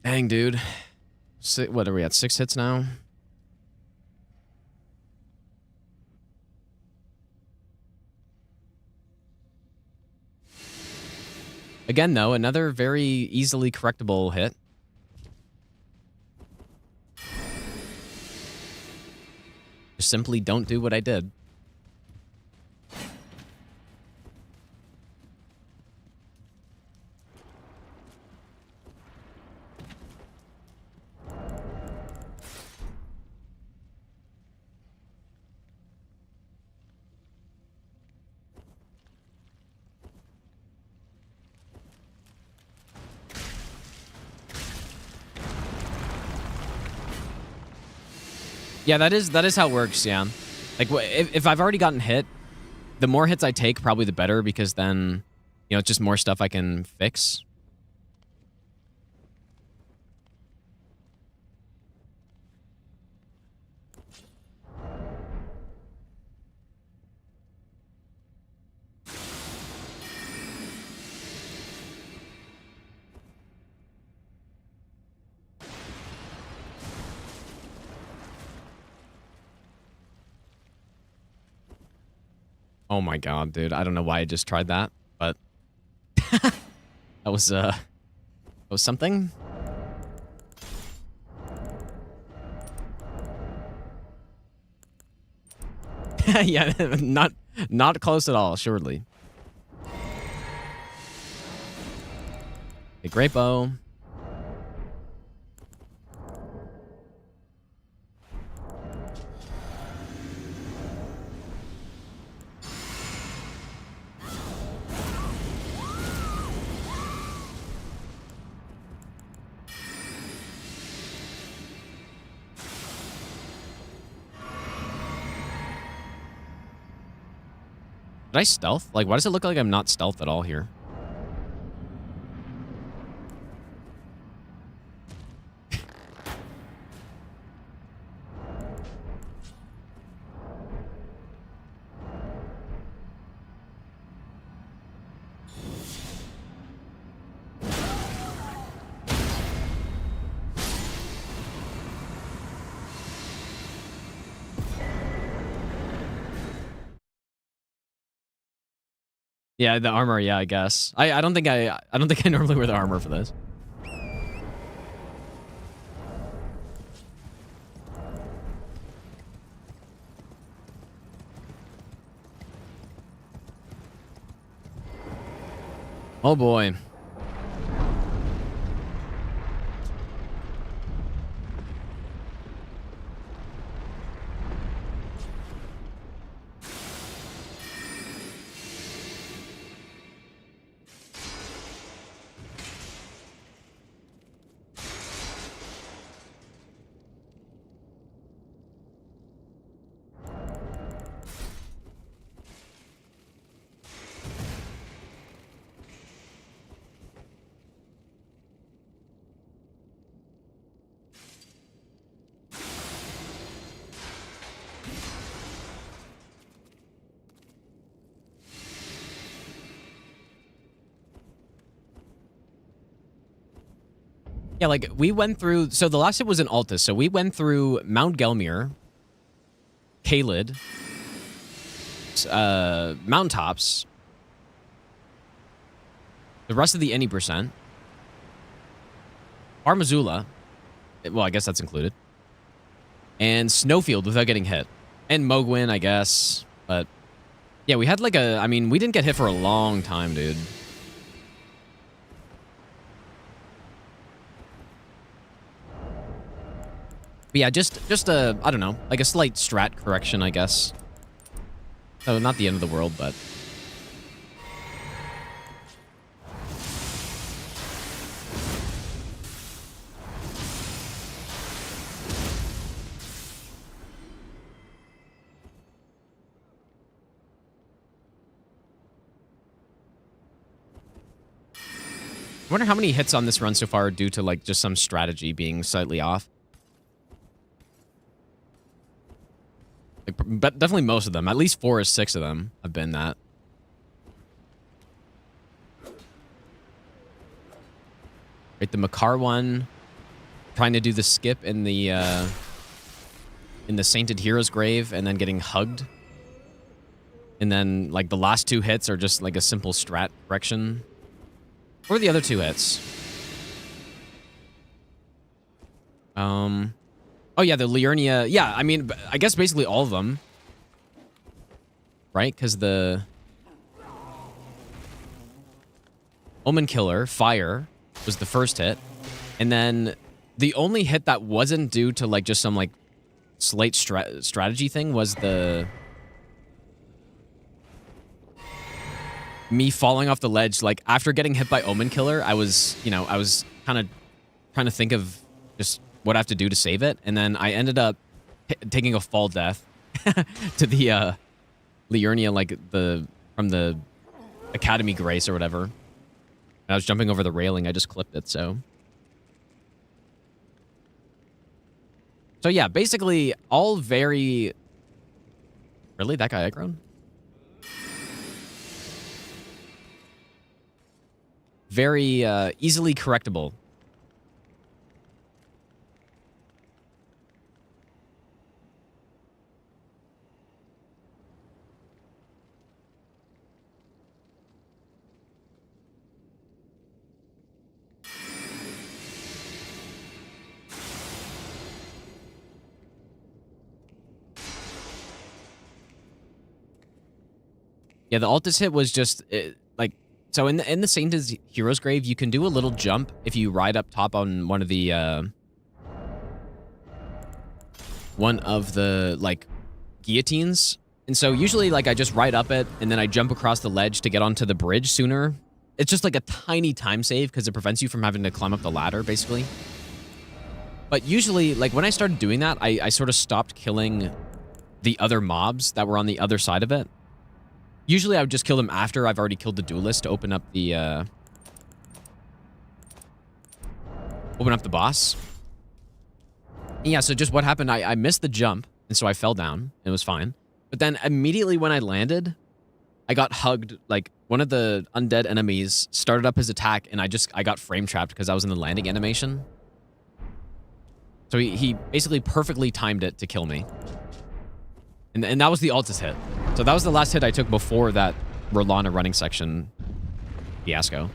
Dang, dude. What are we at? 6 hits now? Again, though, another very easily correctable hit. Just simply don't do what I did. Yeah, that is how it works, yeah. Like, if I've already gotten hit, the more hits I take, probably the better, because then, you know, it's just more stuff I can fix. Oh my god, dude. I don't know why I just tried that, but that was something. Yeah, not close at all, surely. A great bow. Did I stealth? Like, why does it look like I'm not stealth at all here? Yeah, the armor, yeah, I guess. I don't think I normally wear the armor for this. Oh boy. Yeah, like we went through. So the last hit was in Altus. So we went through Mount Gelmir, Caelid, Mountaintops, the rest of the any percent, Armazula. Well, I guess that's included, and Snowfield without getting hit, and Mogwin, I guess. But yeah, we had like a. I mean, we didn't get hit for a long time, dude. But yeah, just a, I don't know, like a slight strat correction, I guess. So not the end of the world, but. I wonder how many hits on this run so far are due to like just some strategy being slightly off. Like, but definitely most of them. At least 4 or 6 of them have been that. Right, the Makar one, trying to do the skip in the Sainted Hero's grave and then getting hugged. And then like the last 2 hits are just like a simple strat correction. What are the other 2 hits? Oh, yeah, the Liurnia. Yeah, I mean, I guess basically all of them. Right? Because the Omen Killer, Fire, was the first hit. And then the only hit that wasn't due to, like, just some, like, slight strategy thing was the... me falling off the ledge. Like, after getting hit by Omen Killer, I was, you know, I was kind of trying to think of just... what I have to do to save it, and then I ended up taking a fall death to the Liurnia, like from the Academy Grace or whatever. And I was jumping over the railing. I just clipped it. So yeah, basically all very. Really, that guy aggroed? Very easily correctable. Yeah, the Altus hit was just like so in the Saint's Hero's Grave, you can do a little jump if you ride up top on one of the like guillotines. And so usually like I just ride up it and then I jump across the ledge to get onto the bridge sooner. It's just like a tiny time save because it prevents you from having to climb up the ladder basically. But usually like when I started doing that, I sort of stopped killing the other mobs that were on the other side of it. Usually I would just kill them after I've already killed the duelist to open up the boss. And yeah, so just what happened, I missed the jump, and so I fell down. It was fine. But then immediately when I landed, I got hugged. Like, one of the undead enemies started up his attack, and I got frame trapped because I was in the landing animation. So he basically perfectly timed it to kill me. And that was the Altus hit. So that was the last hit I took before that Rolana running section fiasco.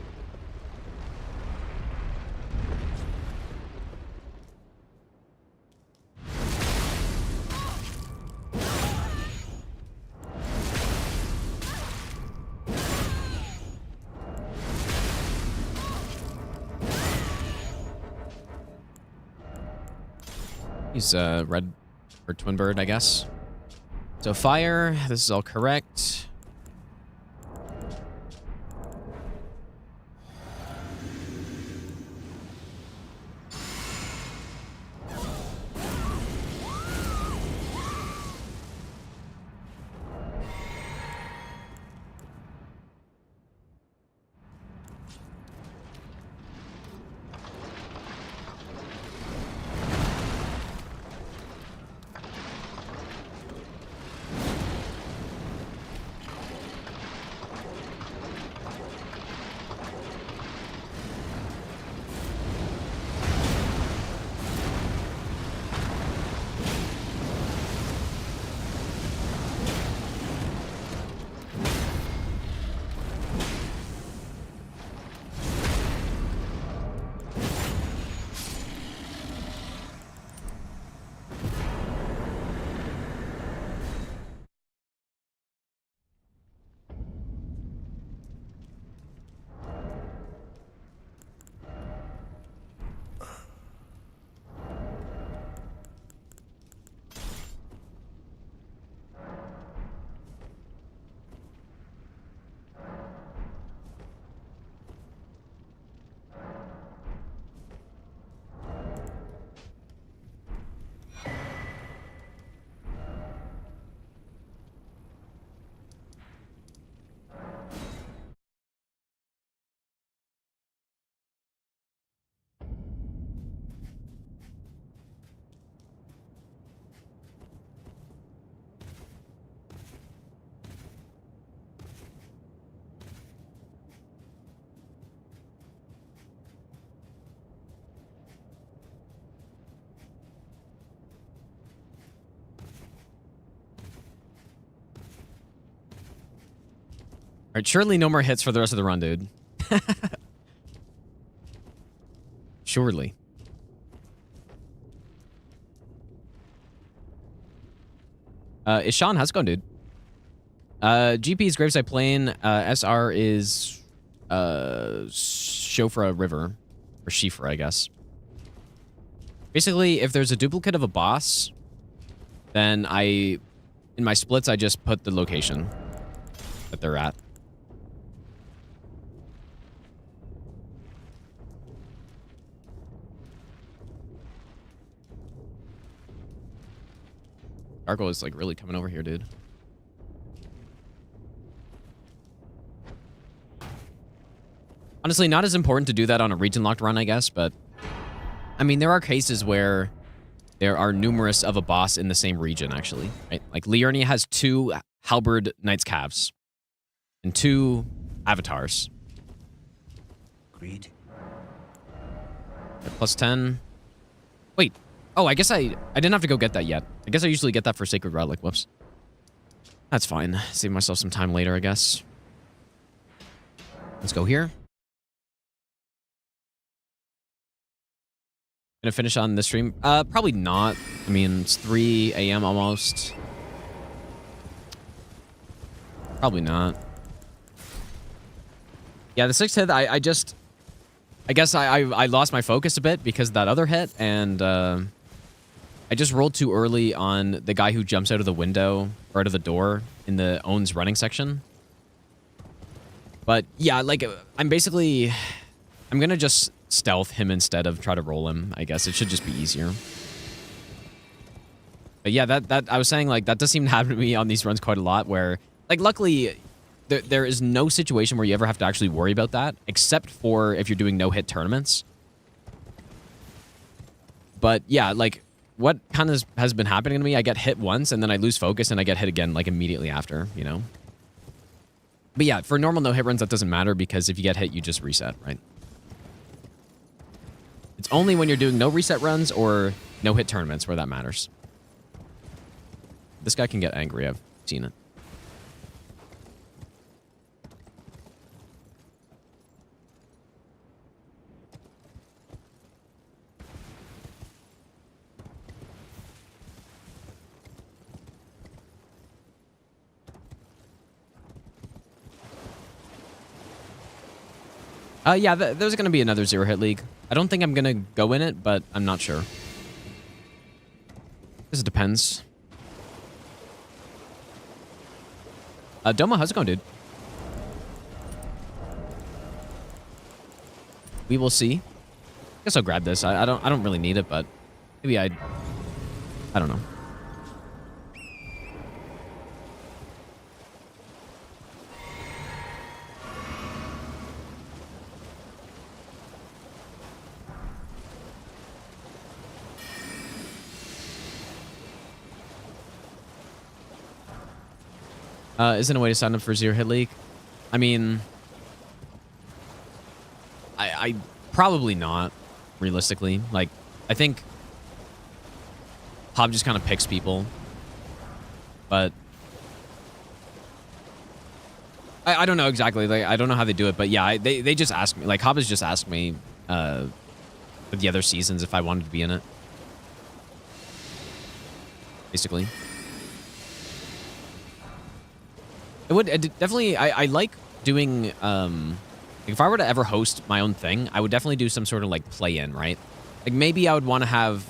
He's red or twin bird, I guess. So fire, this is all correct. Right, surely no more hits for the rest of the run, dude. Surely. Ishan, how's it going, dude? GP is Graveside Plain. SR is Shofra River. Or Shifra, I guess. Basically, if there's a duplicate of a boss, then in my splits, I just put the location that they're at. Gargoyle is like really coming over here, dude. Honestly, not as important to do that on a region locked run, I guess, but I mean, there are cases where there are numerous of a boss in the same region, actually, right? Like Liurnia has 2 Halberd Knights Cavs and 2 avatars. Agreed. Plus 10. Wait. Oh, I guess I didn't have to go get that yet. I guess I usually get that for Sacred Relic. Whoops. That's fine. Save myself some time later, I guess. Let's go here. Gonna finish on this stream? Probably not. I mean, it's 3 a.m. almost. Probably not. Yeah, the 6th hit, I guess I lost my focus a bit because of that other hit, and I just rolled too early on the guy who jumps out of the window or out of the door in the owns running section. But yeah, like I'm gonna just stealth him instead of try to roll him. I guess it should just be easier. But yeah, that I was saying, like, that does seem to happen to me on these runs quite a lot, where like luckily there is no situation where you ever have to actually worry about that, except for if you're doing no-hit tournaments. But yeah, like what kind of has been happening to me, I get hit once and then I lose focus and I get hit again like immediately after, you know? But yeah, for normal no-hit runs, that doesn't matter because if you get hit, you just reset, right? It's only when you're doing no reset runs or no-hit tournaments where that matters. This guy can get angry. I've seen it. Yeah, there's going to be another zero-hit league. I don't think I'm going to go in it, but I'm not sure. This depends. Doma, how's it going, dude? We will see. Guess I'll grab this. I don't really need it, but maybe I don't know. Isn't a way to sign up for Zero Hit League? I mean, I probably not, realistically. Like, I think Hob just kind of picks people. But I don't know exactly. Like, I don't know how they do it, but yeah, they just ask me. Like, Hob has just asked me with the other seasons if I wanted to be in it. Basically. It would definitely. I like doing. If I were to ever host my own thing, I would definitely do some sort of like play-in, right? Like maybe I would want to have.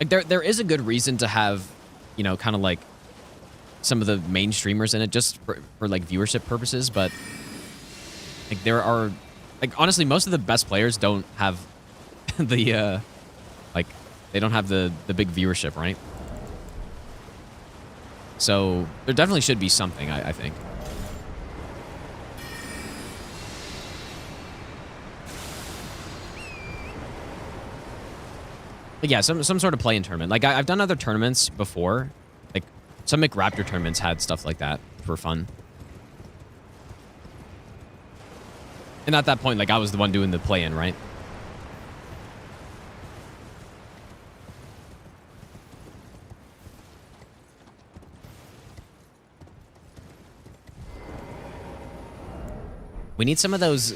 Like there is a good reason to have, you know, kind of like some of the main streamers in it just for like viewership purposes, but like there are, like honestly, most of the best players don't have the like they don't have the big viewership, right? So there definitely should be something, I think. But yeah, some sort of play-in tournament. Like I've done other tournaments before. Like some McRaptor tournaments had stuff like that for fun. And at that point, like I was the one doing the play-in, right? We need some of those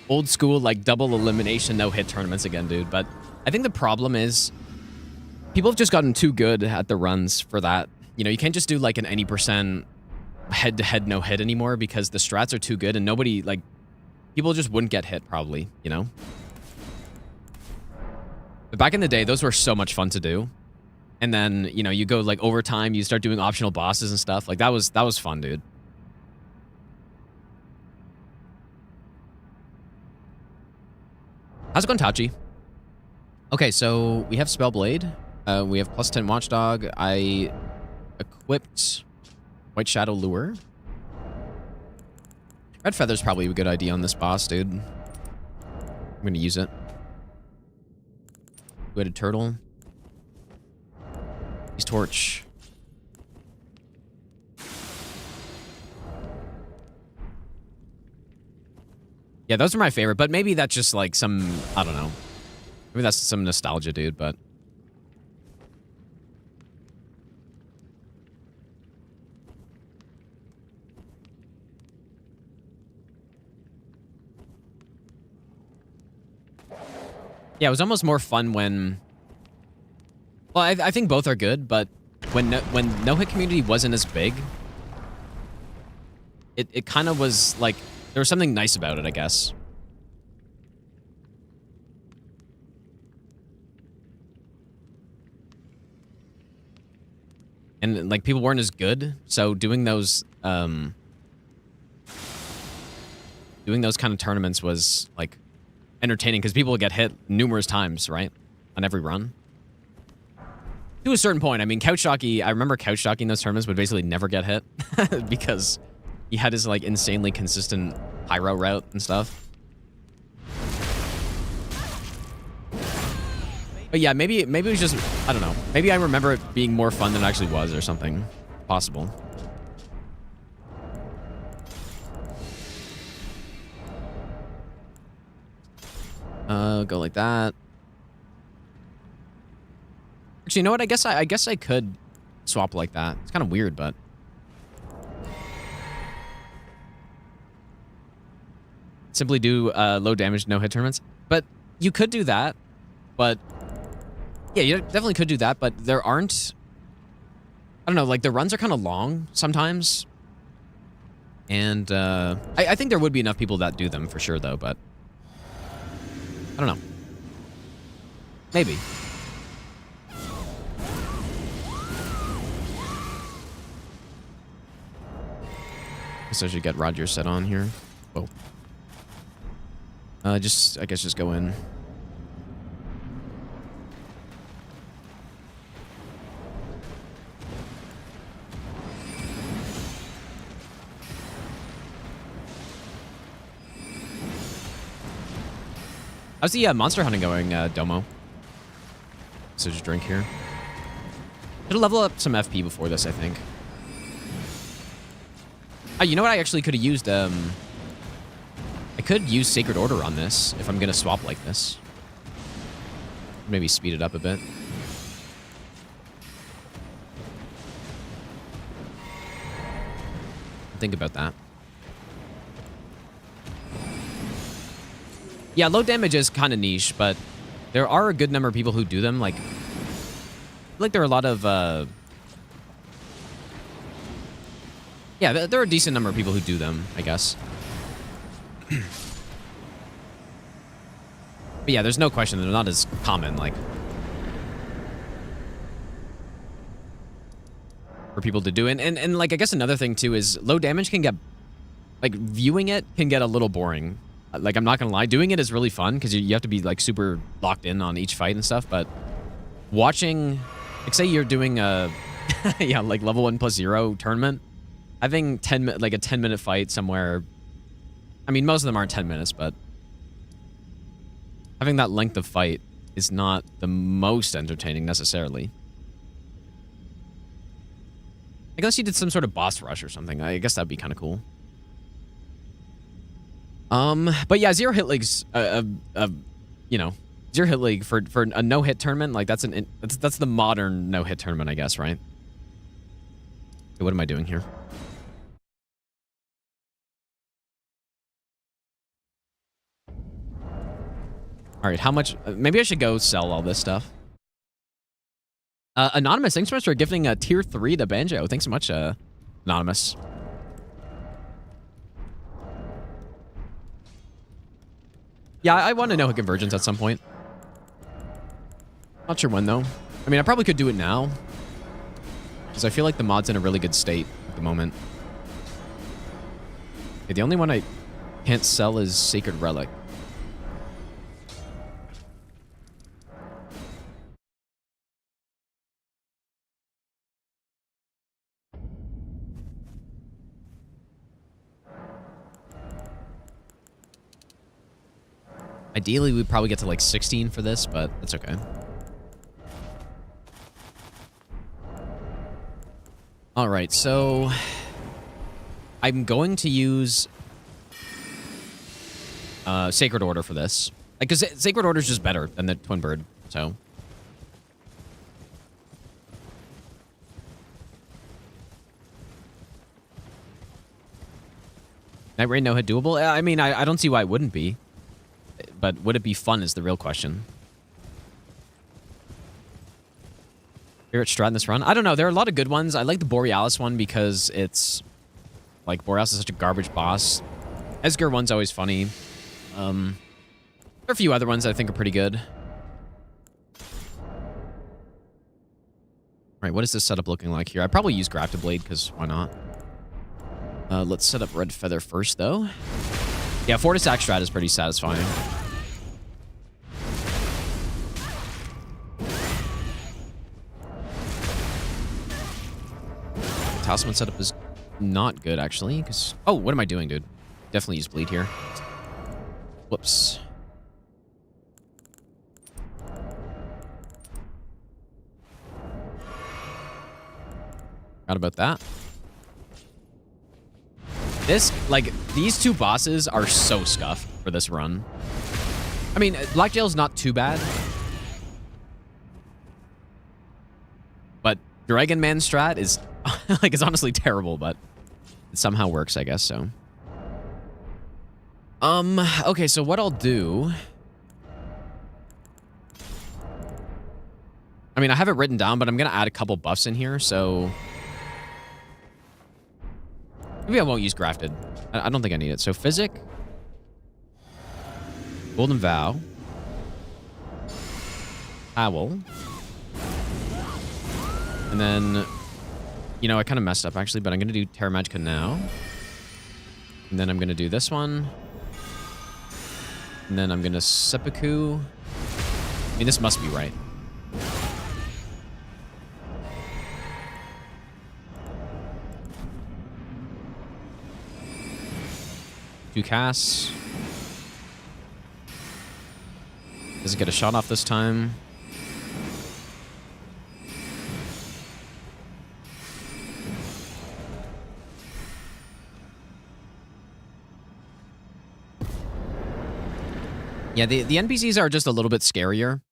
old school, like, double elimination no-hit tournaments again, dude. But I think the problem is people have just gotten too good at the runs for that. You know, you can't just do, like, an any percent head-to-head no-hit anymore because the strats are too good and nobody, like, people just wouldn't get hit probably, you know? But back in the day, those were so much fun to do. And then, you know, you go, like, overtime, you start doing optional bosses and stuff. Like, that was fun, dude. How's it going, Tachi? Okay, so we have Spellblade. We have plus 10 Watchdog. I equipped White Shadow Lure. Red Feather's probably a good idea on this boss, dude. I'm gonna use it. Two-headed Turtle. He's Torch. Yeah, those are my favorite, but maybe that's just like some, I don't know. Maybe that's some nostalgia, dude, but... Yeah, it was almost more fun when... Well, I think both are good, but when no-hit community wasn't as big, it kind of was like... There was something nice about it, I guess. And, like, people weren't as good, so doing those kind of tournaments was, like, entertaining, because people would get hit numerous times, right? On every run. To a certain point. I mean, Couch Jockey, I remember Couch Jockey in those tournaments would basically never get hit, because... he had his, like, insanely consistent pyro route and stuff. But yeah, maybe it was just, I don't know. Maybe I remember it being more fun than it actually was or something. Possible. Go like that. Actually, you know what? I guess I could swap like that. It's kind of weird, but... Simply do low damage, no hit tournaments. But you could do that. But yeah, you definitely could do that. But there aren't. I don't know. Like the runs are kind of long sometimes. And I think there would be enough people that do them for sure, though. But I don't know. Maybe. Guess I should get Roger set on here. Whoa. I guess just go in. How's the monster hunting going, Domo? So just drink here. Should level up some FP before this, I think. Oh, you know what I actually could have used? I could use Sacred Order on this if I'm going to swap like this. Maybe speed it up a bit. Think about that. Yeah, low damage is kind of niche, but there are a good number of people who do them. Like there are a lot of... Yeah, there are a decent number of people who do them, I guess. But yeah, there's no question they're not as common, like, for people to do. And like, I guess another thing, too, is low damage can get, like, viewing it can get a little boring. Like, I'm not gonna lie, doing it is really fun, because you have to be, like, super locked in on each fight and stuff, but watching, like, say you're doing a, yeah, like, level 1+0 tournament, having a 10-minute fight somewhere, I mean, most of them aren't 10 minutes, but having that length of fight is not the most entertaining necessarily. I guess you did some sort of boss rush or something. I guess that'd be kind of cool. But yeah, Zero Hit League's, you know, Zero Hit League for a no-hit tournament, like that's the modern no-hit tournament, I guess, right? Okay, what am I doing here? All right, how much? Maybe I should go sell all this stuff. Anonymous, thanks so much for gifting a tier 3 to Banjo. Thanks so much, Anonymous. Yeah, I want to know convergence at some point. Not sure when, though. I mean, I probably could do it now. Because I feel like the mod's in a really good state at the moment. Okay, the only one I can't sell is Sacred Relic. Ideally, we'd probably get to like 16 for this, but that's okay. All right, so I'm going to use Sacred Order for this. Because Sacred Order is just better than the Twin Bird, so. Night Rain no hit doable? I mean, I don't see why it wouldn't be. But would it be fun is the real question. Favorite strat in this run? I don't know. There are a lot of good ones. I like the Borealis one because it's... Like, Borealis is such a garbage boss. Esger one's always funny. There are a few other ones that I think are pretty good. Alright, what is this setup looking like here? I'd probably use Grafted Blade, because why not? Let's set up Red Feather first, though. Yeah, Fortis Axe strat is pretty satisfying. Talisman setup is not good, actually, because... Oh, what am I doing, dude? Definitely use Bleed here. Whoops. Forgot about that. This, like, these two bosses are so scuffed for this run. I mean, Blackjail's not too bad. But Dragon Man strat is, like, it's honestly terrible, but it somehow works, I guess, so. Okay, so what I'll do... I mean, I have it written down, but I'm gonna add a couple buffs in here, so... Maybe I won't use Grafted. I don't think I need it. So Physic. Golden Vow. Owl. And then, you know, I kind of messed up actually, but I'm going to do Terra Magica now. And then I'm going to do this one. And then I'm going to Seppuku. I mean, this must be right. Two casts. Does it get a shot off this time? Yeah, the NPCs are just a little bit scarier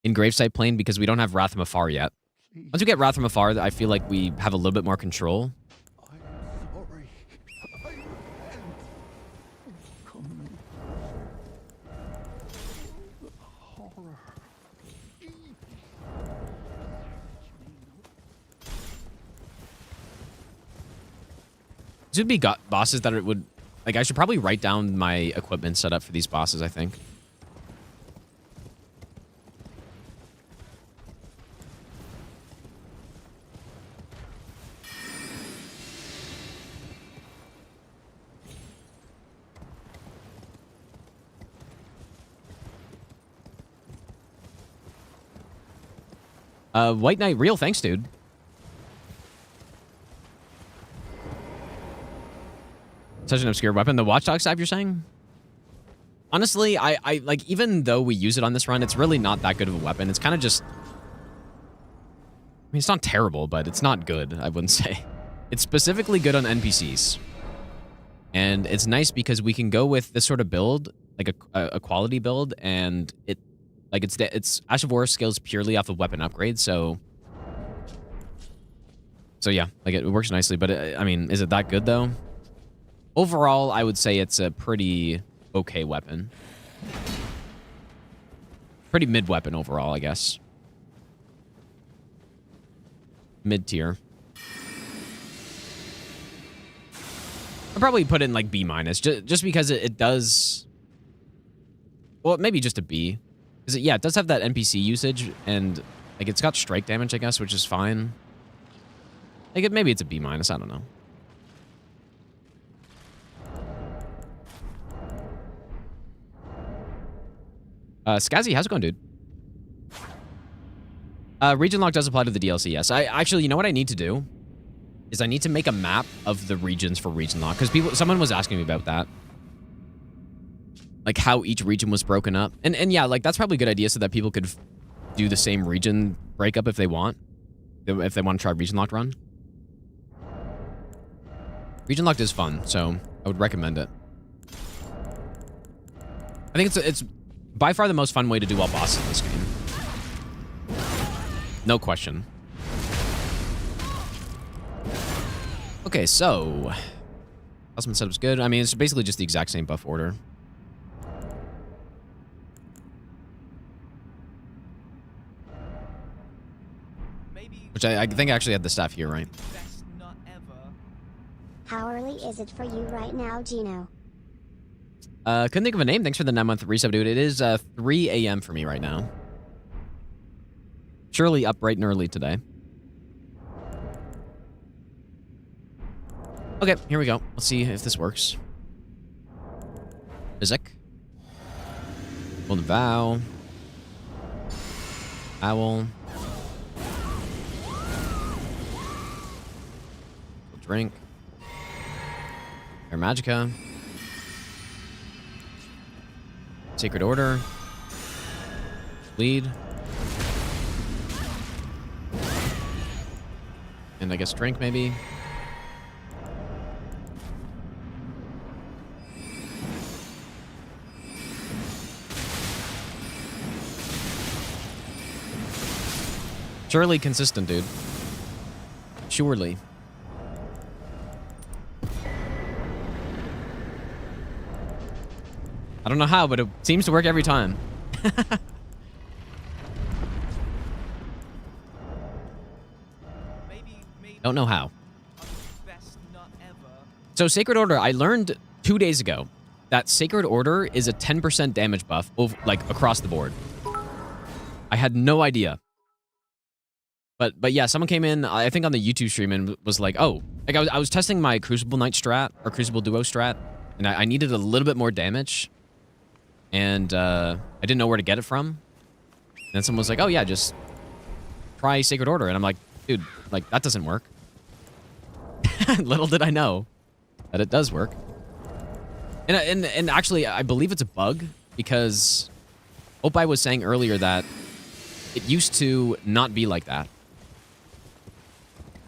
in Gravesite Plain because we don't have Wrath from Afar yet. Once we get Wrath from Afar, I feel like we have a little bit more control. These would be bosses that it would... Like, I should probably write down my equipment setup for these bosses, I think. White Knight Real, thanks, dude. Such an obscure weapon. The Watchdog Staff, you're saying? Honestly, I like, even though we use it on this run, it's really not that good of a weapon. It's kind of just... I mean, it's not terrible, but it's not good, I wouldn't say. It's specifically good on NPCs. And it's nice because we can go with this sort of build, like a quality build, and it... Like, it's Ash of War scales purely off of weapon upgrades, so... So, yeah, like, it works nicely, but, I mean, is it that good, though? Overall, I would say it's a pretty okay weapon. Pretty mid weapon overall, I guess. Mid tier. I'll probably put it in like B minus, just because it does. Well, maybe just a B, because yeah, it does have that NPC usage, and like it's got strike damage, I guess, which is fine. Like maybe it's a B minus. I don't know. Skazzy, how's it going, dude? Region lock does apply to the DLC, yes. I actually, you know what I need to do? Is I need to make a map of the regions for region lock, because someone was asking me about that. Like how each region was broken up. And yeah, like that's probably a good idea so that people could do the same region breakup if they want. If they want to try region locked run. Region locked is fun, so I would recommend it. I think it's by far the most fun way to do all bosses in this game. No question. Okay, so Osman setup's good. I mean, it's basically just the exact same buff order. Which I think I actually had the staff here, right? Best nut ever. How early is it for you right now, Gino? Couldn't think of a name. Thanks for the 9-month resub, dude. It is 3 a.m. for me right now. Surely up bright and early today. Okay, here we go. Let's see if this works. Physic. Golden Vow. Owl. Drink. Air Magica. Sacred Order. Lead. And I guess drink, maybe. Surely consistent, dude. Surely. I don't know how, but it seems to work every time. Don't know how. Best nut ever. So Sacred Order, I learned 2 days ago that Sacred Order is a 10% damage buff like across the board. I had no idea. But yeah, someone came in, I think on the YouTube stream, and was like, oh, like I was testing my Crucible Knight strat, or Crucible Duo strat, and I needed a little bit more damage. And I didn't know where to get it from. And then someone was like, oh yeah, just try Sacred Order. And I'm like, dude, like that doesn't work. Little did I know that it does work. And actually, I believe it's a bug, because Opie was saying earlier that it used to not be like that.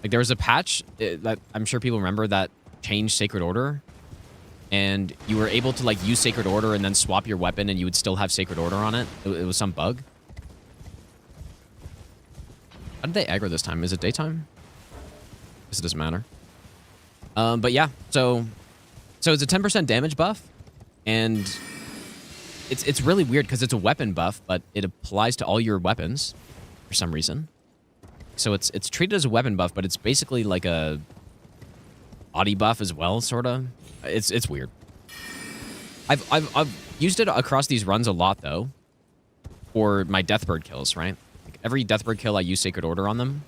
Like there was a patch that I'm sure people remember that changed Sacred Order. And you were able to like use Sacred Order and then swap your weapon and you would still have Sacred Order on it. It was some bug. How did they aggro this time? Is it daytime? Because it doesn't matter. But yeah, so it's a 10% damage buff. And it's really weird because it's a weapon buff, but it applies to all your weapons for some reason. So it's treated as a weapon buff, but it's basically like a body buff as well, sort of. It's weird. I've used it across these runs a lot though, for my Deathbird kills, right? Like every Deathbird kill, I use Sacred Order on them.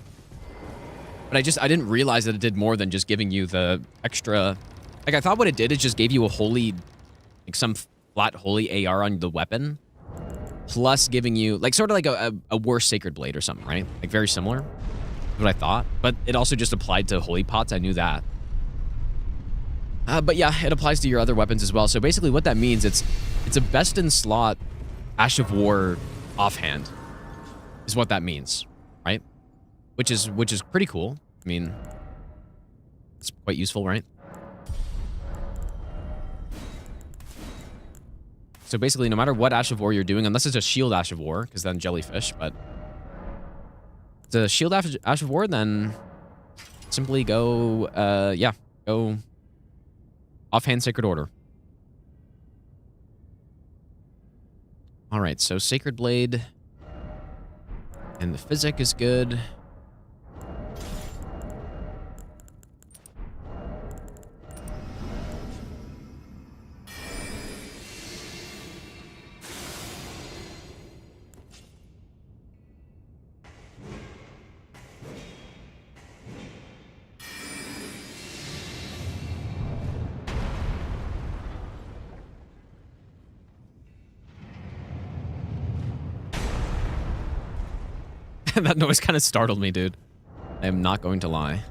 But I didn't realize that it did more than just giving you the extra. Like I thought what it did is just gave you a holy, like some flat holy AR on the weapon, plus giving you like sort of like a worse Sacred Blade or something, right? Like very similar. That's what I thought. But it also just applied to holy pots. I knew that. But yeah, it applies to your other weapons as well. So basically what that means, it's a best in slot Ash of War offhand is what that means, right? Which is pretty cool. I mean, it's quite useful, right? So basically, no matter what Ash of War you're doing, unless it's a shield Ash of War, because then Jellyfish, but it's a shield Ash of War, then simply go, go offhand Sacred Order. All right, so Sacred Blade and the physic is good. That noise kind of startled me, dude. I am not going to lie.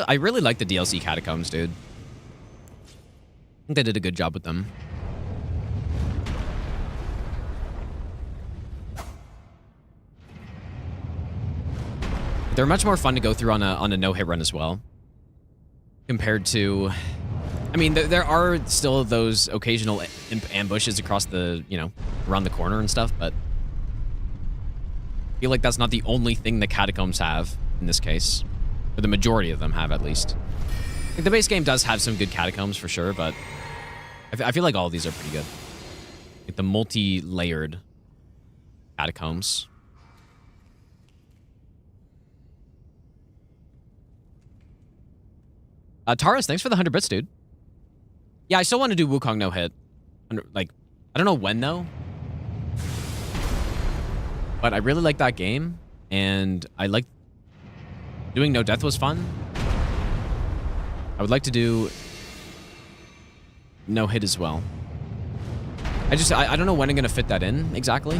I really like the DLC Catacombs, dude. I think they did a good job with them. They're much more fun to go through on a no-hit run as well. Compared to... I mean, there are still those occasional ambushes across the, you know, around the corner and stuff, but... I feel like that's not the only thing the Catacombs have, in this case. Or the majority of them have, at least. Like, the base game does have some good Catacombs, for sure, but... I feel like all of these are pretty good. Like, the multi-layered Catacombs. Taurus, thanks for the 100 bits, dude. Yeah, I still want to do Wukong no hit. Like, I don't know when, though. But I really like that game. And I like... Doing No Death was fun. I would like to do... No hit as well. I don't know when I'm going to fit that in, exactly.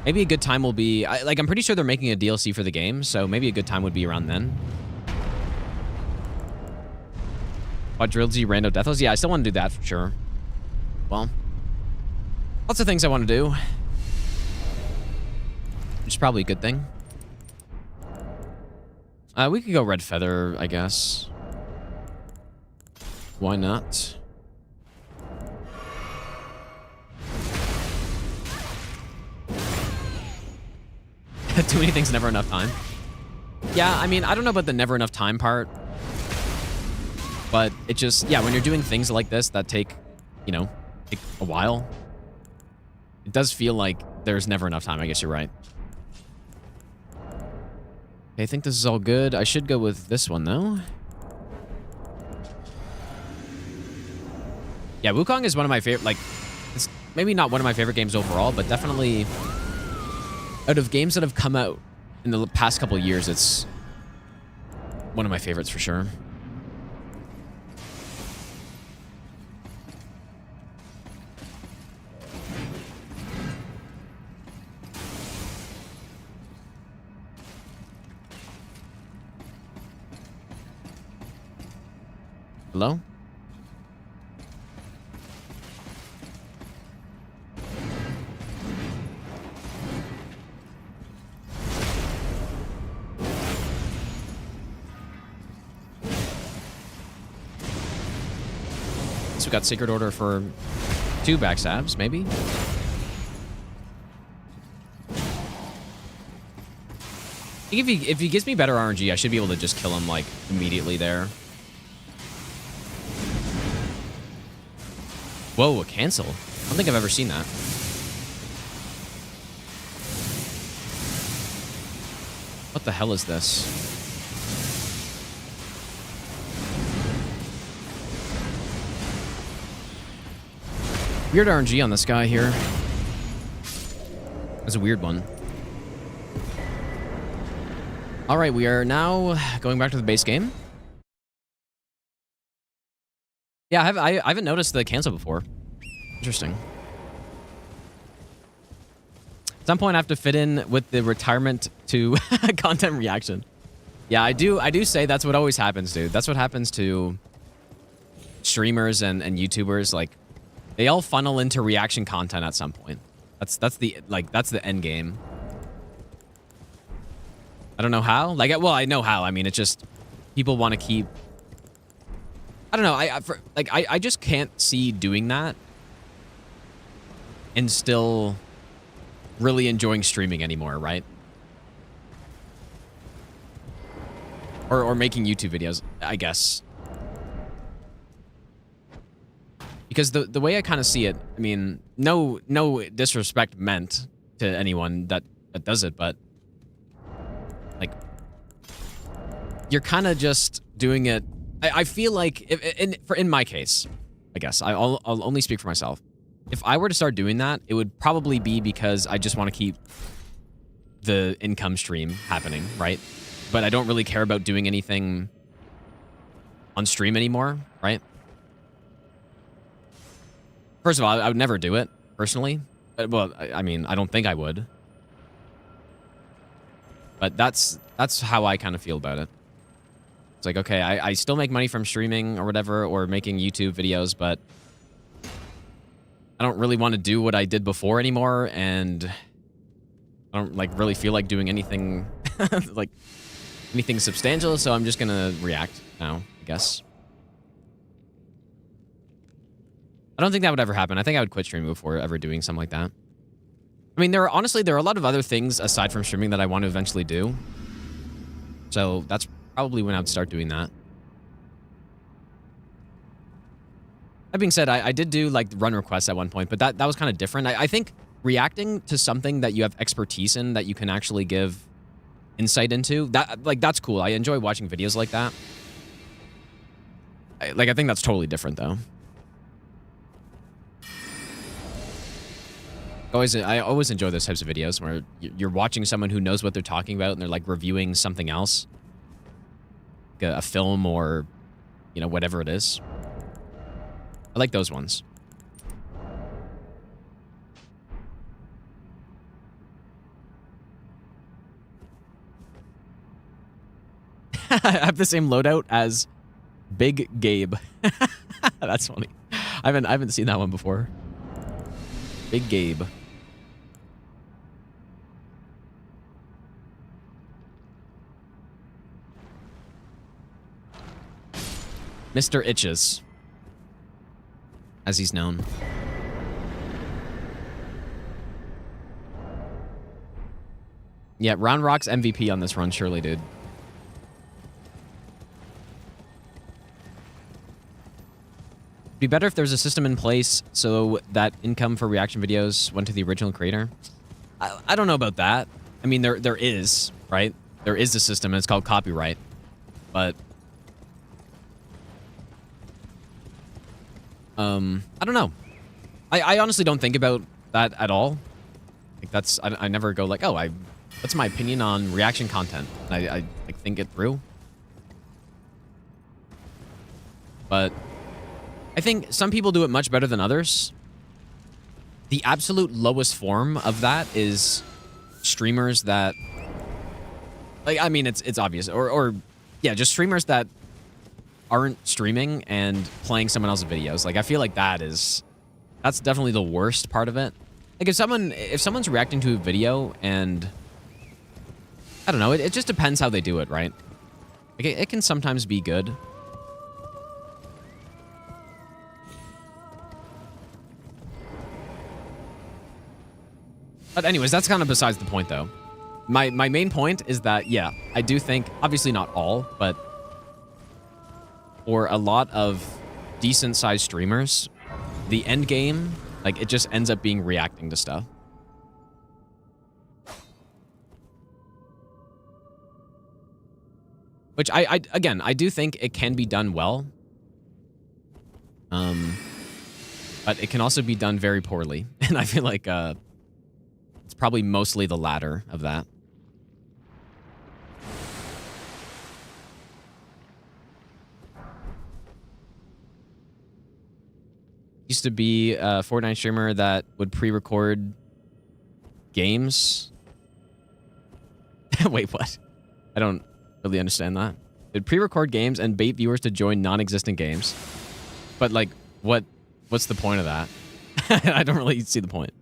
Maybe a good time will be... I'm pretty sure they're making a DLC for the game, so maybe a good time would be around then. Quadrilogy Rando Deathos? Yeah, I still want to do that for sure. Well, lots of things I want to do. Which is probably a good thing. We could go Red Feather, I guess. Why not? Too many things, never enough time. Yeah, I mean, I don't know about the never enough time part. But it just, yeah, when you're doing things like this that take, you know, take a while, it does feel like there's never enough time. I guess you're right. Okay, I think this is all good. I should go with this one, though. Yeah, Wukong is one of my favorite, like, it's maybe not one of my favorite games overall, but definitely out of games that have come out in the past couple of years, it's one of my favorites for sure. Hello? So we got Sacred Order for 2 backstabs, maybe? I think if he gives me better RNG, I should be able to just kill him, like, immediately there. Whoa, a cancel? I don't think I've ever seen that. What the hell is this? Weird RNG on this guy here. That's a weird one. All right, we are now going back to the base game. Yeah, I haven't noticed the cancel before. Interesting. At some point, I have to fit in with the retirement to content reaction. Yeah, I do say that's what always happens, dude. That's what happens to streamers and YouTubers. Like, they all funnel into reaction content at some point. That's the end game. I don't know how. Like, well, I know how. I mean, it's just people want to keep. I don't know. I just can't see doing that and still really enjoying streaming anymore, right? Or making YouTube videos, I guess. Because the way I kind of see it, I mean, no disrespect meant to anyone that does it, but like, you're kind of just doing it. I feel like in my case, I guess I'll only speak for myself. If I were to start doing that, it would probably be because I just want to keep the income stream happening, right? But I don't really care about doing anything on stream anymore, right? First of all, I would never do it, personally. Well, I mean, I don't think I would. But that's how I kind of feel about it. It's like, okay, I still make money from streaming or whatever, or making YouTube videos, but I don't really want to do what I did before anymore, and I don't like really feel like doing anything like anything substantial, so I'm just gonna react now, I guess. I don't think that would ever happen. I think I would quit streaming before ever doing something like that. I mean, there are a lot of other things aside from streaming that I want to eventually do. So that's probably when I would start doing that. That being said, I did do like run requests at one point, but that was kind of different. I think reacting to something that you have expertise in, that you can actually give insight into, that's cool. I enjoy watching videos like that. I think that's totally different though. I always enjoy those types of videos where you're watching someone who knows what they're talking about and they're like reviewing something else, like a film or, you know, whatever it is. I like those ones. I have the same loadout as Big Gabe. That's funny. I haven't seen that one before. Big Gabe. Mr. Itches, as he's known. Yeah, Round Rock's MVP on this run, surely, dude. Be better if there's a system in place so that income for reaction videos went to the original creator. I don't know about that. I mean, there is, right? There is a system, and it's called copyright. But I don't know. I honestly don't think about that at all. Like I never go like, oh, what's my opinion on reaction content? And I like think it through. But I think some people do it much better than others. The absolute lowest form of that is streamers that, like, I mean, it's obvious, or yeah, just streamers that aren't streaming and playing someone else's videos. Like, I feel like that's definitely the worst part of it. Like, if someone's reacting to a video and I don't know, it just depends how they do it, right? Like, it can sometimes be good. But anyways, that's kind of besides the point, though. My main point is that, yeah, I do think, obviously not all, but for a lot of decent-sized streamers, the end game, like, it just ends up being reacting to stuff. Which, again, I do think it can be done well. But it can also be done very poorly. And I feel like, it's probably mostly the latter of that. Used to be a Fortnite streamer that would pre-record games. Wait, what? I don't really understand that. It'd pre-record games and bait viewers to join non-existent games. But, like, what's the point of that? I don't really see the point.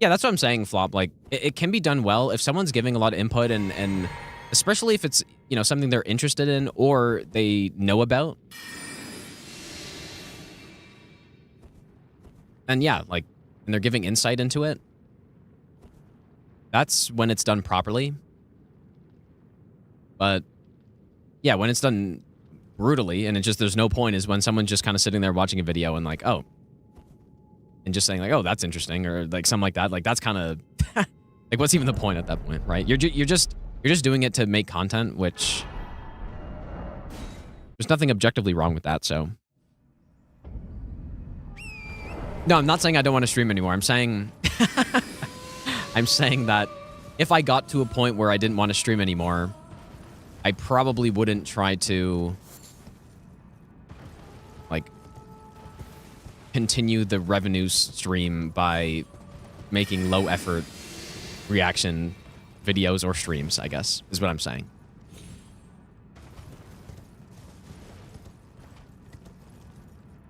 Yeah, that's what I'm saying, Flop. Like, it can be done well if someone's giving a lot of input and especially if it's, you know, something they're interested in or they know about. And yeah, like, and they're giving insight into it, that's when it's done properly. But yeah, when it's done brutally and it just, there's no point, is when someone's just kind of sitting there watching a video and like, oh, and just saying like, oh, that's interesting, or like something like that. Like, that's kind of like, what's even the point at that point, right? You're just doing it to make content, which there's nothing objectively wrong with that. So no, I'm not saying I don't want to stream anymore. I'm saying I'm saying that if I got to a point where I didn't want to stream anymore, I probably wouldn't try to like continue the revenue stream by making low effort reaction videos or streams, I guess, is what I'm saying.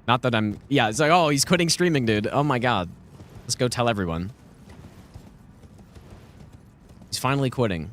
Not that I'm... Yeah, it's like, oh, he's quitting streaming, dude. Oh my god. Let's go tell everyone. He's finally quitting.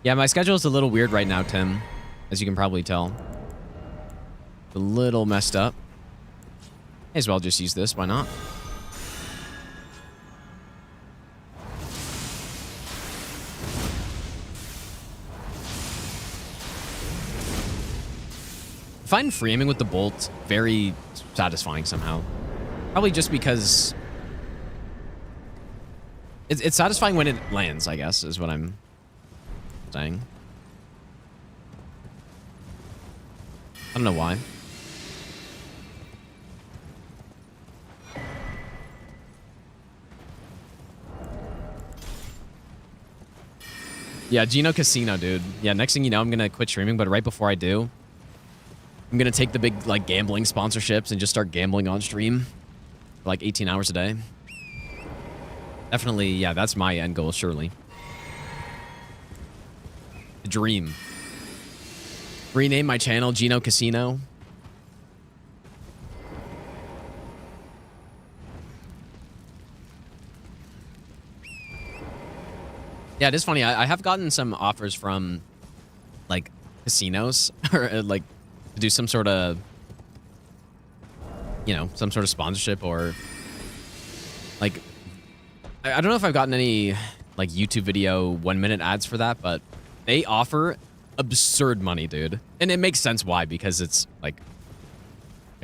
Yeah, my schedule is a little weird right now, Tim, as you can probably tell. A little messed up. May as well just use this, why not? I find free aiming with the bolt very satisfying somehow. Probably just because it's satisfying when it lands, I guess, is what I'm saying. I don't know why. Yeah, Geno Casino, dude. Yeah, next thing you know, I'm gonna quit streaming, but right before I do, I'm gonna take the big, like, gambling sponsorships and just start gambling on stream for, like, 18 hours a day. Definitely, yeah, that's my end goal, surely. The dream. Rename my channel Geno Casino. Yeah, it is funny. I have gotten some offers from, like, casinos, or, like, to do some sort of, you know, some sort of sponsorship, or, like, I don't know if I've gotten any, like, YouTube video 1-minute ads for that, but they offer absurd money, dude. And it makes sense why, because it's, like,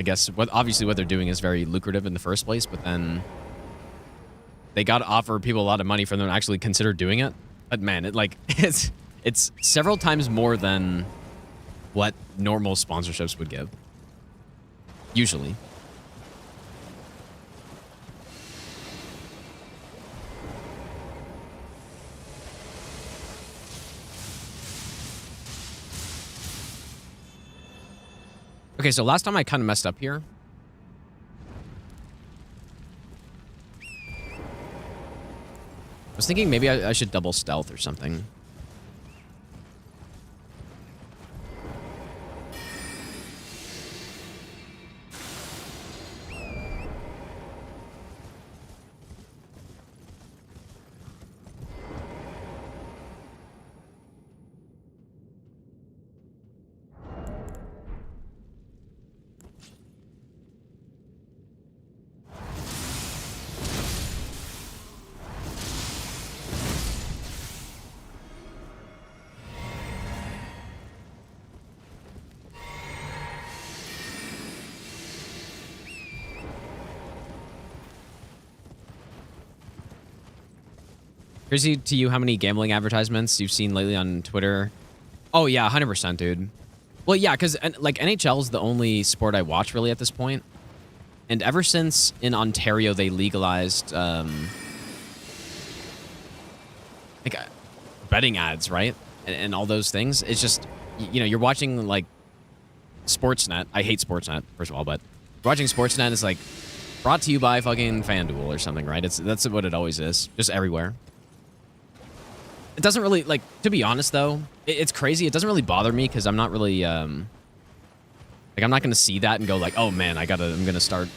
I guess, obviously what they're doing is very lucrative in the first place, but then they got to offer people a lot of money for them to actually consider doing it. But man, it, like, it's several times more than what normal sponsorships would give. Usually. Okay, so last time I kind of messed up here. I was thinking maybe I should double stealth or something. Crazy to you how many gambling advertisements you've seen lately on Twitter? Oh, yeah, 100%, dude. Well, yeah, because, like, NHL is the only sport I watch, really, at this point. And ever since in Ontario they legalized like betting ads, right? And all those things. It's just, you know, you're watching like Sportsnet. I hate Sportsnet, first of all, but watching Sportsnet is like brought to you by fucking FanDuel or something, right? That's what it always is, just everywhere. It doesn't really, like, to be honest though, it's crazy. It doesn't really bother me because I'm not really, like, I'm not gonna see that and go like, oh man, I'm gonna start,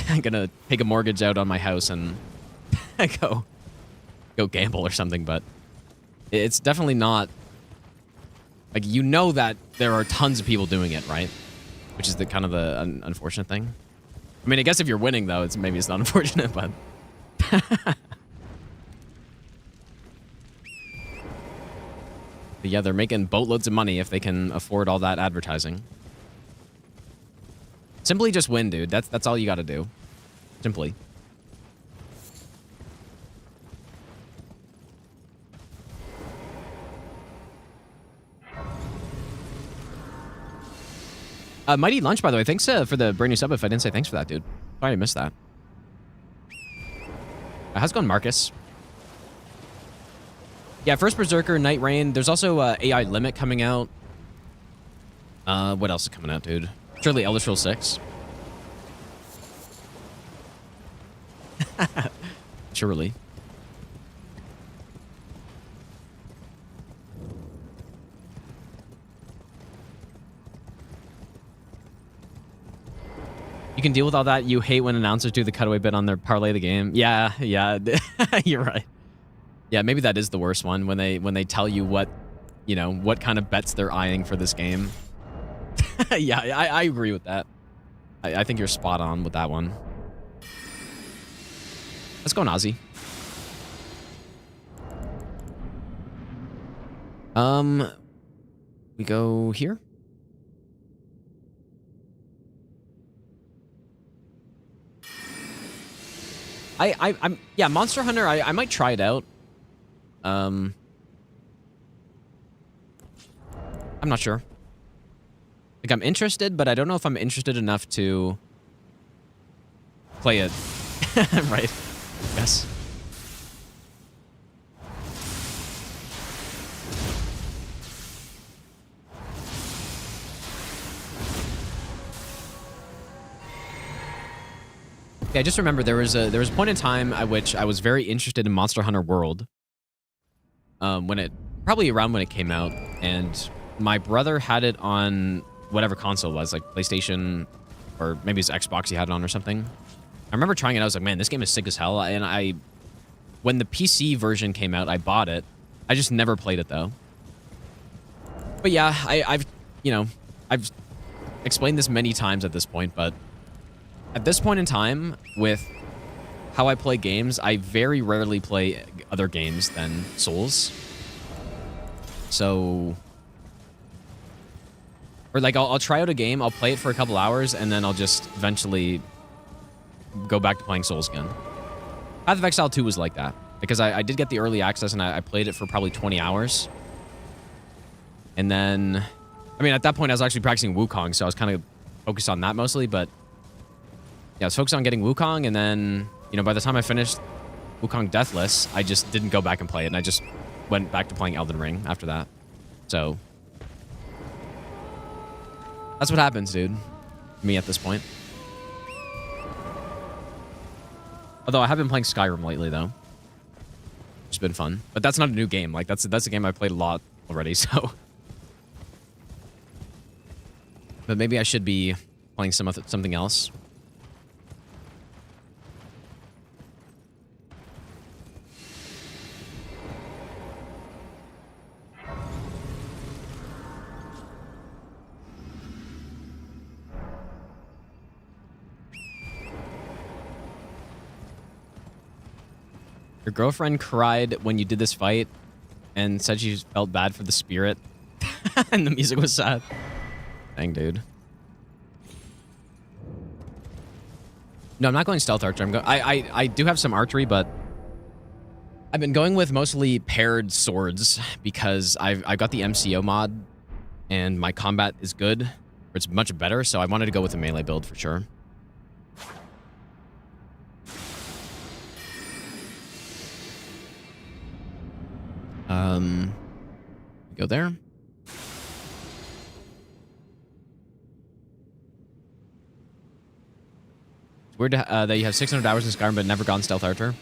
I'm gonna take a mortgage out on my house and go gamble or something. But it's definitely not, like, you know that there are tons of people doing it, right? Which is the kind of the unfortunate thing. I mean, I guess if you're winning though, maybe it's not unfortunate, but. But yeah, they're making boatloads of money if they can afford all that advertising. Simply just win, dude. That's all you got to do. Simply. Mighty Lunch, by the way. Thanks for the brand new sub. If I didn't say thanks for that, dude. Sorry I missed that. How's it going, Marcus? Yeah, first Berserker, Night Rain. There's also AI Limit coming out. What else is coming out, dude? Surely Elder Scrolls 6. Surely. You can deal with all that. You hate when announcers do the cutaway bit on their parlay the game. Yeah, you're right. Yeah, maybe that is the worst one when they tell you what, you know, what kind of bets they're eyeing for this game. Yeah, I agree with that. I think you're spot on with that one. Let's go, Nazi. We go here. I'm yeah, Monster Hunter. I might try it out. I'm not sure. Like, I'm interested, but I don't know if I'm interested enough to play it. Right. Yes. Yeah, I just remember there was a point in time at which I was very interested in Monster Hunter World. Probably around when it came out, and my brother had it on whatever console it was, like PlayStation, or maybe it's Xbox he had it on or something. I remember trying it. I was like, man, this game is sick as hell. And when the PC version came out, I bought it. I just never played it though. But yeah, I've explained this many times at this point, but at this point in time, with how I play games, I very rarely play other games than Souls. So, or like I'll try out a game, I'll play it for a couple hours, and then I'll just eventually go back to playing Souls again. Path of Exile 2 was like that, because I did get the early access, and I played it for probably 20 hours. And then, I mean, at that point, I was actually practicing Wukong, so I was kind of focused on that mostly, but yeah, I was focused on getting Wukong, and then, you know, by the time I finished Wukong Deathless, I just didn't go back and play it, and I just went back to playing Elden Ring after that. So that's what happens, dude. Me at this point. Although I have been playing Skyrim lately, though. It's been fun. But that's not a new game. Like, that's a game I've played a lot already, so. But maybe I should be playing something else. Your girlfriend cried when you did this fight and said she felt bad for the spirit and the music was sad. Dang, dude. No, I'm not going stealth archer. I do have some archery, but I've been going with mostly paired swords because I got the MCO mod and my combat is good. Or it's much better, so I wanted to go with a melee build for sure. Go there. It's weird that you have 600 hours in Skyrim but never gone Stealth Archer.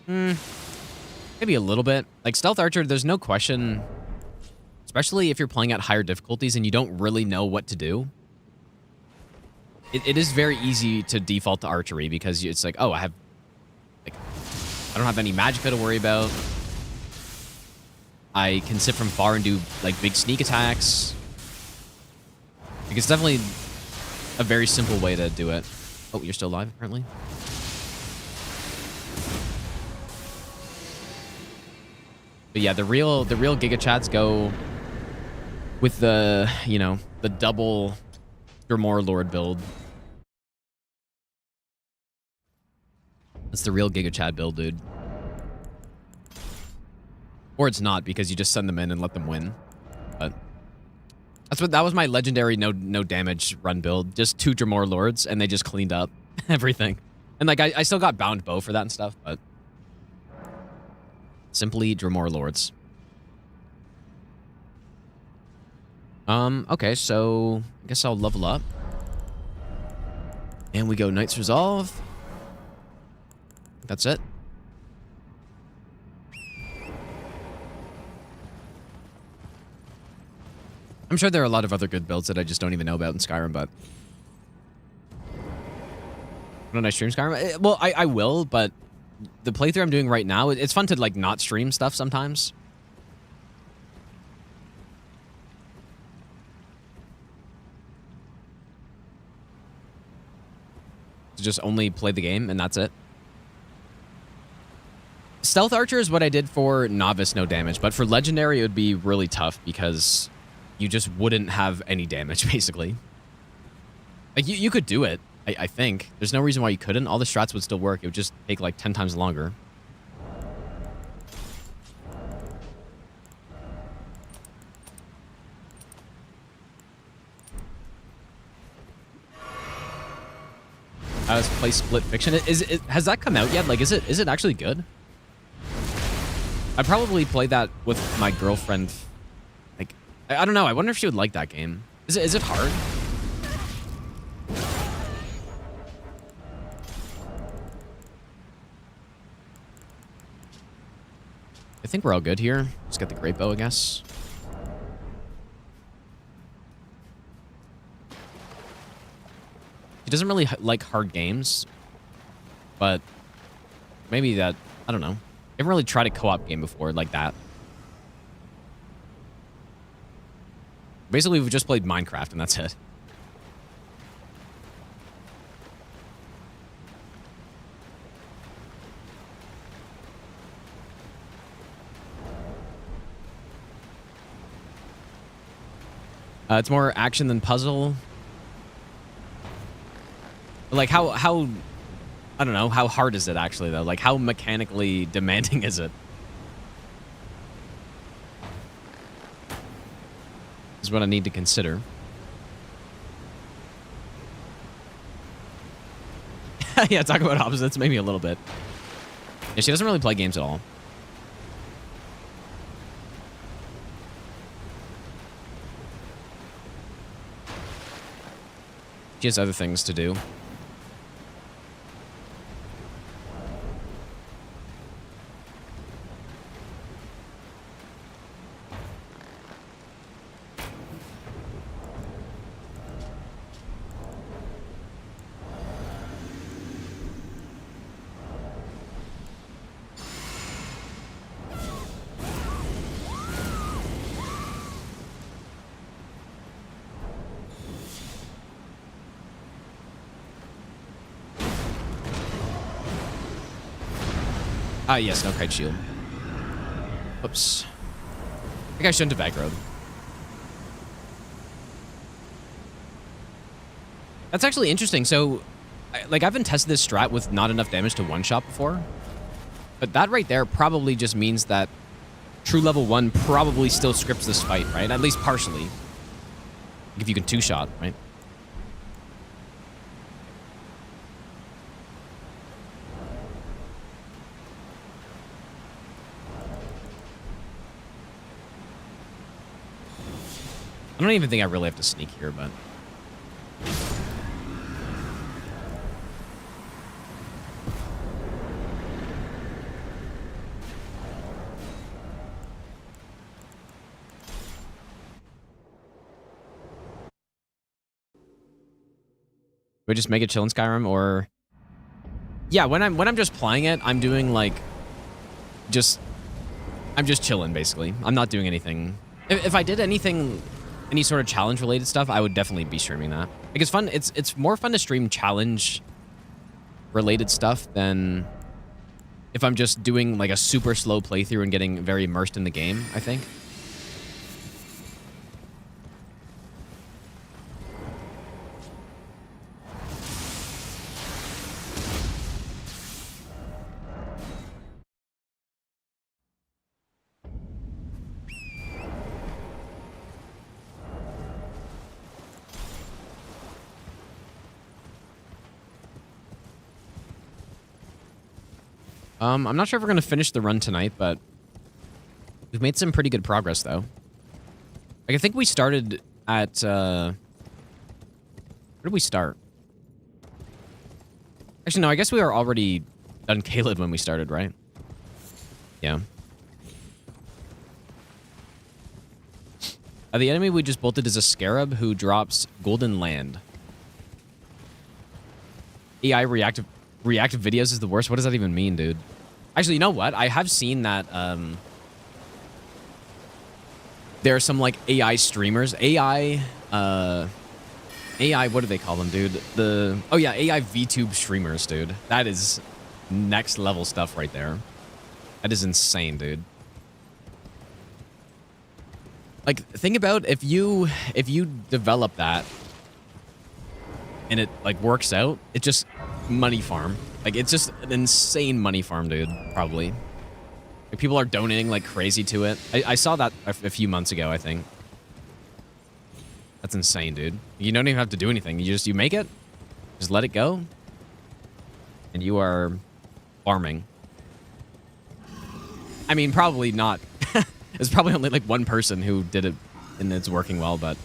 Maybe a little bit. Like Stealth Archer, there's no question, especially if you're playing at higher difficulties and you don't really know what to do. It is very easy to default to archery because it's like, oh, I don't have any magicka to worry about. I can sit from far and do like big sneak attacks. Like, it's definitely a very simple way to do it. Oh, you're still alive, apparently. But yeah, the real Giga Chats go with the, you know, the double Grimoire Lord build. That's the real Giga Chat build, dude. Or it's not, because you just send them in and let them win. But that was my legendary no damage run build. Just 2 Grimoire Lords, and they just cleaned up everything. And like I still got bound bow for that and stuff, but simply Grimoire Lords. Okay, so I guess I'll level up. And we go Knight's Resolve. That's it. I'm sure there are a lot of other good builds that I just don't even know about in Skyrim, but... Don't I stream Skyrim? Well, I will, but the playthrough I'm doing right now, it's fun to, like, not stream stuff sometimes. To just only play the game, and that's it. Stealth Archer is what I did for Novice, no damage, but for Legendary, it would be really tough because you just wouldn't have any damage, basically. Like, you could do it, I think. There's no reason why you couldn't. All the strats would still work. It would just take, like, 10 times longer. Let's play Split Fiction. Has that come out yet? Like, is it actually good? I probably played that with my girlfriend. Like, I don't know. I wonder if she would like that game. Is it hard? I think we're all good here. Just get the great bow, I guess. He doesn't really like hard games, but maybe that, I don't know. I haven't really tried a co-op game before like that. Basically, we've just played Minecraft and that's it. It's more action than puzzle. Like, how I don't know, how hard is it actually, though? Like, how mechanically demanding is it? Is what I need to consider. Yeah, talk about opposites, maybe a little bit. Yeah, she doesn't really play games at all. She has other things to do. Ah, yes, no kite shield. Oops. I think I shouldn't have aggroed. That's actually interesting. So, like, I've been testing this strat with not enough damage to one-shot before. But that right there probably just means that true level 1 probably still scripts this fight, right? At least partially. Like if you can two-shot, right? I don't even think I really have to sneak here, but... we just make it chill in Skyrim, or... Yeah, when I'm just playing it, I'm doing, like... I'm just chilling, basically. I'm not doing anything... If I did anything... Any sort of challenge-related stuff, I would definitely be streaming that. Like, it's fun. It's more fun to stream challenge-related stuff than if I'm just doing, like, a super slow playthrough and getting very immersed in the game, I think. I'm not sure if we're going to finish the run tonight, but we've made some pretty good progress, though. Like, I think we started at, where did we start? Actually, no, I guess we were already done Caleb when we started, right? Yeah. The enemy we just bolted is a scarab who drops golden land. AI reactive videos is the worst. What does that even mean, dude? Actually, you know what? I have seen that there are some like AI streamers. AI, what do they call them, dude? Oh yeah, AI VTube streamers, dude. That is next level stuff right there. That is insane, dude. Like, think about if you develop that and it like works out, it just money farm. Like, it's just an insane money farm, dude, probably. Like, people are donating like crazy to it. I saw that a few months ago, I think. That's insane, dude. You don't even have to do anything. You make it, just let it go, and you are farming. I mean, probably not. There's probably only like one person who did it and it's working well, but...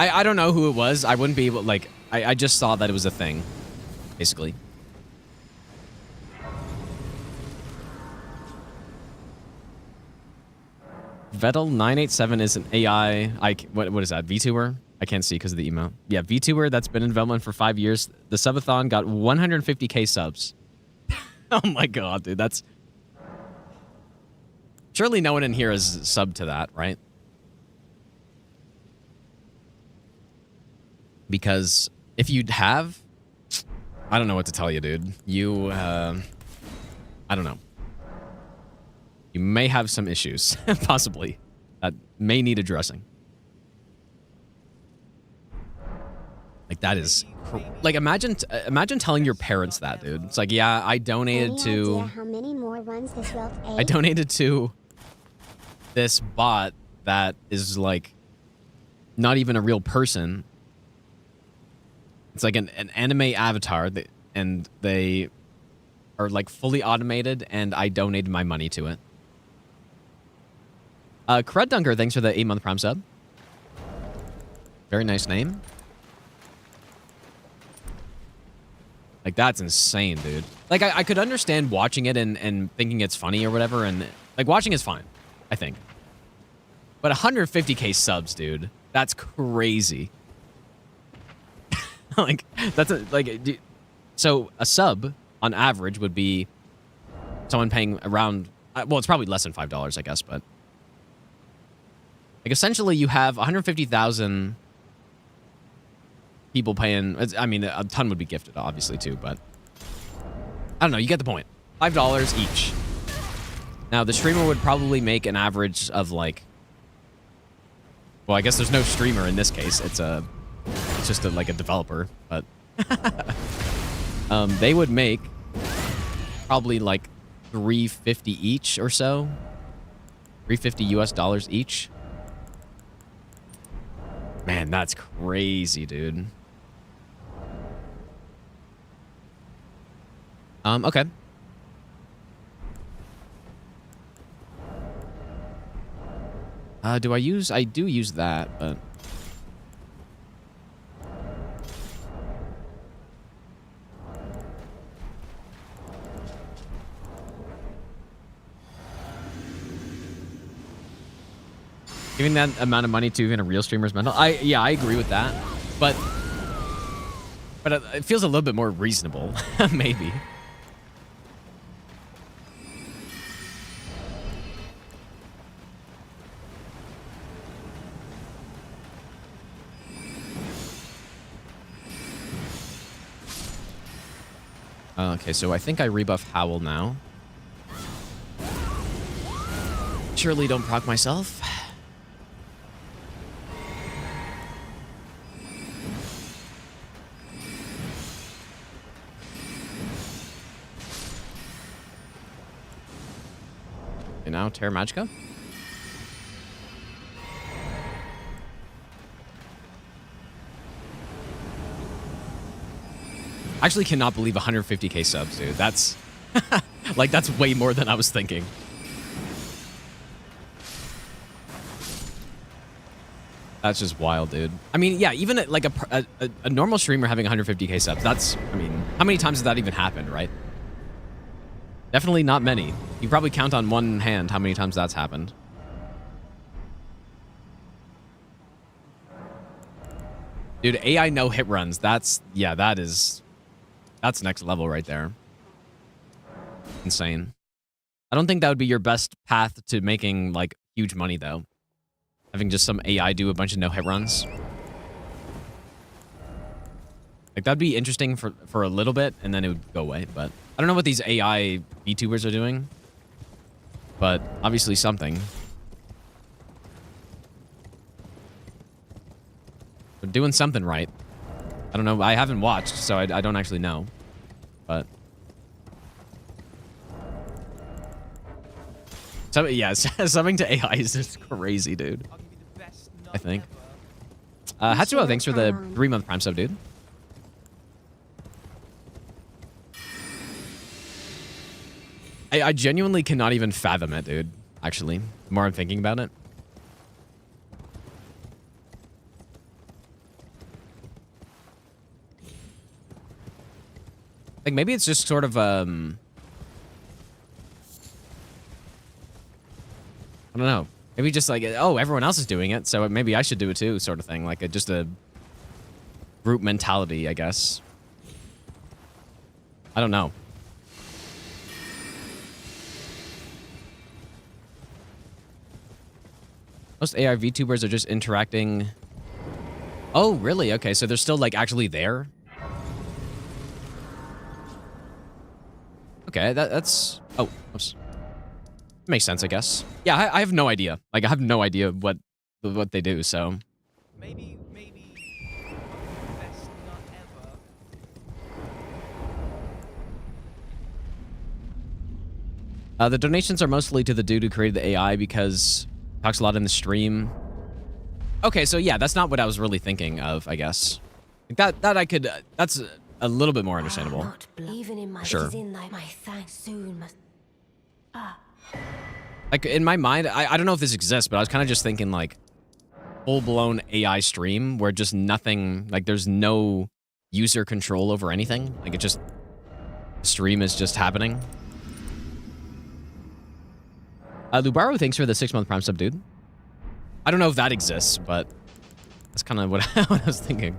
I don't know who it was. I wouldn't be able, like... I just saw that it was a thing, basically. Vettel987 is an AI... What is that? VTuber? I can't see because of the email. Yeah, VTuber that's been in development for 5 years. The subathon got 150k subs. Oh my god, dude. That's... Surely no one in here has subbed to that, right? Because if you have... I don't know what to tell you, dude. You, I don't know. You may have some issues, possibly, that may need addressing. Like, that is... Like, imagine telling your parents that, dude. It's like, yeah, I donated to... How many more runs this will take? I donated to this bot that is, like, not even a real person. It's like an anime avatar, and they are, like, fully automated, and I donated my money to it. Crud Dunker, thanks for the 8-month Prime sub. Very nice name. Like, that's insane, dude. Like, I could understand watching it and thinking it's funny or whatever, and, like, watching is fine, I think. But 150k subs, dude. That's crazy. Like, that's so a sub, on average, would be someone paying around... well, it's probably less than $5, I guess, but... Like, essentially, you have 150,000... people paying... I mean, a ton would be gifted, obviously, too, but... I don't know, you get the point. $5 each. Now, the streamer would probably make an average of, like... Well, I guess there's no streamer in this case. It's just like a developer, but... they would make probably, like, $350 each or so. $350 US each. Man, that's crazy, dude. Okay. Do I use? I do use that, but. Giving that amount of money to even a real streamer is mental. Yeah, I agree with that, but it feels a little bit more reasonable, maybe. Okay, so I think I rebuff Howl now. Surely don't proc myself. And now Terra Magica. I actually cannot believe 150k subs, dude. That's like that's way more than I was thinking. That's just wild, dude. I mean, yeah, even like a normal streamer having 150k subs, that's, I mean, how many times has that even happened, right? Definitely not many. You probably count on one hand how many times that's happened. Dude, AI no hit runs, that's, yeah, that's next level right there. Insane. I don't think that would be your best path to making, like, huge money, though. Having just some AI do a bunch of no-hit runs. Like, that'd be interesting for a little bit, and then it would go away, but... I don't know what these AI VTubers are doing, but obviously something. They're doing something right. I don't know. I haven't watched, so I don't actually know, but... So, yeah, subbing to AI is just crazy, dude. I think. Hatsuo, thanks for the 3-month Prime sub, dude. I genuinely cannot even fathom it, dude. Actually, the more I'm thinking about it. Like, maybe it's just sort of, I don't know. Maybe just like, oh, everyone else is doing it, so maybe I should do it too, sort of thing. Like, just a group mentality, I guess. I don't know. Most AI VTubers are just interacting. Oh, really? Okay, so they're still, like, actually there? Okay, that's... Oh, oops. Makes sense, I guess. Yeah, I have no idea. Like, I have no idea what they do, so... Maybe best not ever. The donations are mostly to the dude who created the AI because he talks a lot in the stream. Okay, so yeah, that's not what I was really thinking of, I guess. That I could... that's a little bit more understandable. Even in my Sure. my thanks soon must. Like, in my mind, I don't know if this exists, but I was kind of just thinking, like, full-blown AI stream where just nothing, like, there's no user control over anything. Like, it just, the stream is just happening. Lubaro, thanks for the 6-month Prime sub, dude. I don't know if that exists, but that's kind of what I was thinking.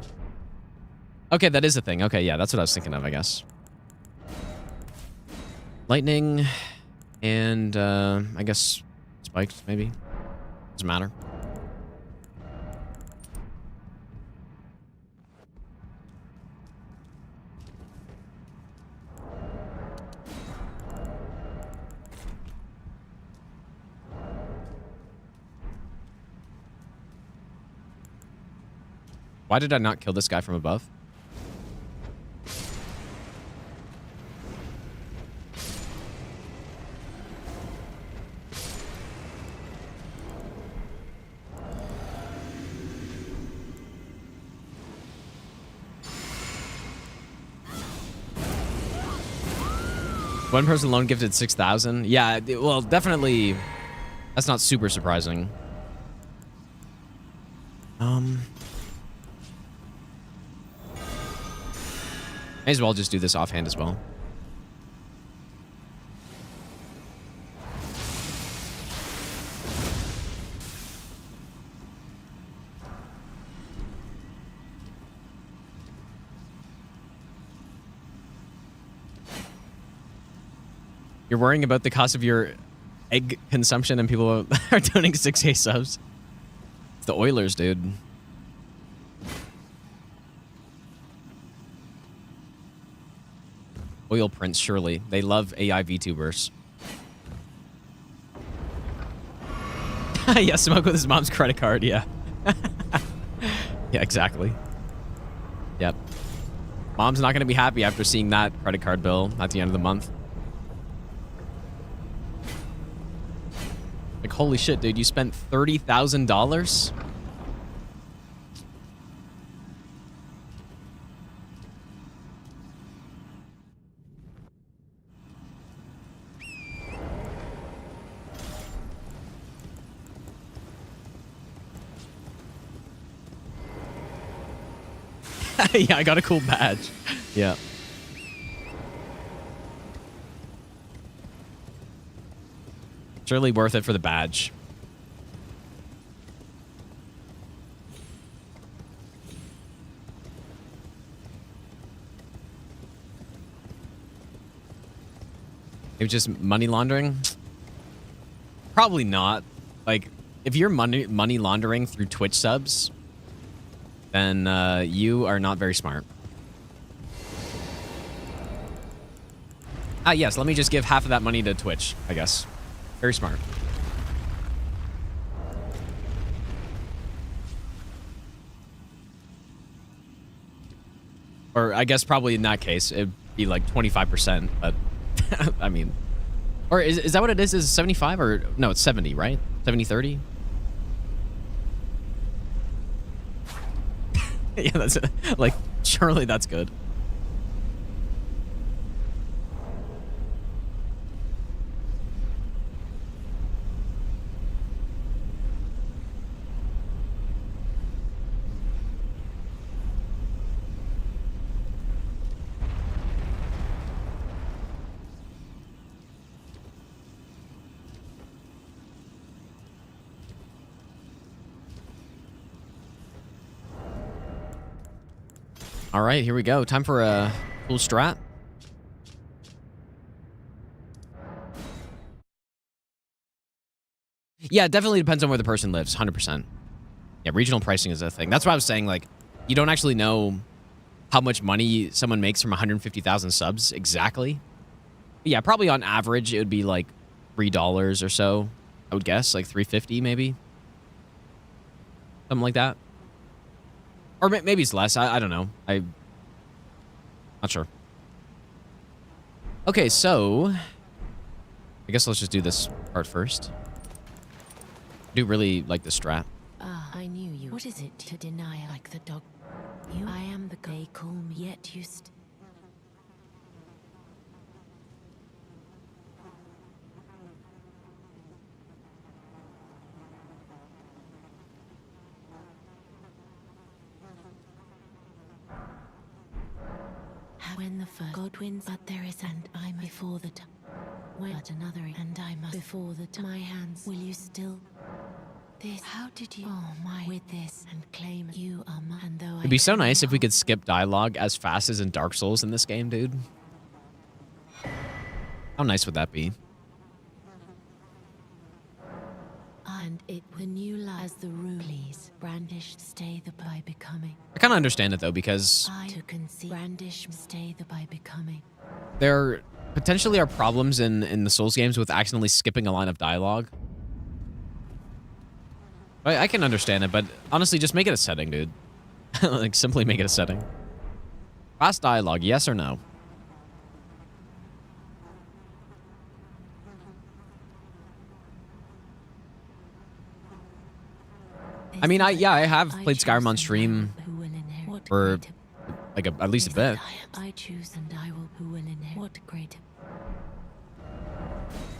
Okay, that is a thing. Okay, yeah, that's what I was thinking of, I guess. Lightning and, I guess, spikes, maybe. Doesn't matter. Why did I not kill this guy from above? One person alone gifted 6,000. Yeah, well, definitely. That's not super surprising. May as well just do this offhand as well. You're worrying about the cost of your egg consumption and people are donating 6K subs. It's the Oilers, dude. Oil prints, surely. They love AI VTubers. Yeah, smoke with his mom's credit card, yeah. Yeah, exactly. Yep. Mom's not going to be happy after seeing that credit card bill at the end of the month. Like, holy shit, dude, you spent $30,000? Yeah, I got a cool badge. Yeah. Surely worth it for the badge. Maybe just money laundering? Probably not. Like, if you're money laundering through Twitch subs, then you are not very smart. Ah, yes, let me just give half of that money to Twitch, I guess. Very smart. Or I guess probably in that case, it'd be like 25%, but I mean... Or is that what it is? Is it 75 or... No, it's 70, right? 70-30? Yeah, that's it. Like, surely that's good. All right, here we go. Time for a cool strat. Yeah, it definitely depends on where the person lives, 100%. Yeah, regional pricing is a thing. That's why I was saying, like, you don't actually know how much money someone makes from 150,000 subs exactly. But yeah, probably on average, it would be like $3 or so, I would guess, like $3.50 maybe. Something like that. Or maybe it's less. I don't know. I'm not sure. Okay, so I guess let's just do this part first. I do really like this strat. Ah, I knew you. What is it to deny like the dog? You, I am the guy, call me, yet you when the first God wins, but there is, and I'm before the time. When but another, and I must before the time. My hands, will you still? This, how did you? Oh my, with this and claim you are mine. And though It'd be so nice if we could skip dialogue as fast as in Dark Souls in this game, dude. How nice would that be? And it the new life as the rule, please brandish, stay the by becoming. I kind of understand it though, because I to conceive, brandish, stay the by becoming. there potentially are problems in the Souls games with accidentally skipping a line of dialogue. I can understand it, but honestly, just make it a setting, dude. Like, simply make it a setting. Fast dialogue, yes or no? I mean, I have played Skyrim on stream for like at least a bit. I choose and I will who will inherit what great.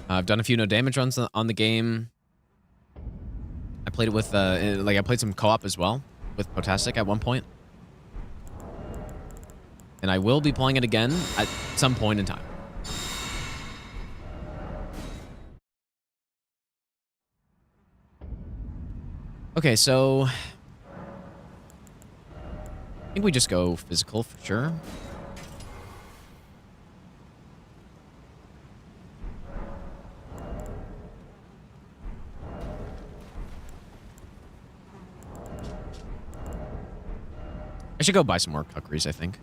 I've done a few no damage runs on the game. I played it with, I played some co-op as well with Potastic at one point. And I will be playing it again at some point in time. Okay, so I think we just go physical for sure. I should go buy some more cookeries, I think.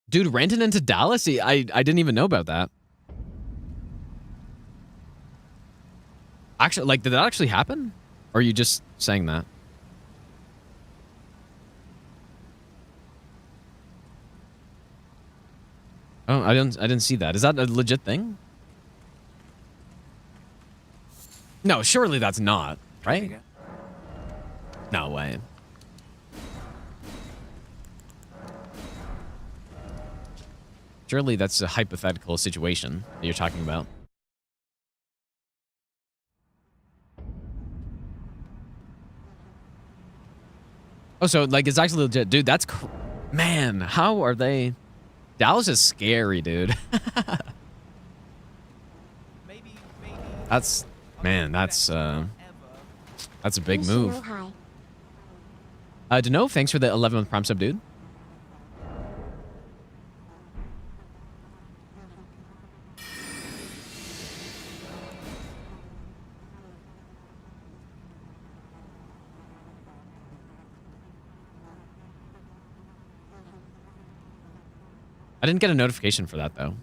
Dude, renting into Dallas? I didn't even know about that. Actually, like, did that actually happen? Or are you just saying that? Oh, I didn't see that. Is that a legit thing? No, surely that's not, right? No way. Surely that's a hypothetical situation that you're talking about. Oh, so, like, it's actually legit. Dude, that's... Man, how are they... Dallas is scary, dude. Maybe. That's... Man, that's a big move. Dano, thanks for the 11th Prime sub, dude. I didn't get a notification for that, though.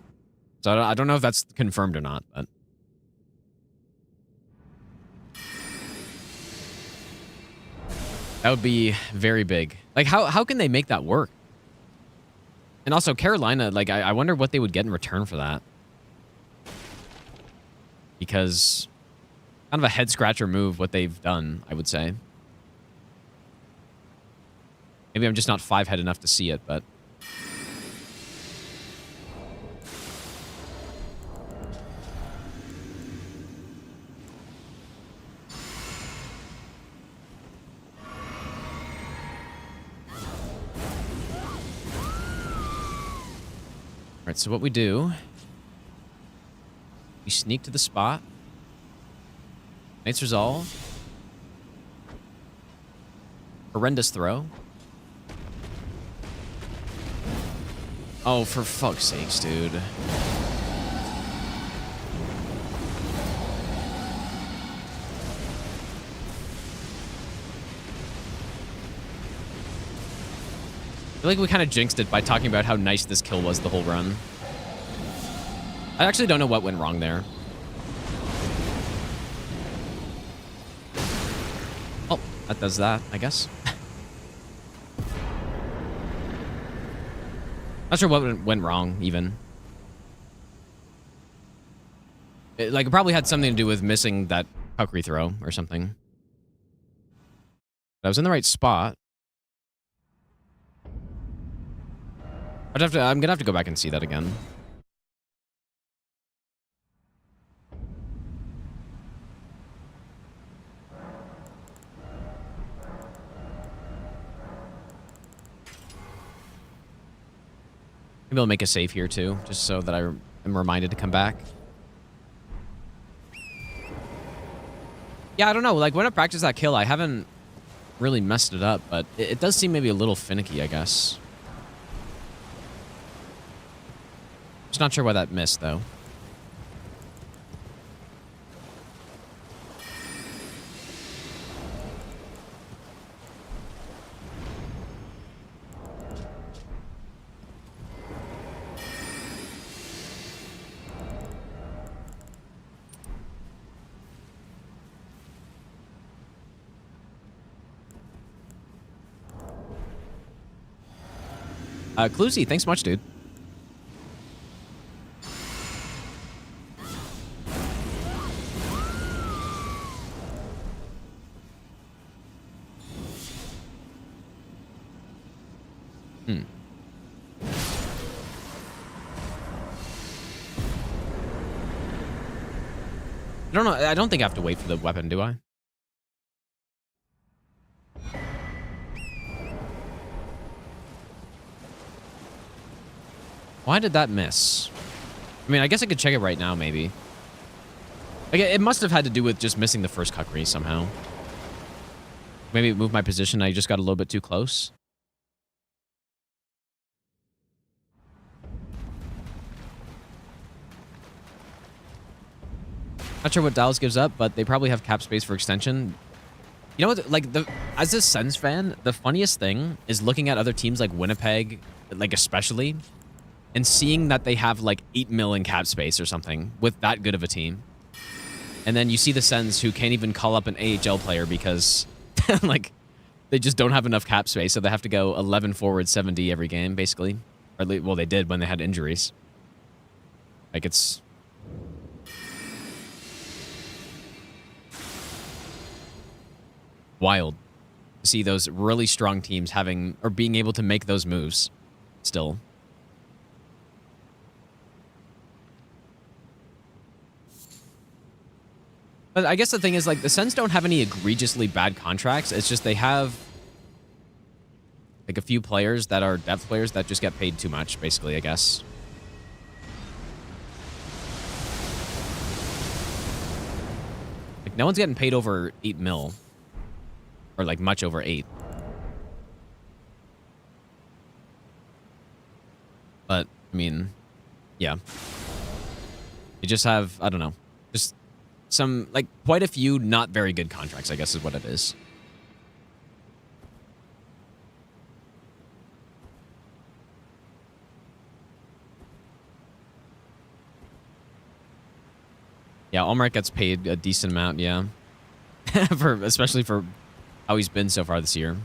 So I don't know if that's confirmed or not, but... That would be very big. Like, how can they make that work? And also, Carolina, like, I wonder what they would get in return for that. Because... Kind of a head-scratcher move, what they've done, I would say. Maybe I'm just not 5-head enough to see it, but... Alright, so what we do... We sneak to the spot. Knight's Resolve. Horrendous throw. Oh, for fuck's sakes, dude. I feel like we kind of jinxed it by talking about how nice this kill was the whole run. I actually don't know what went wrong there. Oh, that does that, I guess. Not sure what went wrong, even. It probably had something to do with missing that puckery throw or something. But I was in the right spot. I'm gonna have to go back and see that again. Maybe I'll make a save here too, just so that I am reminded to come back. Yeah, I don't know. Like, when I practice that kill, I haven't really messed it up, but it does seem maybe a little finicky, I guess. Just not sure why that missed, though. Cluesy, thanks so much, dude. don't know. I don't think I have to wait for the weapon, do I? Why did that miss? I mean, I guess I could check it right now, maybe. Like, it must have had to do with just missing the first Kukri somehow. Maybe it moved my position. I just got a little bit too close. Not sure what Dallas gives up, but they probably have cap space for extension. You know what? Like, as a Sens fan, the funniest thing is looking at other teams like Winnipeg, like especially, and seeing that they have like 8 mil in cap space or something with that good of a team. And then you see the Sens who can't even call up an AHL player because like they just don't have enough cap space, so they have to go 11 forward, 70 every game, basically. Or at least, well, they did when they had injuries. Like, it's... wild to see those really strong teams having, or being able to make those moves still. But I guess the thing is, like, the Sens don't have any egregiously bad contracts. It's just they have, like, a few players that are depth players that just get paid too much, basically, I guess. Like, no one's getting paid over 8 mil. Or, like, much over 8. But, I mean, yeah. You just have, I don't know, just some, like, quite a few not very good contracts, I guess is what it is. Yeah, Allmark gets paid a decent amount, yeah. Especially for how he's been so far this year.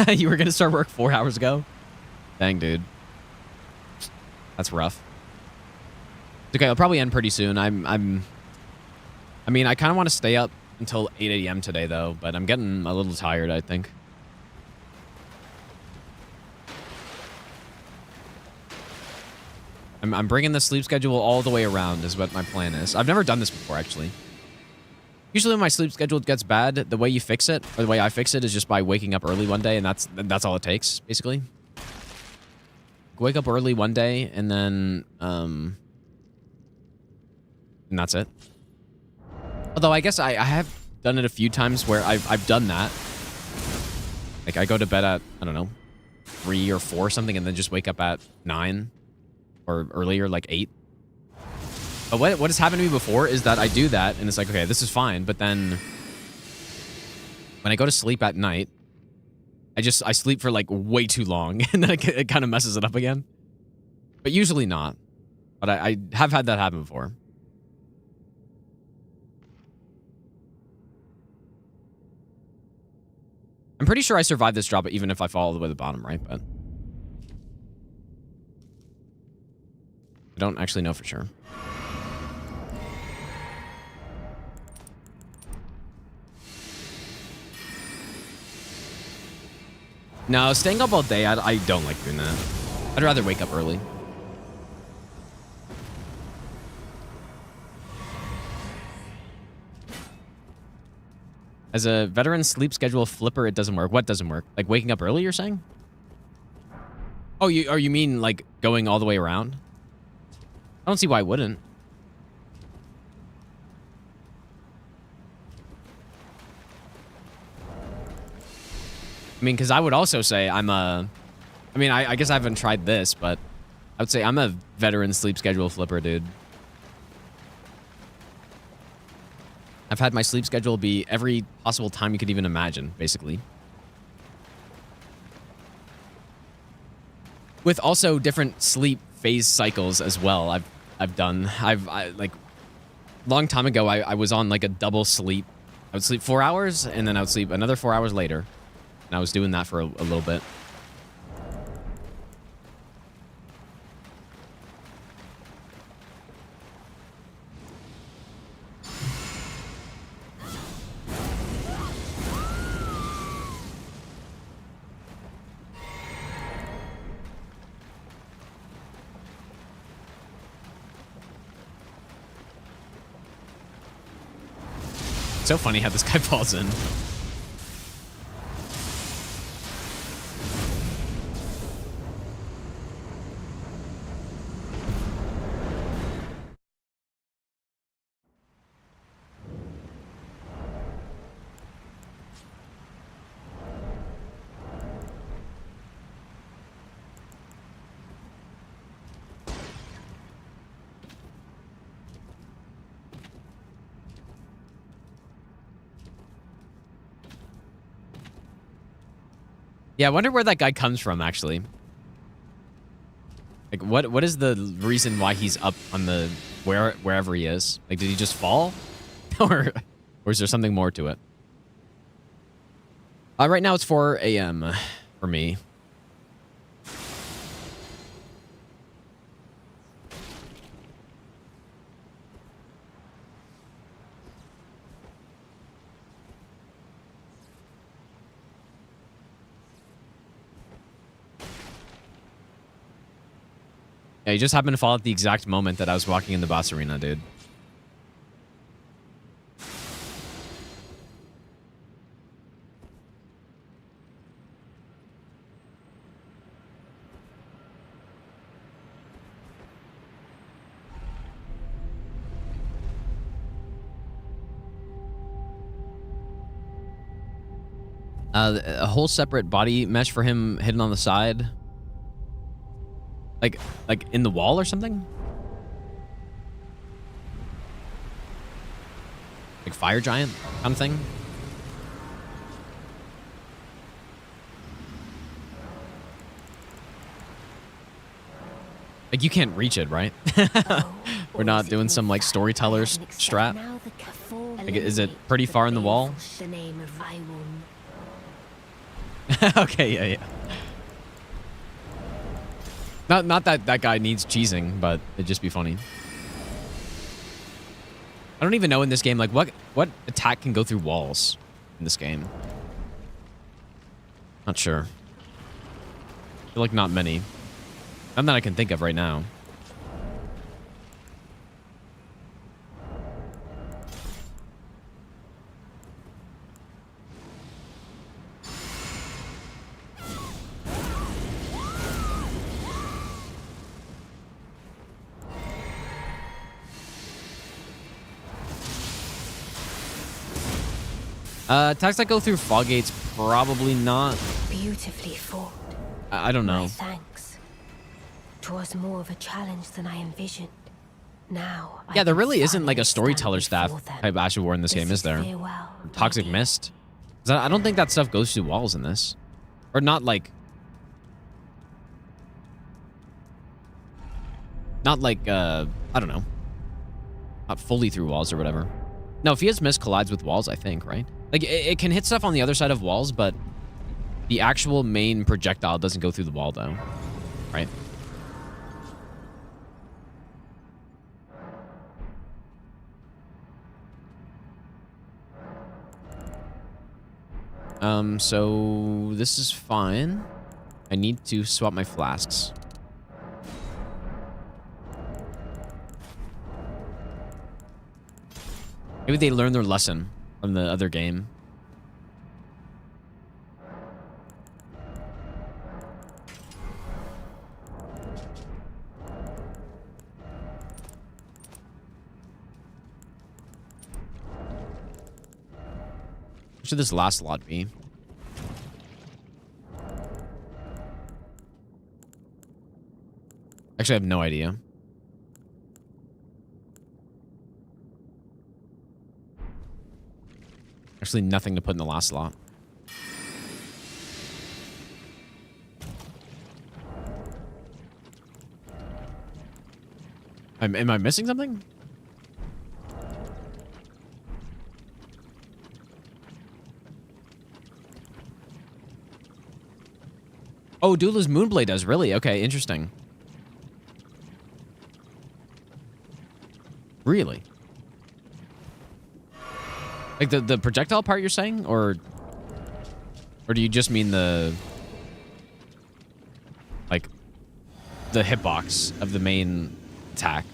You were gonna start work 4 hours ago? Dang, dude. That's rough. Okay, I'll probably end pretty soon. I mean, I kind of want to stay up until 8 a.m. today, though, but I'm getting a little tired, I think. I'm bringing the sleep schedule all the way around is what my plan is. I've never done this before, actually. Usually when my sleep schedule gets bad, the way you fix it, or the way I fix it, is just by waking up early one day, and that's all it takes, basically. Wake up early one day, and then, and that's it. Although I guess I have done it a few times where I've done that. Like, I go to bed at, I don't know, 3 or 4 or something, and then just wake up at 9 or earlier, like 8. But what has happened to me before is that I do that, and it's like, okay, this is fine. But then when I go to sleep at night, I sleep for like way too long, and then it kind of messes it up again. But usually not. But I have had that happen before. I'm pretty sure I survived this drop, even if I fall all the way to the bottom, right? But I don't actually know for sure. No, staying up all day, I don't like doing that. I'd rather wake up early. As a veteran sleep schedule flipper, it doesn't work. What doesn't work? Like waking up early, you're saying? Oh, you mean like going all the way around? I don't see why I wouldn't. I mean, because I would also say I'm a... I mean, I guess I haven't tried this, but I would say I'm a veteran sleep schedule flipper, dude. I've had my sleep schedule be every possible time you could even imagine, basically. With also different sleep phase cycles as well. I've done. Like, long time ago, I was on like a double sleep. I would sleep 4 hours, and then I would sleep another 4 hours later. And I was doing that for a little bit. So funny how this guy falls in. Yeah, I wonder where that guy comes from, actually. Like, what is the reason why he's up on the wherever he is? Like, did he just fall, or is there something more to it? Right now it's 4 a.m. for me. Yeah, he just happened to fall at the exact moment that I was walking in the boss arena, dude. A whole separate body mesh for him hidden on the side. Like in the wall or something? Like fire giant kind of thing? Like you can't reach it, right? We're not doing some like storyteller's strat. Like, is it pretty far in the wall? Okay, yeah. Not that that guy needs cheesing, but it'd just be funny. I don't even know in this game, like, what attack can go through walls in this game? Not sure. I feel like not many. None that I can think of right now. Attacks that go through fog gates, probably not. Beautifully fought. I don't know. My thanks. 'Twas more of a challenge than I envisioned. Now, Yeah, there really isn't like a storyteller staff type Asher War in this game, is there? Toxic Mist. 'Cause I don't think that stuff goes through walls in this. Or not like... Not like, I don't know. Not fully through walls or whatever. No, Fia's Mist collides with walls, I think, right? Like, it can hit stuff on the other side of walls, but the actual main projectile doesn't go through the wall, though. Right? So this is fine. I need to swap my flasks. Maybe they learned their lesson from the other game. What should this last lot be? Actually, I have no idea. Actually, nothing to put in the last slot. Am I missing something? Oh, Dula's Moonblade does, really? Okay, interesting. Really? Like the projectile part you're saying? Or do you just mean the... Like, the hitbox of the main attack?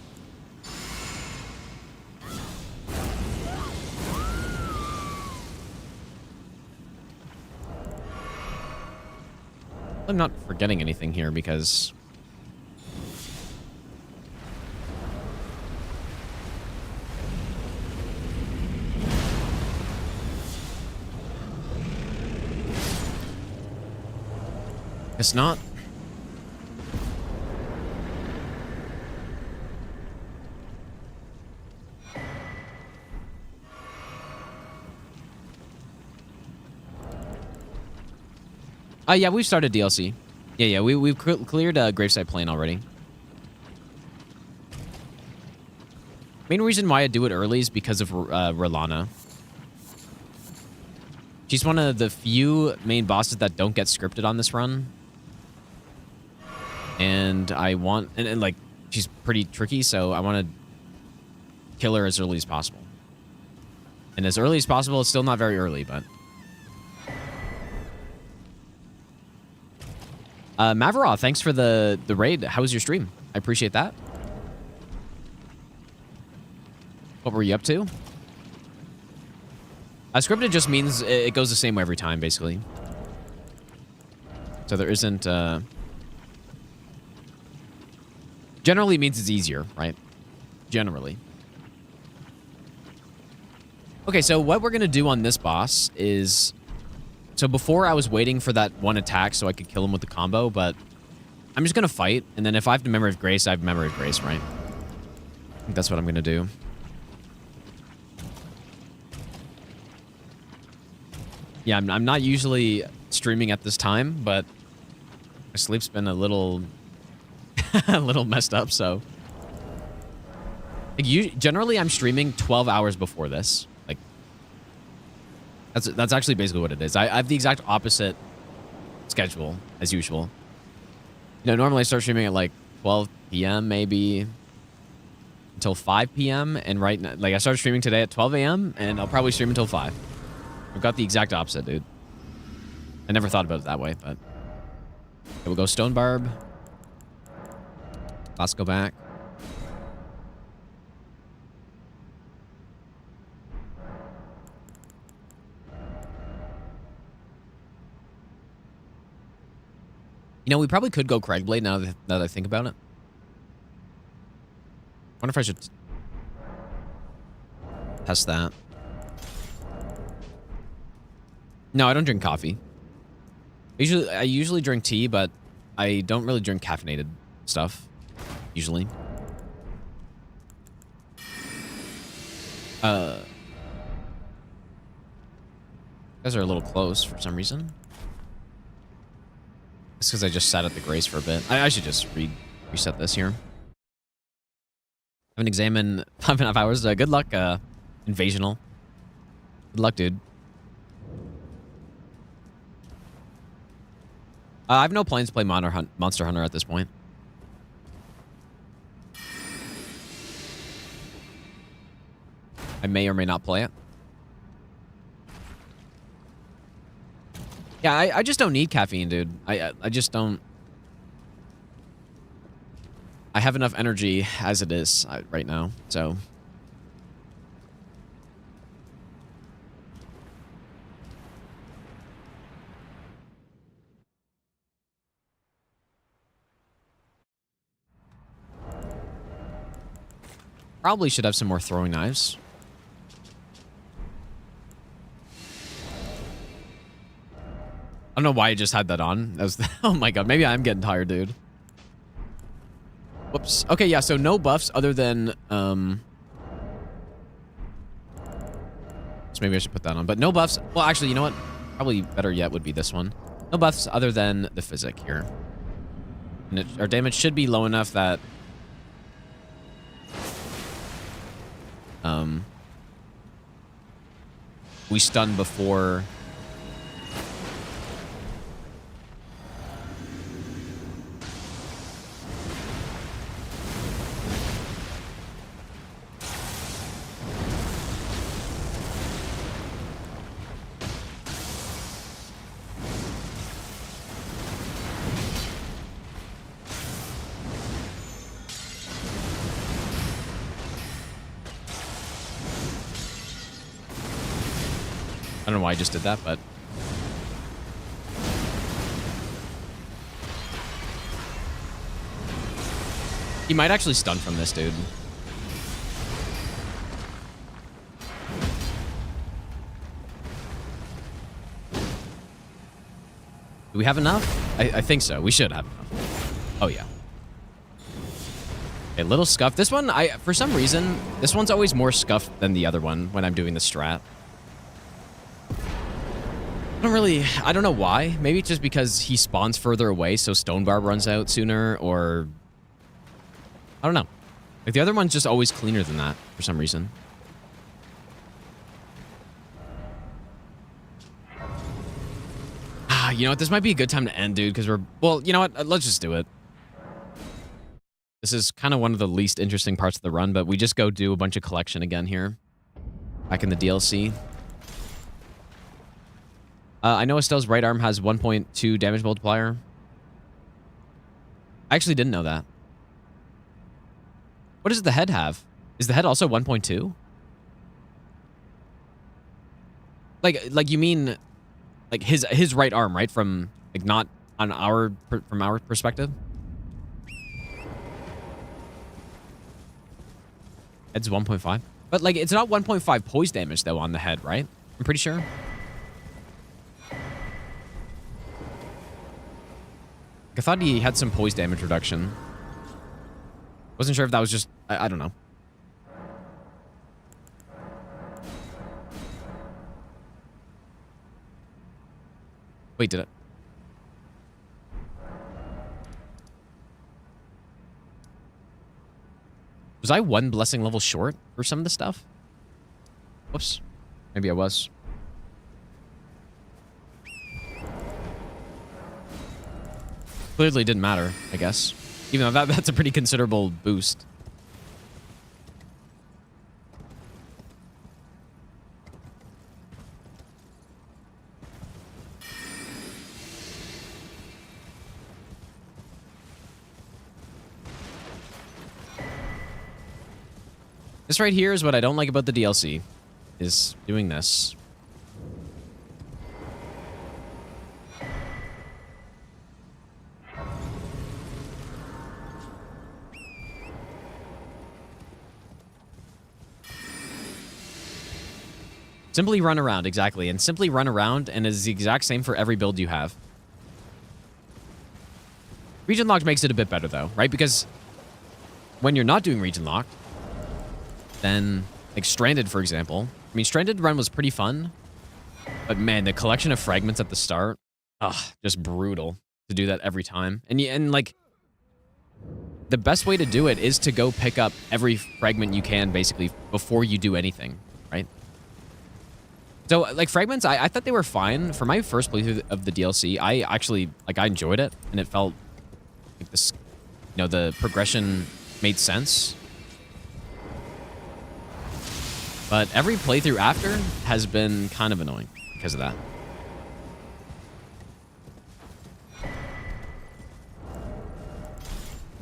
I'm not forgetting anything here because... It's not. Yeah, we've started DLC. Yeah, we've cleared Graveside Plain already. Main reason why I do it early is because of Rolana. She's one of the few main bosses that don't get scripted on this run. And I want... And like, she's pretty tricky, so I want to kill her as early as possible. And as early as possible, it's still not very early, but... Maveraw, thanks for the raid. How was your stream? I appreciate that. What were you up to? Scripted just means it goes the same way every time, basically. So there isn't... Generally means it's easier, right? Generally. Okay, so what we're going to do on this boss is... So before I was waiting for that one attack so I could kill him with the combo, but I'm just going to fight. And then if I have the Memory of Grace, I have Memory of Grace, right? I think that's what I'm going to do. Yeah, I'm not usually streaming at this time, but my sleep's been a little... a little messed up, so... Like, generally, I'm streaming 12 hours before this. Like, that's actually basically what it is. I have the exact opposite schedule as usual. You know, normally I start streaming at like 12 p.m. maybe until 5 p.m. And right now, like I started streaming today at 12 a.m. and I'll probably stream until 5. I've got the exact opposite, dude. I never thought about it that way, but... Okay, we'll go Stone Barb. Let's go back. You know, we probably could go Craigblade now that I think about it. I wonder if I should test that. No, I don't drink coffee. I usually drink tea, but I don't really drink caffeinated stuff. Usually. You guys are a little close for some reason. It's because I just sat at the Grace for a bit. I should just reset this here. I have an exam in 5.5 hours. Good luck, Invasional. Good luck, dude. I have no plans to play Monster Hunter at this point. I may or may not play it. Yeah, I just don't need caffeine, dude. I just don't... I have enough energy as it is right now, so... Probably should have some more throwing knives. I don't know why I just had that on. That was oh my god, maybe I'm getting tired, dude. Whoops. Okay, yeah, so no buffs other than so maybe I should put that on. But no buffs. Well, actually, you know what? Probably better yet would be this one. No buffs other than the physic here. And our damage should be low enough that we stun before... I don't know why I just did that, but... He might actually stun from this, dude. Do we have enough? I think so. We should have enough. Oh, yeah. A little scuff. This one, for some reason, this one's always more scuffed than the other one when I'm doing the strat. I don't know why. Maybe it's just because he spawns further away, so Stone Barb runs out sooner, or... I don't know. Like, the other one's just always cleaner than that, for some reason. You know what? This might be a good time to end, dude, because we're... Well, you know what? Let's just do it. This is kind of one of the least interesting parts of the run, but we just go do a bunch of collection again here. Back in the DLC. I know Estelle's right arm has 1.2 damage multiplier. I actually didn't know that. What does the head have? Is the head also 1.2? Like you mean... Like his right arm, right? From like not on from our perspective. Head's 1.5, but like it's not 1.5 poise damage though on the head, right? I'm pretty sure. I thought he had some poise damage reduction. Wasn't sure if that was just I don't know. Wait, did it? Was I one blessing level short for some of the stuff? Whoops. Maybe I was. Clearly didn't matter, I guess. Even though that's a pretty considerable boost. This right here is what I don't like about the DLC, is doing this. Simply run around, exactly. And simply run around, and it's the exact same for every build you have. Region Locked makes it a bit better, though, right? Because when you're not doing Region Locked, then, like Stranded, for example. I mean, Stranded run was pretty fun. But man, the collection of fragments at the start, just brutal to do that every time. And like, the best way to do it is to go pick up every fragment you can, basically, before you do anything, right? So, like, fragments, I thought they were fine. For my first playthrough of the DLC, I actually, like, I enjoyed it. And it felt like this, you know, the progression made sense. But every playthrough after has been kind of annoying because of that.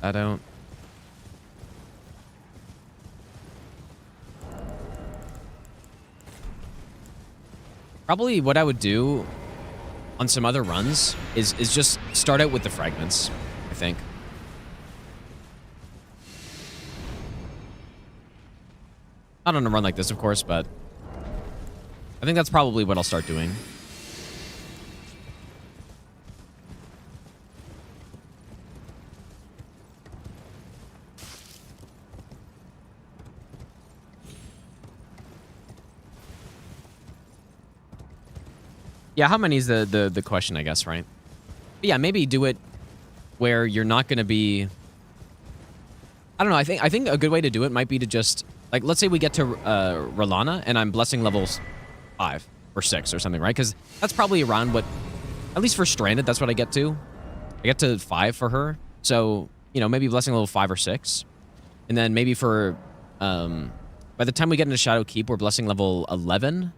I don't... Probably what I would do on some other runs is just start out with the fragments, I think. Not on a run like this, of course, but I think that's probably what I'll start doing. Yeah, how many is the question, I guess, right? But yeah, maybe do it where you're not going to be... I don't know, I think a good way to do it might be to just... Like, let's say we get to Rolana, and I'm blessing levels 5 or 6 or something, right? Because that's probably around what... At least for Stranded, that's what I get to. I get to 5 for her. So, you know, maybe blessing level 5 or 6. And then maybe for... by the time we get into Shadow Keep, we're blessing level 11.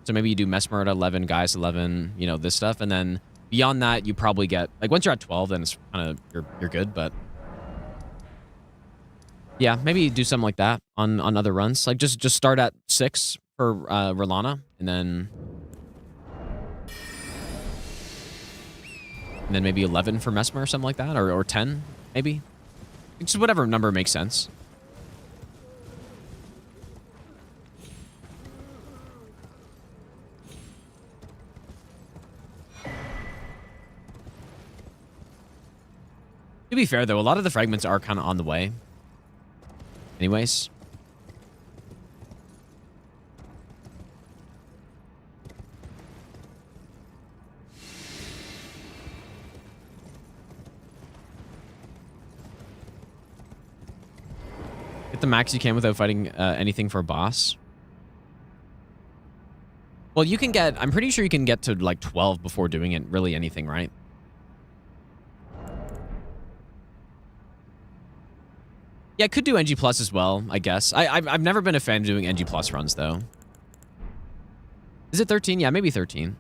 So maybe you do Mesmer at 11, Gaius 11, you know, this stuff. And then beyond that, you probably get... Like, once you're at 12, then it's kind of... You're good, but... Yeah, maybe do something like that on other runs. Like, just start at 6 for Rolana, and then maybe 11 for Mesmer or something like that, or 10, maybe. Just whatever number makes sense. To be fair, though, a lot of the fragments are kind of on the way. Anyways. Get the max you can without fighting anything for a boss. Well, you can get... I'm pretty sure you can get to, like, 12 before doing it. Really anything, right? Yeah, I could do NG Plus as well, I guess. I've never been a fan of doing NG Plus runs, though. Is it 13? Yeah, maybe 13.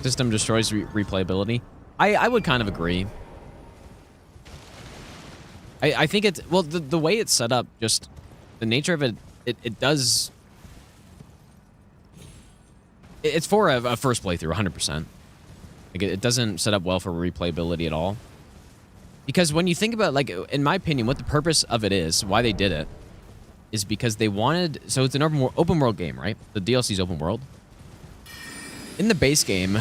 System destroys replayability. I would kind of agree. I think it's... Well, the way it's set up, just... The nature of it... It does... It's for a first playthrough, 100%. Like, it doesn't set up well for replayability at all. Because when you think about, like, in my opinion, what the purpose of it is, why they did it, is because they wanted... So it's an open world game, right? The DLC's open world. In the base game,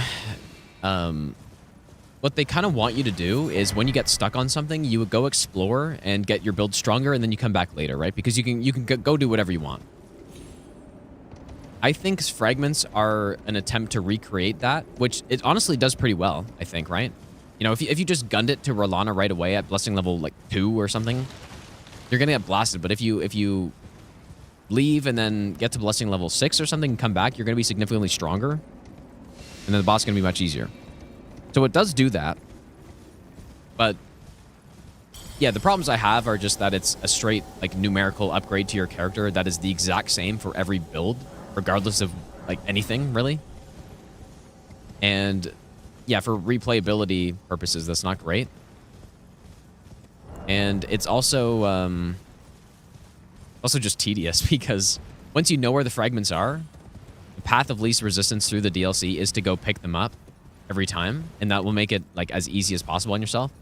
what they kind of want you to do is when you get stuck on something, you would go explore and get your build stronger, and then you come back later, right? Because you can go do whatever you want. I think fragments are an attempt to recreate that, which it honestly does pretty well, I think, right? You know, if you just gunned it to Rolana right away at blessing level like 2 or something, you're gonna get blasted. But if you leave and then get to blessing level 6 or something and come back, you're gonna be significantly stronger, and then the boss is gonna be much easier. So it does do that, but yeah, the problems I have are just that it's a straight like numerical upgrade to your character that is the exact same for every build, regardless of like anything really. And yeah, for replayability purposes, that's not great. And it's also just tedious because once you know where the fragments are, the path of least resistance through the DLC is to go pick them up every time, and that will make it like as easy as possible on yourself.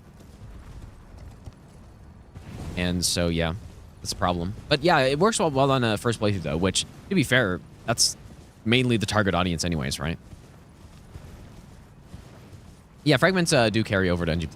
And so yeah, that's a problem. But yeah, it works well on a first playthrough though, which to be fair, that's mainly the target audience anyways, right? Yeah, fragments do carry over to NG+.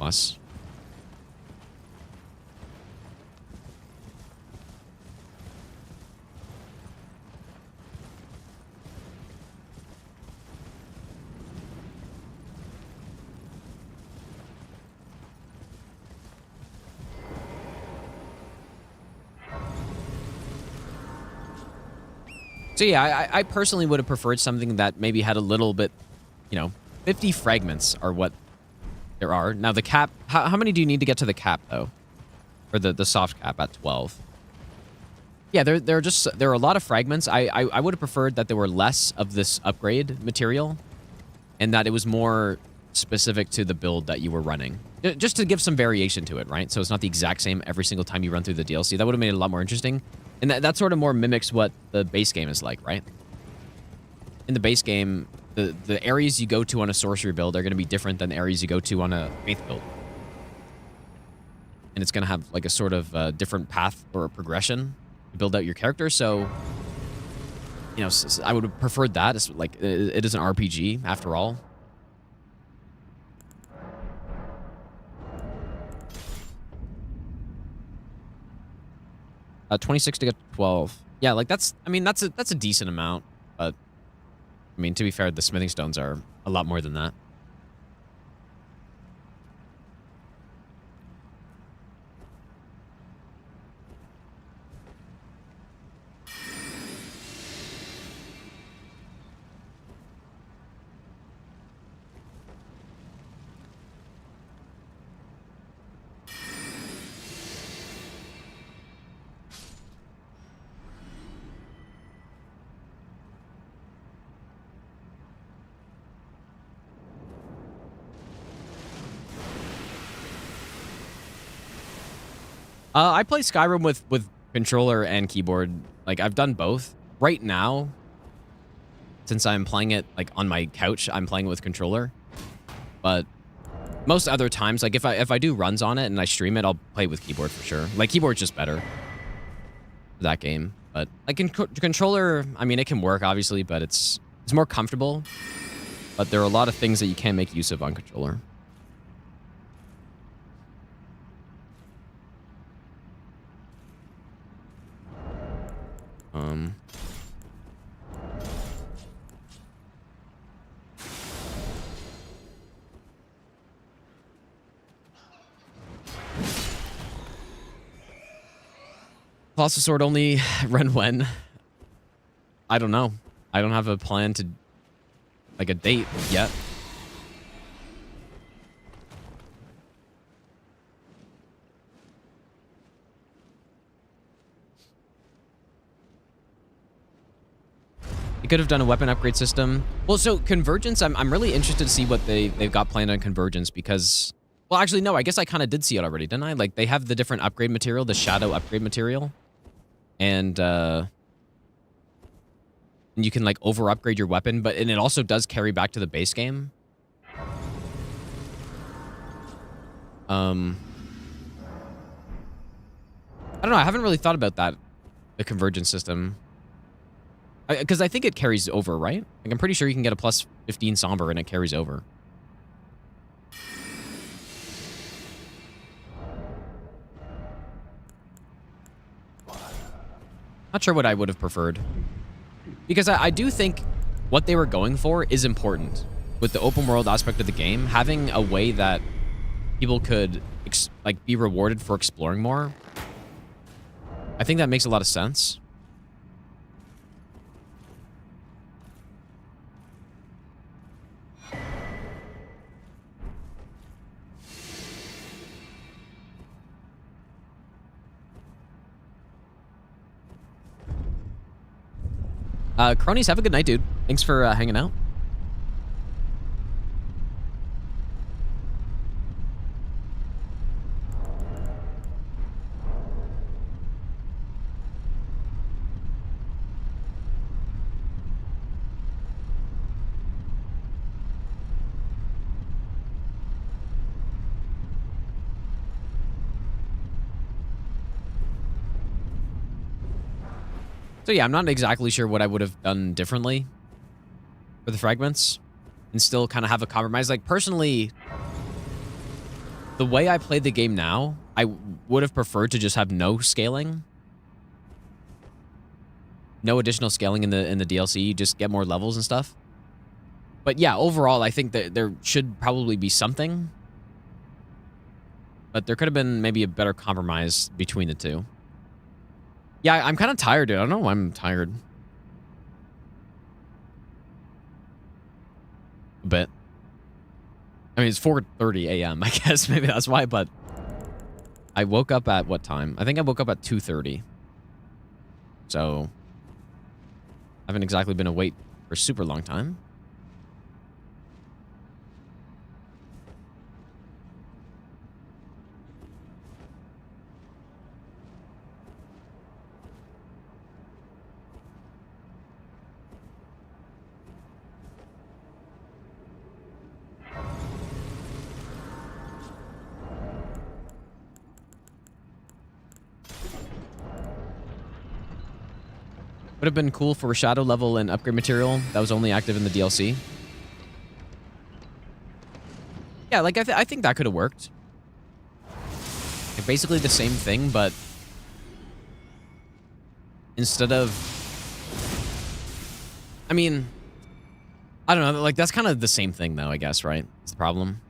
So yeah, I personally would have preferred something that maybe had a little bit, you know, 50 fragments are what there are. Now the cap, how many do you need to get to the cap though? Or the soft cap at 12? Yeah, there are a lot of fragments. I would have preferred that there were less of this upgrade material and that it was more specific to the build that you were running. Just to give some variation to it, right? So it's not the exact same every single time you run through the DLC. That would have made it a lot more interesting. And that sort of more mimics what the base game is like, right? In the base game, the areas you go to on a sorcery build are going to be different than the areas you go to on a faith build. And it's going to have like a sort of different path or progression to build out your character. So, you know, I would have preferred that. It's like, it is an RPG after all. Uh, 26 to get to 12. Yeah, like that's a decent amount, but I mean, to be fair, the smithing stones are a lot more than that. I play Skyrim with controller and keyboard Like, I've done both. Right now, since I'm playing it, like, on my couch, I'm playing it with controller. But most other times, like, if I do runs on it and I stream it, I'll play with keyboard for sure. Like, keyboard's just better for that game. But, like, controller, I mean, it can work, obviously, but it's more comfortable. But there are a lot of things that you can't make use of on controller. Colossus Sword only run when? I don't know. I don't have a plan to, like, a date yet. You could have done a weapon upgrade system. Well, so Convergence, I'm really interested to see what they've got planned on Convergence because, well, actually, no, I guess I kind of did see it already, didn't I? Like, they have the different upgrade material, the shadow upgrade material. And you can, like, over-upgrade your weapon, and it also does carry back to the base game. I don't know, I haven't really thought about that, the Convergence system. Because I think it carries over, right? Like, I'm pretty sure you can get a plus 15 Somber and it carries over. Not sure what I would have preferred. Because I do think what they were going for is important. With the open world aspect of the game, having a way that people could like be rewarded for exploring more. I think that makes a lot of sense. Cronies, have a good night, dude. Thanks for hanging out. So yeah, I'm not exactly sure what I would have done differently for the fragments and still kind of have a compromise. Like, personally, the way I played the game now, I would have preferred to just have no scaling. No additional scaling in the DLC, just get more levels and stuff. But yeah, overall, I think that there should probably be something. But there could have been maybe a better compromise between the two. Yeah, I'm kind of tired, dude. I don't know why I'm tired. A bit. I mean, it's 4:30 a.m. I guess maybe that's why, but I woke up at what time? I think I woke up at 2:30. So I haven't exactly been awake for a super long time. Would have been cool for a shadow level and upgrade material that was only active in the DLC. Yeah, like I think that could have worked. Like, basically the same thing, but instead of, I mean, I don't know. Like, that's kind of the same thing, though, I guess, right? It's the problem.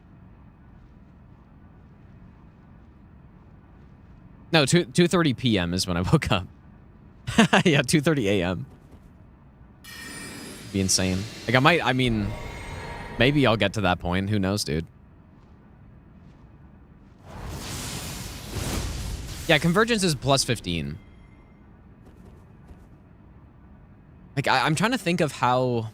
No, 2:30 p.m. is when I woke up. Yeah, 2:30 a.m. Be insane. Like, I mean, maybe I'll get to that point. Who knows, dude? Yeah, Convergence is plus 15. Like, I'm trying to think of how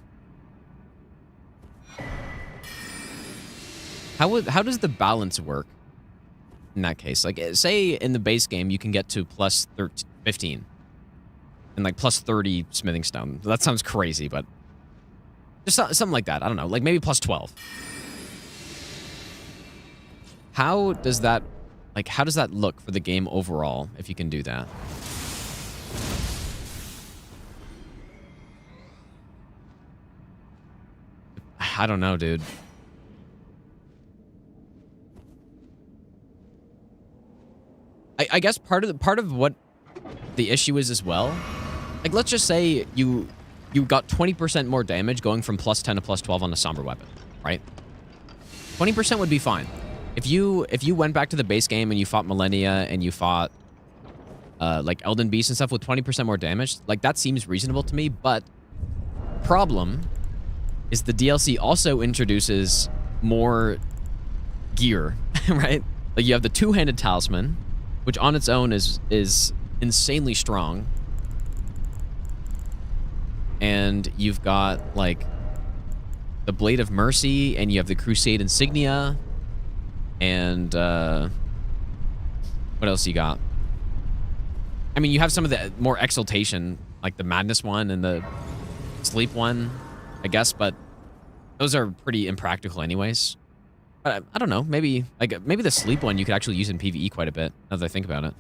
does the balance work in that case? Like, say in the base game, you can get to plus 15. And like plus 30 smithing stone. That sounds crazy, but just something like that. I don't know. Like maybe plus 12. How does that look for the game overall if you can do that? I don't know, dude. I guess part of what the issue is as well, like let's just say you got 20% more damage going from plus 10 to plus 12 on the somber weapon, right? 20% would be fine. If you went back to the base game and you fought Millennia and you fought like Elden Beast and stuff with 20% more damage, like that seems reasonable to me, but problem is the DLC also introduces more gear, right? Like you have the two-handed talisman, which on its own is insanely strong. And you've got like the Blade of Mercy, and you have the Crusade Insignia, and what else you got? I mean, you have some of the more exaltation, like the Madness one and the Sleep one, I guess, but those are pretty impractical anyways. I don't know, maybe the Sleep one you could actually use in PvE quite a bit, now that I think about it.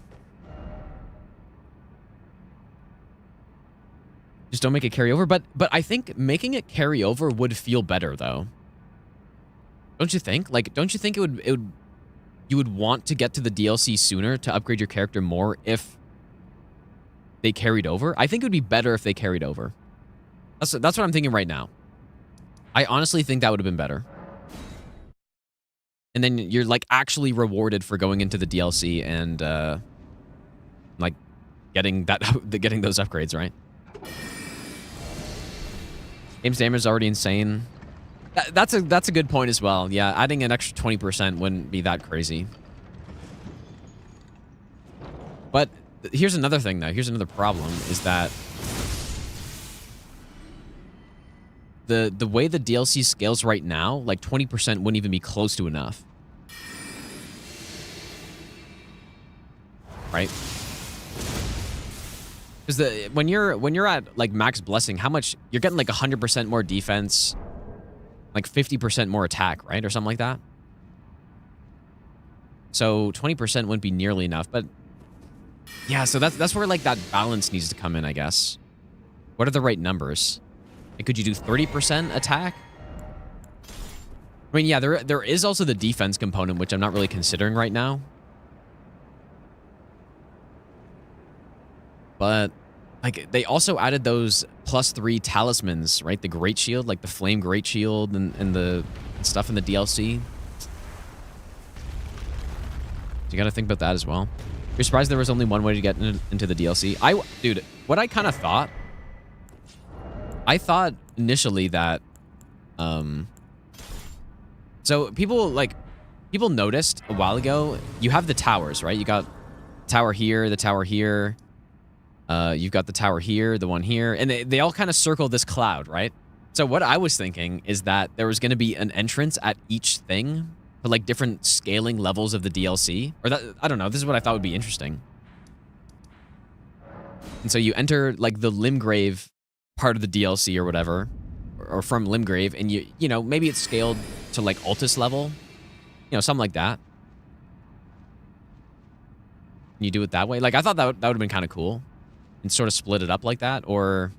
Just don't make it carry over, but I think making it carry over would feel better though. Don't you think? Like, don't you think you would want to get to the DLC sooner to upgrade your character more if they carried over? I think it would be better if they carried over. That's what I'm thinking right now. I honestly think that would have been better. And then you're like actually rewarded for going into the DLC and like getting those upgrades, right? Game's damage is already insane. That's a good point as well. Yeah, adding an extra 20% wouldn't be that crazy. But here's another thing though. Here's another problem is that the way the DLC scales right now, like 20% wouldn't even be close to enough. Right? Because when you're at like max blessing, how much you're getting like 100% more defense, like 50% more attack, right? Or something like that. So 20% wouldn't be nearly enough, but yeah, so that's where like that balance needs to come in, I guess. What are the right numbers? Like, could you do 30% attack? I mean, yeah, there is also the defense component, which I'm not really considering right now. But like they also added those +3 talismans, right? The Great Shield, like the Flame Great Shield and the stuff in the DLC. So you got to think about that as well. You're surprised there was only one way to get into the DLC? Dude, what I kind of thought, I thought initially that, so people noticed a while ago, you have the towers, right? You got the tower here, the tower here. You've got the tower here, the one here, and they all kind of circle this cloud, right? So what I was thinking is that there was going to be an entrance at each thing for like different scaling levels of the DLC. Or that, I don't know, this is what I thought would be interesting. And so you enter like the Limgrave part of the DLC or whatever, or from Limgrave, and you know, maybe it's scaled to like Altus level, you know, something like that. And you do it that way. Like I thought that would have been kind of cool. And sort of split it up like that, or...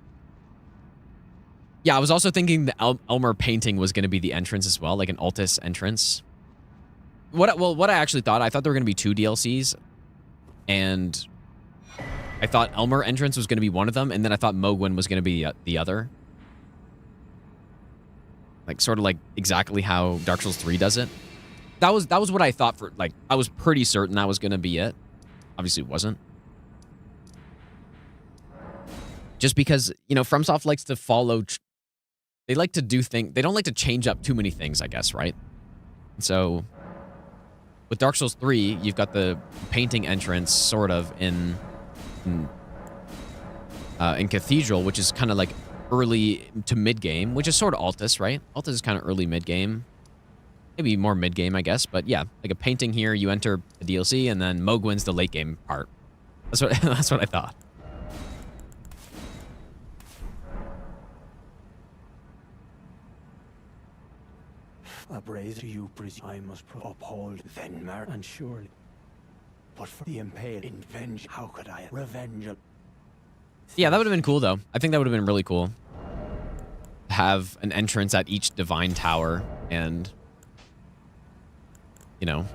Yeah, I was also thinking the Elmer painting was going to be the entrance as well, like an Altus entrance. What I actually thought, I thought there were going to be 2 DLCs, and I thought Elmer entrance was going to be one of them, and then I thought Mogwin was going to be the other. Like, sort of like exactly how Dark Souls 3 does it. That was what I thought for, like, I was pretty certain that was going to be it. Obviously, it wasn't. Just because, you know, FromSoft likes to follow... They like to do things... They don't like to change up too many things, I guess, right? So, with Dark Souls 3, you've got the painting entrance, sort of, in Cathedral, which is kind of like early to mid-game, which is sort of Altus, right? Altus is kind of early mid-game. Maybe more mid-game, I guess. But yeah, like a painting here, you enter the DLC, and then Mogwin's the late-game part. That's what I thought. A brazen to you, I must uphold Venmar and surely. But for the impaled in venge, how could I revenge it? Yeah, that would have been cool, though. I think that would have been really cool. Have an entrance at each divine tower and, you know,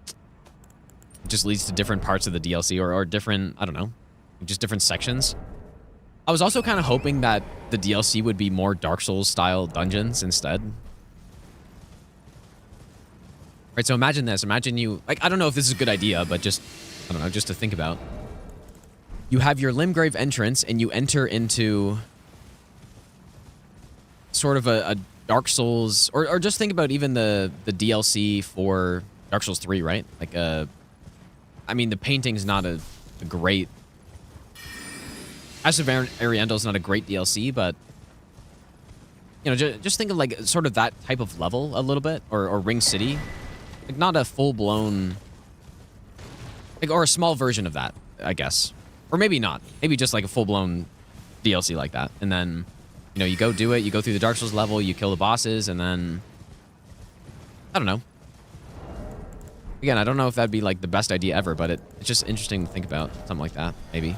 it just leads to different parts of the DLC or different, I don't know, just different sections. I was also kind of hoping that the DLC would be more Dark Souls style dungeons instead. Right, so imagine this. Imagine you, like, I don't know if this is a good idea, but just, I don't know, just to think about. You have your Limgrave entrance, and you enter into sort of a Dark Souls, or just think about even the DLC for Dark Souls 3, right? Like, I mean, the painting's not a great... Ashes of Ariandel's not a great DLC, but, you know, just think of, like, sort of that type of level a little bit, or Ring City. Like, not a full-blown... Like, or a small version of that, I guess. Or maybe not. Maybe just, like, a full-blown DLC like that. And then, you know, you go do it, you go through the Dark Souls level, you kill the bosses, and then... I don't know. Again, I don't know if that'd be, like, the best idea ever, but it's just interesting to think about something like that, maybe.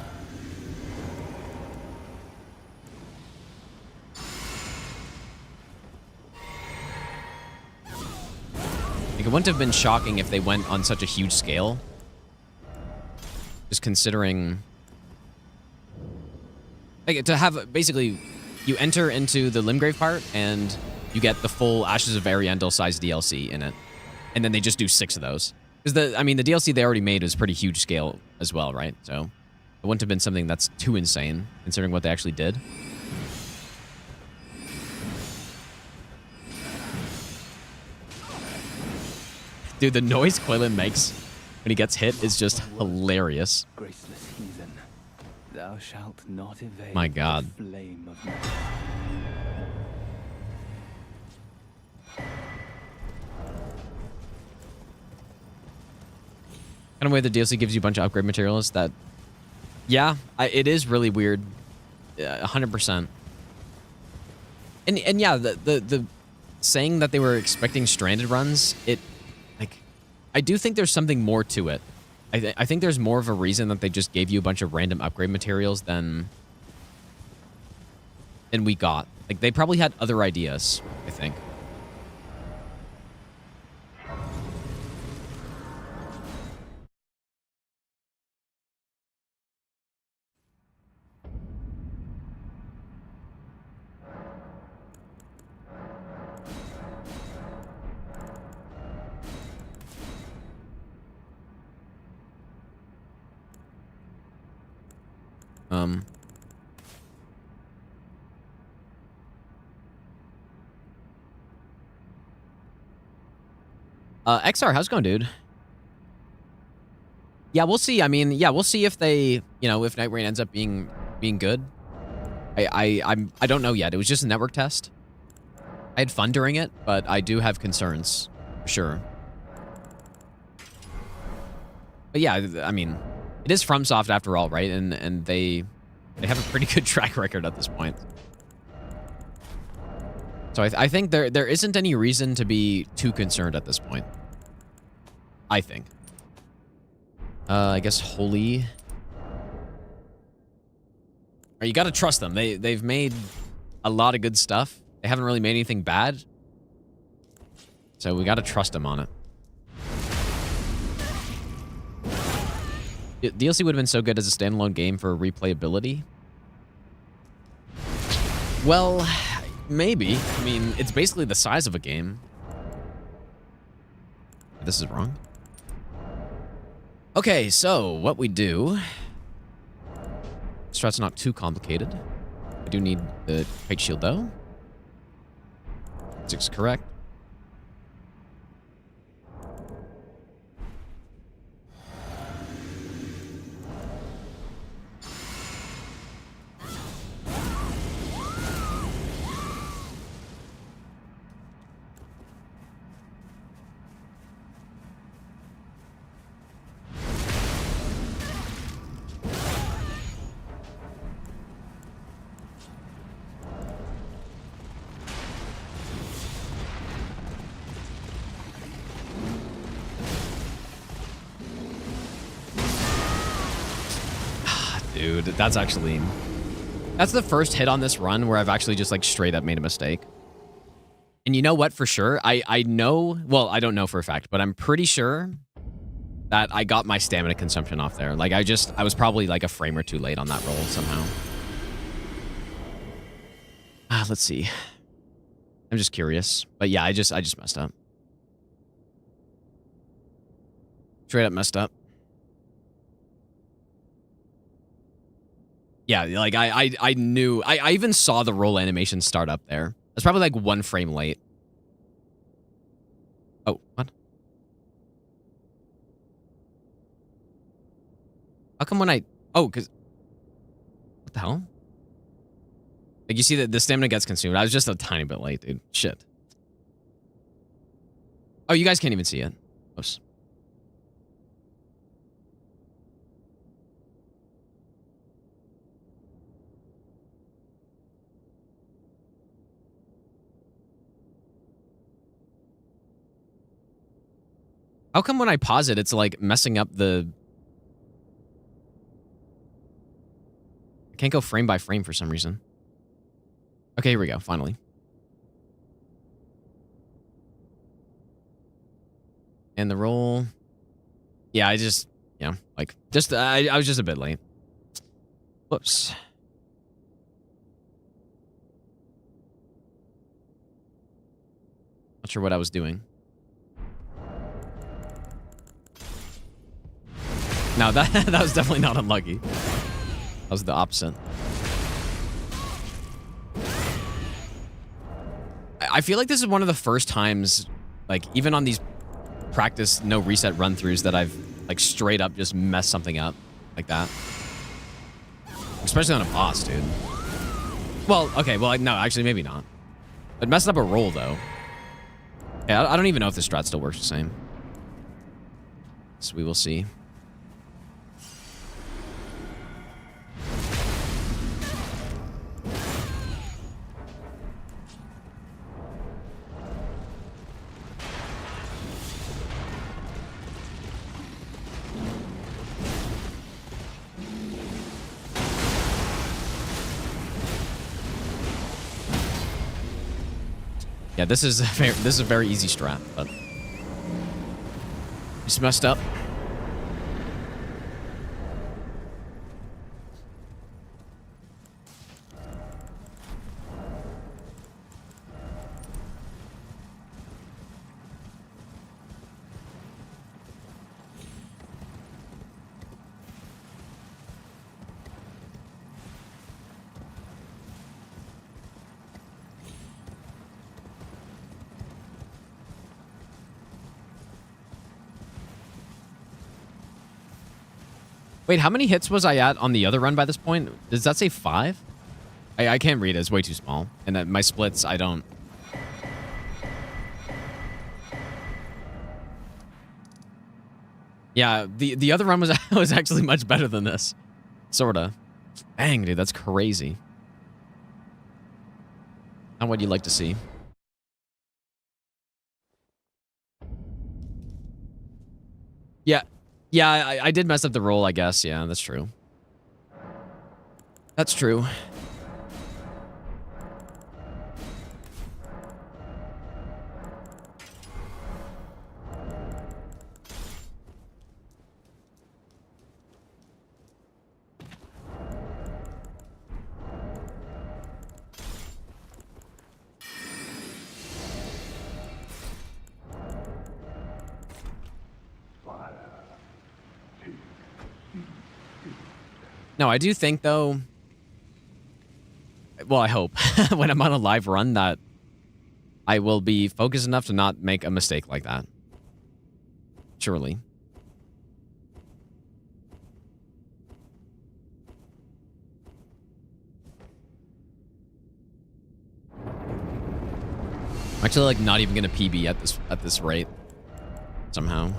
Like, it wouldn't have been shocking if they went on such a huge scale. Just considering... Like, to have, basically, you enter into the Limgrave part, and you get the full Ashes of Ariandel size DLC in it. And then they just do 6 of those. Because I mean, the DLC they already made was pretty huge scale as well, right? So, it wouldn't have been something that's too insane, considering what they actually did. Dude, the noise Quillen makes when he gets hit is just hilarious. Graceless heathen, thou shalt not evade My God. the flame of Kind of way the DLC gives you a bunch of upgrade materials that, yeah, it is really weird, 100%. And yeah, the saying that they were expecting stranded runs, I do think there's something more to it. I think there's more of a reason that they just gave you a bunch of random upgrade materials than we got. Like, they probably had other ideas, I think. XR, how's it going, dude? Yeah, we'll see. I mean, yeah, we'll see if they, you know, if Night Rain ends up being good. I don't know yet. It was just a network test. I had fun during it, but I do have concerns, for sure. But yeah, I mean, it is FromSoft after all, right? And they have a pretty good track record at this point. So I think there isn't any reason to be too concerned at this point. I think. I guess Holy. You got to trust them. They've made a lot of good stuff. They haven't really made anything bad. So we got to trust them on it. DLC would have been so good as a standalone game for replayability. Well, maybe. I mean, it's basically the size of a game. This is wrong. Okay, so what we do... Strat's not too complicated. I do need the kite shield, though. 6 correct. dude. That's actually... That's the first hit on this run where I've actually just like straight up made a mistake. And you know what, for sure? I know... Well, I don't know for a fact, but I'm pretty sure that I got my stamina consumption off there. Like, I was probably like a frame or two late on that roll somehow. Let's see. I'm just curious. But yeah, I just messed up. Straight up messed up. Yeah, like I knew. I even saw the roll animation start up there. That's probably like 1 frame late. Oh, what? How come when I... Oh, because... What the hell? Like, you see that the stamina gets consumed. I was just a tiny bit late, dude. Shit. Oh, you guys can't even see it. Oops. How come when I pause it, it's like messing up the... I can't go frame by frame for some reason. Okay, here we go, finally. And the roll... Yeah, I just... Yeah, like... Just... I was just a bit late. Whoops. Not sure what I was doing. No, that was definitely not unlucky. That was the opposite. I feel like this is one of the first times, like, even on these practice no reset run-throughs that I've, like, straight up just messed something up like that. Especially on a boss, dude. Well, okay, well, no, actually, maybe not. It messed up a roll, though. Yeah, I don't even know if the strat still works the same. So we will see. Yeah, this is a very easy strat, but just messed up. Wait, how many hits was I at on the other run by this point? Does that say 5? I can't read it. It's way too small. And my splits, I don't... Yeah, the other run was actually much better than this. Sorta. Dang, dude, that's crazy. Not what you'd like to see. Yeah. Yeah, I did mess up the roll, I guess. Yeah, that's true. That's true. No, I do think, though... Well, I hope, when I'm on a live run, that I will be focused enough to not make a mistake like that. Surely. I'm actually, like, not even gonna PB at this rate. Somehow.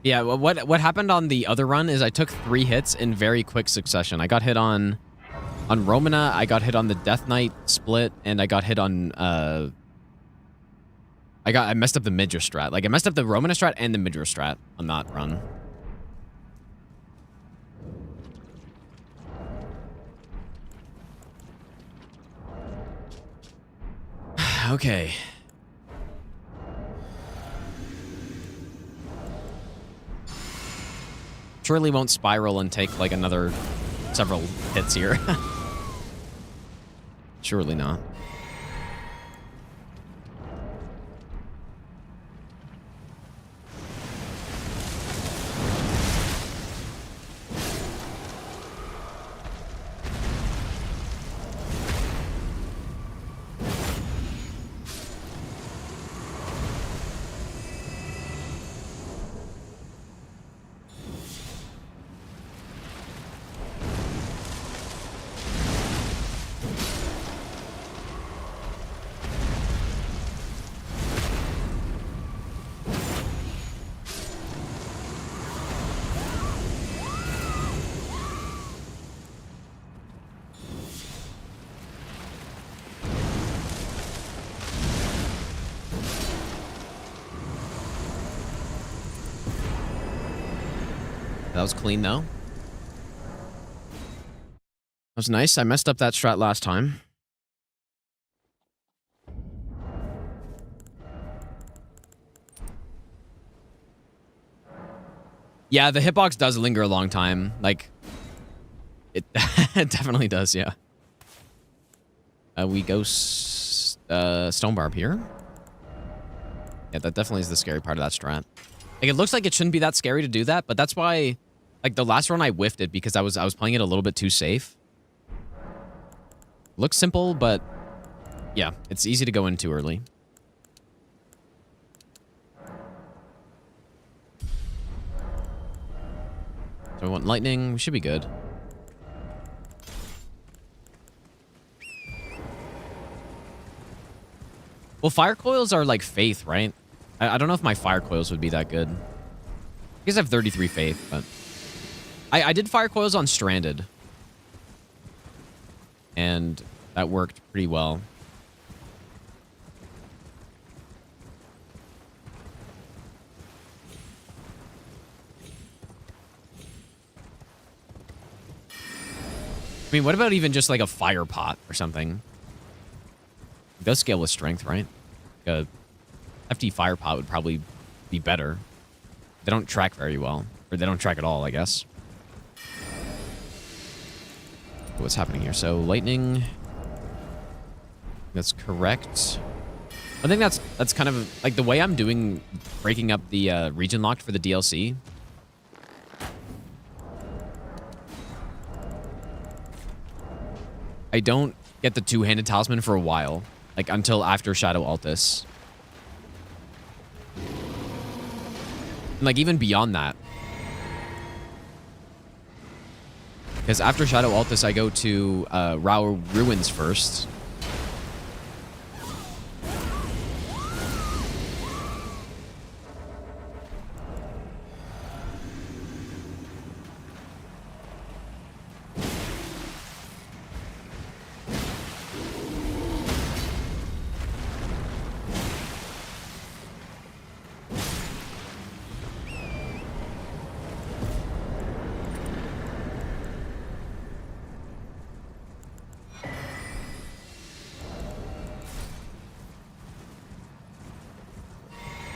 Yeah, what happened on the other run is I took 3 hits in very quick succession. I got hit on Romana, I got hit on the Death Knight split, and I got hit on I messed up the Midra strat. Like I messed up the Romana strat and the Midra strat on that run. Okay. Surely won't spiral and take like another several hits here. Surely not. That was clean, though. That was nice. I messed up that strat last time. Yeah, the hitbox does linger a long time. Like, it, it definitely does, yeah. We go Stone Barb here. Yeah, that definitely is the scary part of that strat. Like, it looks like it shouldn't be that scary to do that, but that's why, like, the last run I whiffed it because I was playing it a little bit too safe. Looks simple, but yeah, it's easy to go in too early. So I want lightning. We should be good. Well, fire coils are like faith, right? I don't know if my fire coils would be that good. I guess I have 33 faith, but I did fire coils on Stranded. And that worked pretty well. I mean, what about even just like a fire pot or something? It does scale with strength, right? Like a FD fire pot would probably be better. They don't track very well. Or they don't track at all, I guess. What's happening here? So, lightning. That's correct. I think that's kind of like the way I'm doing, breaking up the region locked for the DLC. I don't get the two-handed talisman for a while, like until after Shadow Altus. And like even beyond that. Because after Shadow Altus, I go to Rao Ruins first.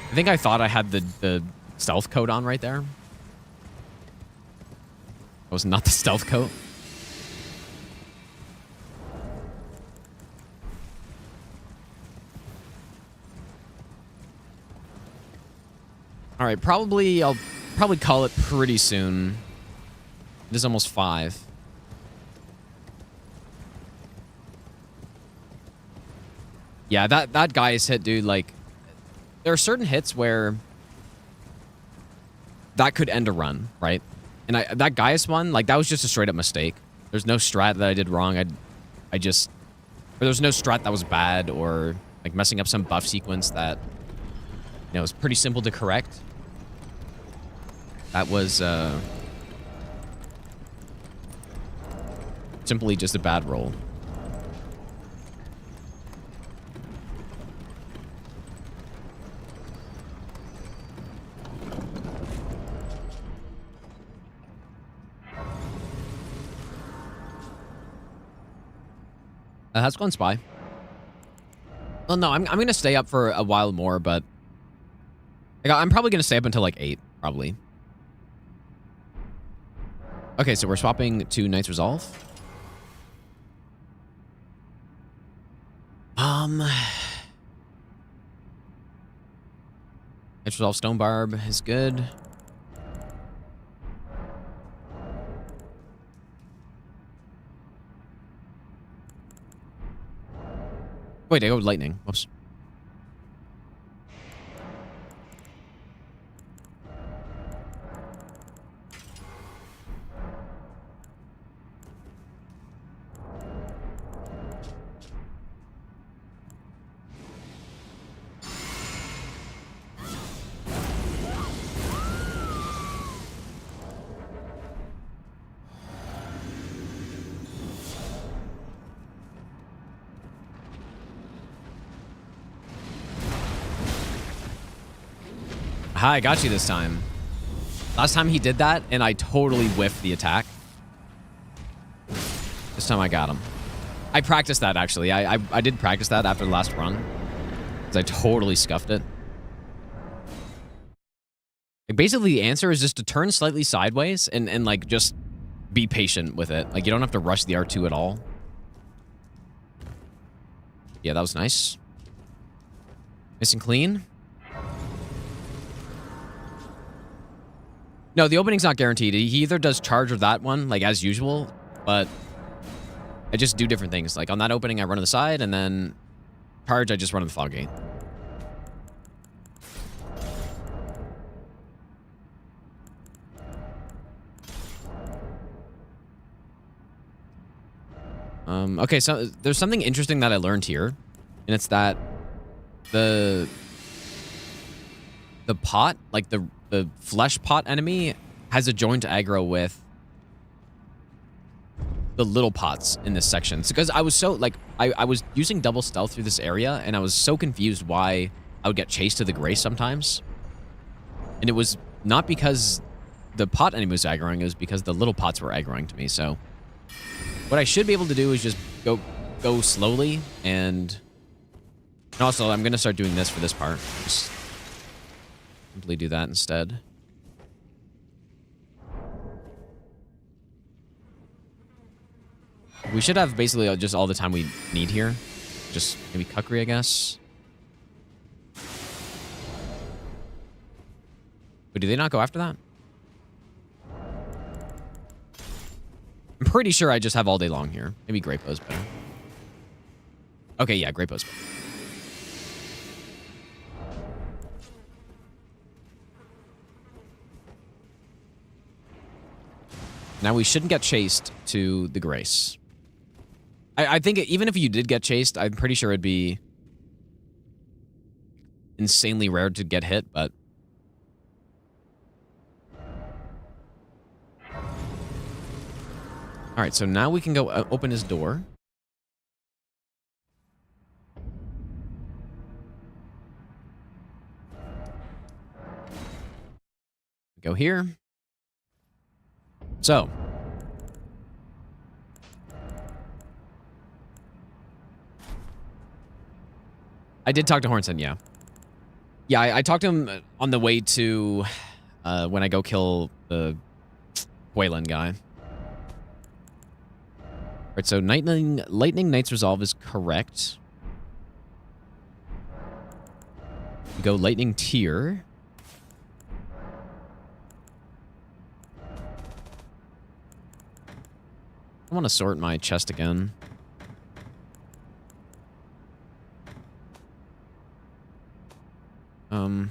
I think I thought I had the stealth coat on right there. It was not the stealth coat. All right, I'll probably call it pretty soon. It is almost 5. Yeah, that guy is hit, dude. Like, there are certain hits where that could end a run, right? And that Gaius one, like, that was just a straight up mistake. There's no strat that I did wrong. Or there's no strat that was bad or like messing up some buff sequence that, you know, is pretty simple to correct. That was simply just a bad roll. Has gone spy. Well, no, I'm gonna stay up for a while more, but like, I'm probably gonna stay up until like 8, probably. Okay, so we're swapping to Knight's Resolve. Knight's Resolve Stone Barb is good. Wait, I go with lightning. Whoops. Hi, I got you this time. Last time he did that, and I totally whiffed the attack. This time I got him. I practiced that, actually. I did practice that after the last run. Because I totally scuffed it. Like, basically, the answer is just to turn slightly sideways and like, just be patient with it. Like, you don't have to rush the R2 at all. Yeah, that was nice. Nice and clean. No, the opening's not guaranteed. He either does charge or that one, like as usual, but I just do different things. Like on that opening, I run to the side, and then charge, I just run to the fog gate. Okay, so there's something interesting that I learned here, and it's that the pot, like the flesh pot enemy, has a joint aggro with the little pots in this section. It's because I was so, like, I was using double stealth through this area, and I was so confused why I would get chased to the grace sometimes. And it was not because the pot enemy was aggroing, it was because the little pots were aggroing to me. So what I should be able to do is just go slowly, and also I'm gonna start doing this for this part. Just simply do that instead. We should have basically just all the time we need here. Just maybe Kukri, I guess. But do they not go after that? I'm pretty sure I just have all day long here. Maybe Great Bow's better. Okay, yeah, Great Bow's better. Now we shouldn't get chased to the Grace. I think even if you did get chased, I'm pretty sure it'd be insanely rare to get hit, but... Alright, so now we can go open his door. Go here. So. I did talk to Hornson, yeah. Yeah, I talked to him on the way to when I go kill the Wayland guy. Alright, so Lightning Knight's Resolve is correct. We go Lightning Tier. I want to sort my chest again.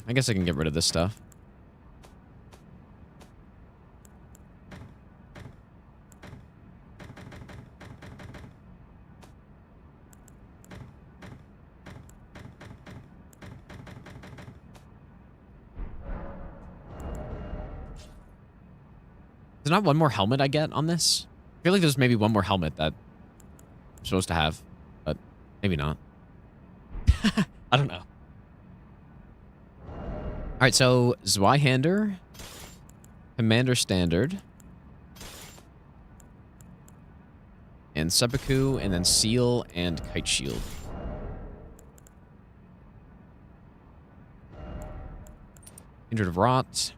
I guess I can get rid of this stuff. There's not one more helmet I get on this? I feel like there's maybe one more helmet that I'm supposed to have, but maybe not. I don't know. All right, so Zweihander, Commander Standard, and Seppuku, and then Seal and Kite Shield. Kindred of Rot.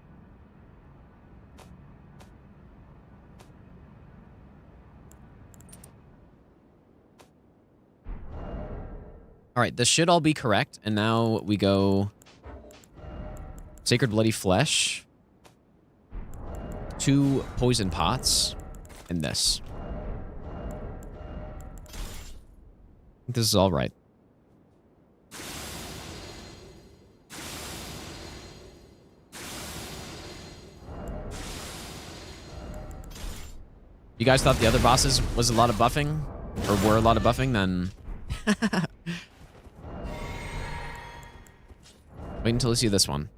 All right, this should all be correct. And now we go Sacred Bloody Flesh, 2 Poison Pots, and this. I think this is all right. You guys thought the other bosses was a lot of buffing? Or were a lot of buffing? Then... Wait until you see this one.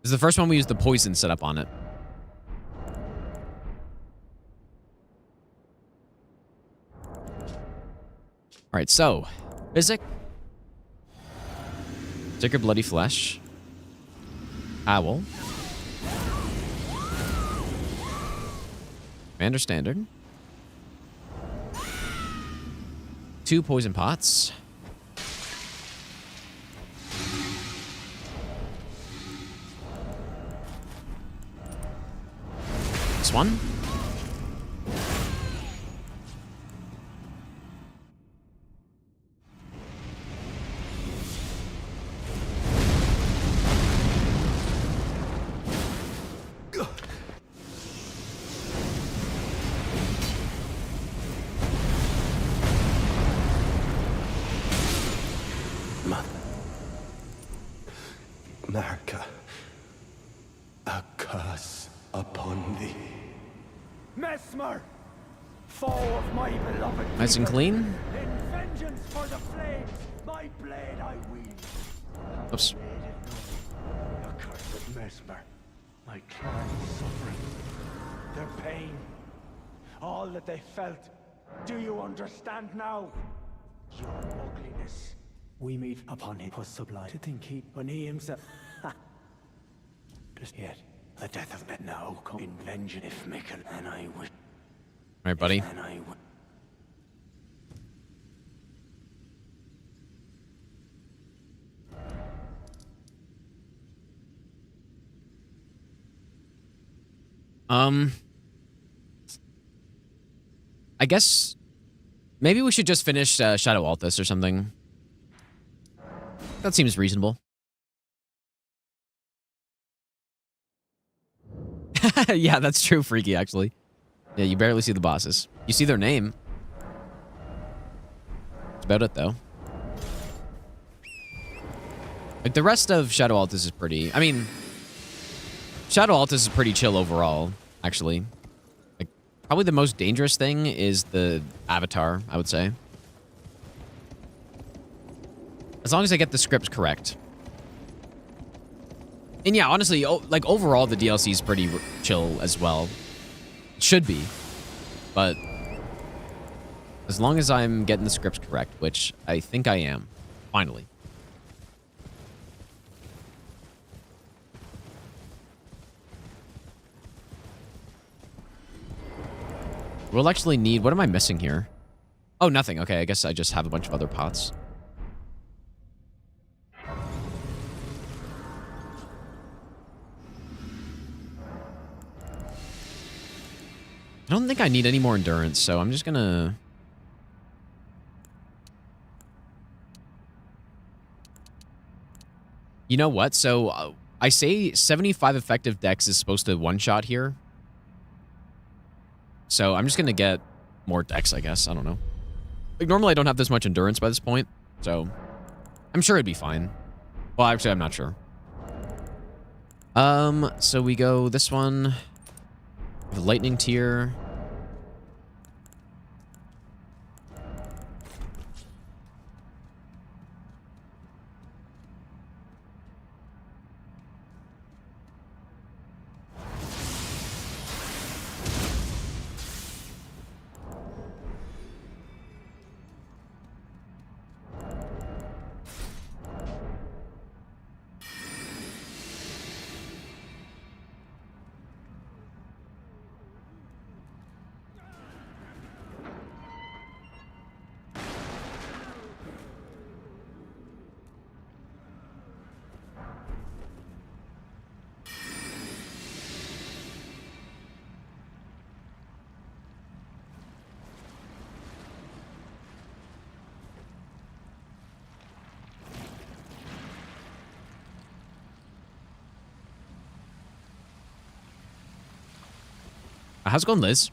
This is the first one we used the poison setup on it. Alright, so... Physic. Sacred Bloody Flesh. Owl. Commander Standard. 2 Poison Pots. This one. Marka, a curse upon thee. Mesmer, foe of my beloved. Nice and clean. In vengeance for the flames, my blade I wield. Oops. Accursed Mesmer, my clan suffering, their pain, all that they felt. Do you understand now? Your ugliness. We meet upon him was sublime. To think when he himself... Just yet, the death of men now come in vengeance if Mikkel and I would... Alright, buddy. And I would... I guess... Maybe we should just finish Shadow Altus or something. That seems reasonable. Yeah, that's true, Freaky, actually. Yeah, you barely see the bosses. You see their name. That's about it, though. Like, the rest of Shadow Altus is pretty... I mean... Shadow Altus is pretty chill overall, actually. Like, probably the most dangerous thing is the Avatar, I would say. As long as I get the scripts correct. And yeah, honestly, like, overall, the DLC is pretty chill as well. It should be. But as long as I'm getting the scripts correct, which I think I am. Finally. We'll actually need... What am I missing here? Oh, nothing. Okay, I guess I just have a bunch of other pots. I don't think I need any more endurance, so I'm just gonna... You know what? So, I say 75 effective dex is supposed to one-shot here. So, I'm just gonna get more dex, I guess. I don't know. Like, normally I don't have this much endurance by this point, so... I'm sure it'd be fine. Well, actually, I'm not sure. So we go this one... The lightning tier. How's it going, Liz?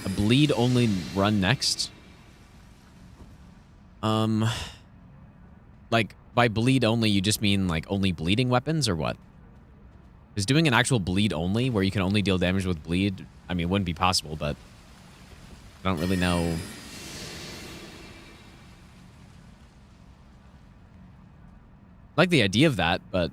A bleed only run next. Like by bleed only, you just mean like only bleeding weapons or what? Is doing an actual bleed only where you can only deal damage with bleed? I mean, it wouldn't be possible, but I don't really know. I like the idea of that, but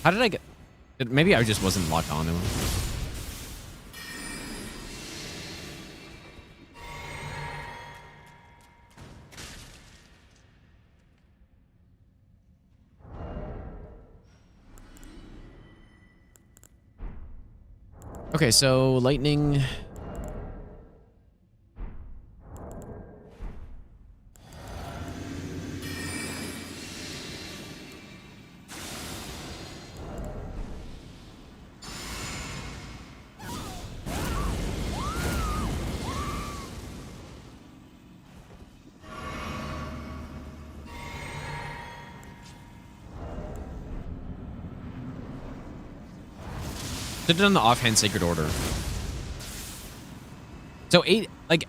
how did I get... Maybe I just wasn't locked on to him. Okay, so lightning... Did it on the offhand Sacred Order. So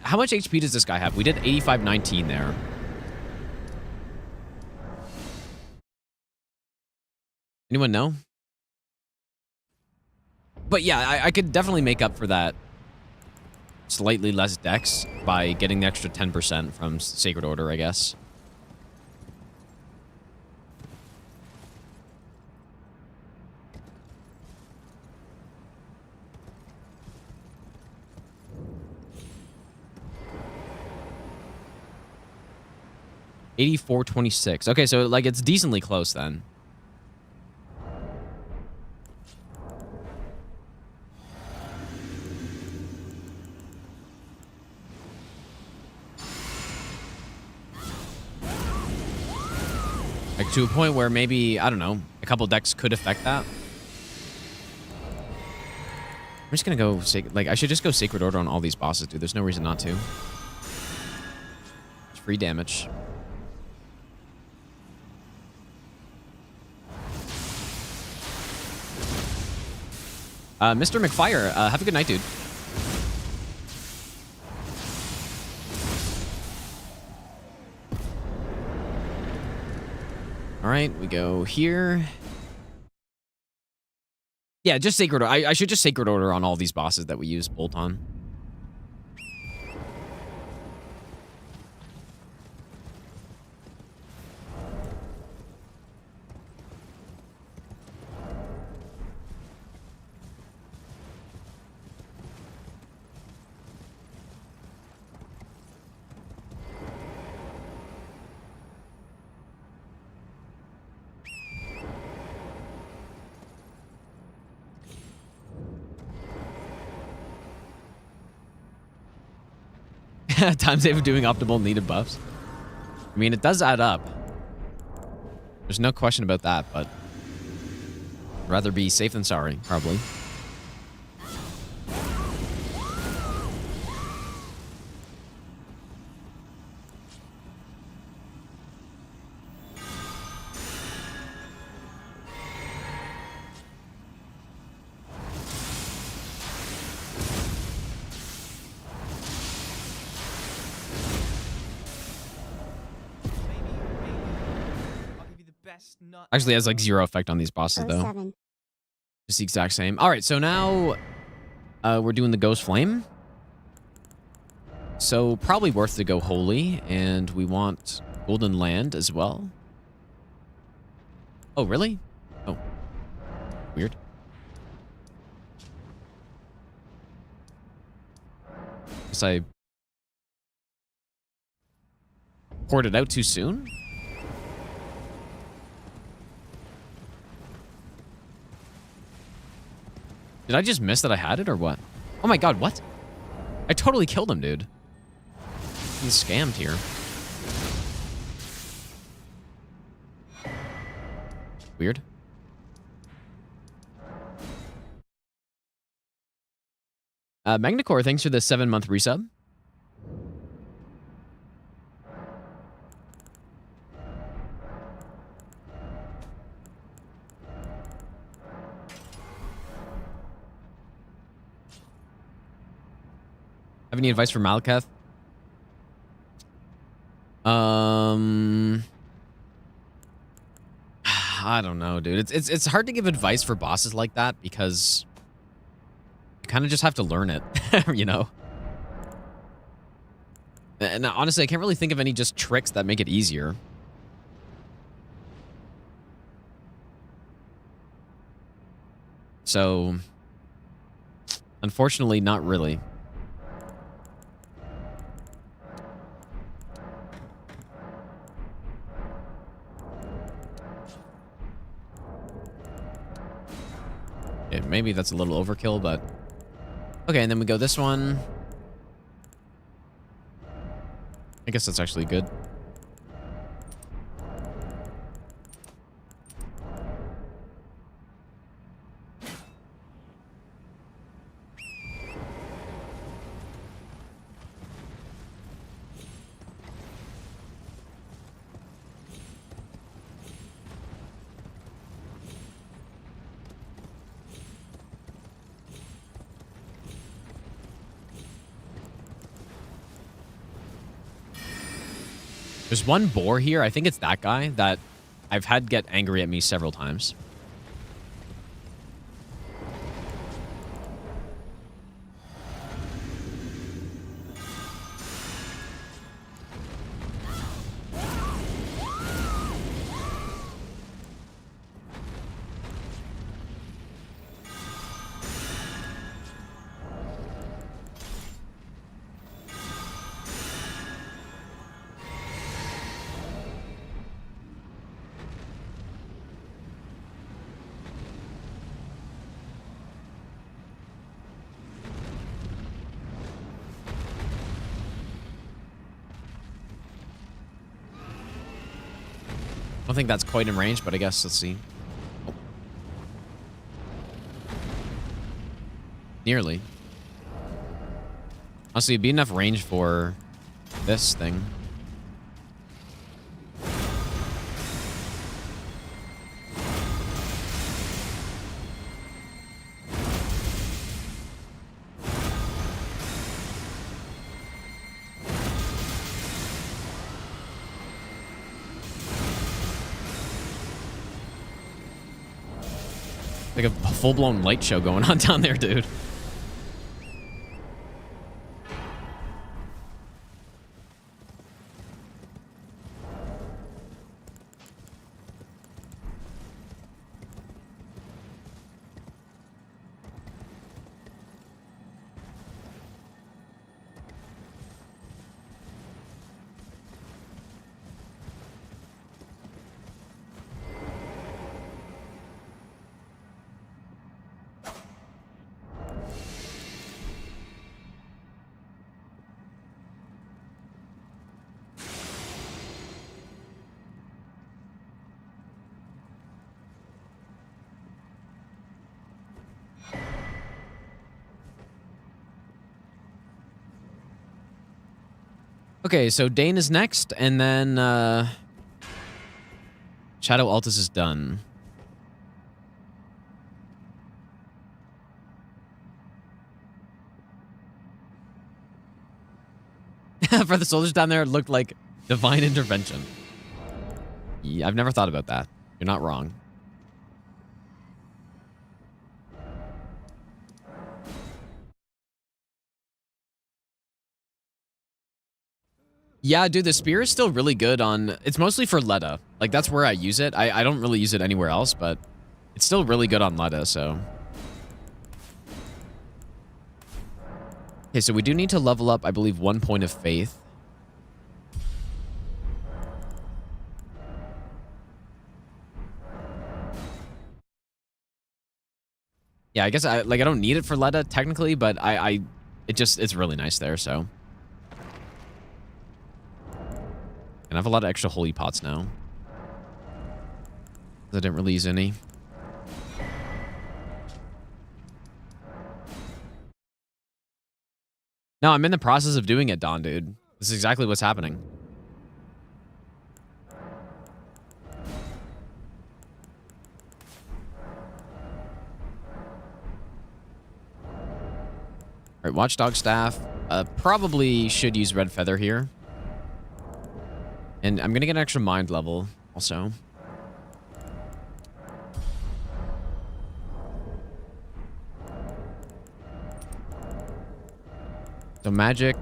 how much HP does this guy have? We did 85-19 there. Anyone know? But yeah, I could definitely make up for that slightly less dex by getting the extra 10% from Sacred Order, I guess. $84.26. Okay, so like it's decently close then. Like to a point where maybe, I don't know, a couple decks could affect that. I'm just gonna go, like, I should just go Sacred Order on all these bosses, dude. There's no reason not to. It's free damage. Mr. McFire, have a good night, dude. All right, we go here. Yeah, just Sacred Order. I should just Sacred Order on all these bosses that we use Bolt on. Time save of doing optimal needed buffs. I mean, it does add up. There's no question about that, but I'd rather be safe than sorry, probably. Actually, it has like 0 effect on these bosses, though. 07. Just the exact same. All right, so now we're doing the Ghost Flame. So probably worth to go Holy, and we want Golden Land as well. Oh, really? Oh. Weird. Guess I poured it out too soon? Did I just miss that I had it or what? Oh my god, what? I totally killed him, dude. He's scammed here. Weird. Magnacore, thanks for the 7-month resub. Have any advice for Malakath? I don't know, dude. It's hard to give advice for bosses like that because you kind of just have to learn it, you know? And honestly, I can't really think of any just tricks that make it easier. So, unfortunately, not really. Yeah, maybe that's a little overkill, but... Okay, and then we go this one. I guess that's actually good. There's one boar here. I think it's that guy that I've had get angry at me several times. I don't think that's quite in range, but I guess let's see. Oh. Nearly. Honestly, it'd be enough range for this thing. Like a full-blown light show going on down there, dude. Okay, so Dane is next, and then Shadow Altus is done. For the soldiers down there, it looked like divine intervention. Yeah, I've never thought about that. You're not wrong. Yeah, dude, the spear is still really good on... It's mostly for Leda. Like, that's where I use it. I don't really use it anywhere else, but it's still really good on Leda, so... Okay, so we do need to level up, I believe, 1 point of faith. Yeah, I guess I don't need it for Leda, technically, but it's really nice there, so... And I have a lot of extra holy pots now. I didn't really use any. No, I'm in the process of doing it, Don, dude. This is exactly what's happening. Alright, Watchdog Staff. Probably should use Red Feather here. And I'm gonna get an extra mind level, also. So magic,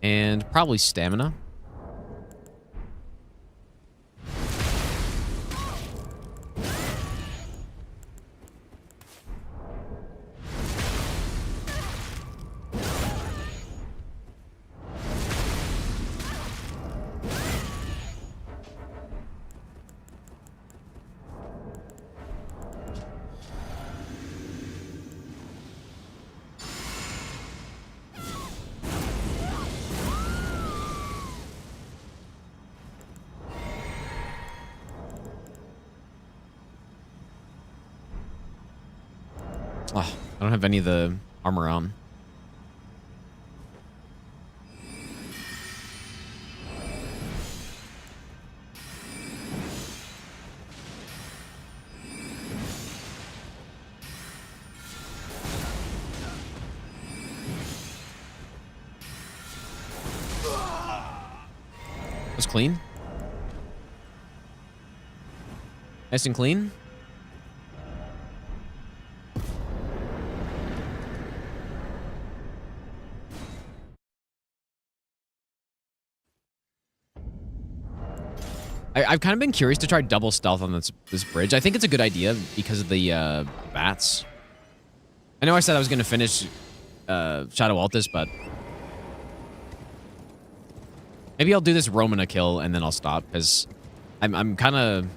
and probably stamina. Oh, I don't have any of the armor on. That's clean. Nice and clean. I've kind of been curious to try double stealth on this bridge. I think it's a good idea because of the bats. I know I said I was going to finish Shadow Altus, but maybe I'll do this Romana kill and then I'll stop because I'm kind of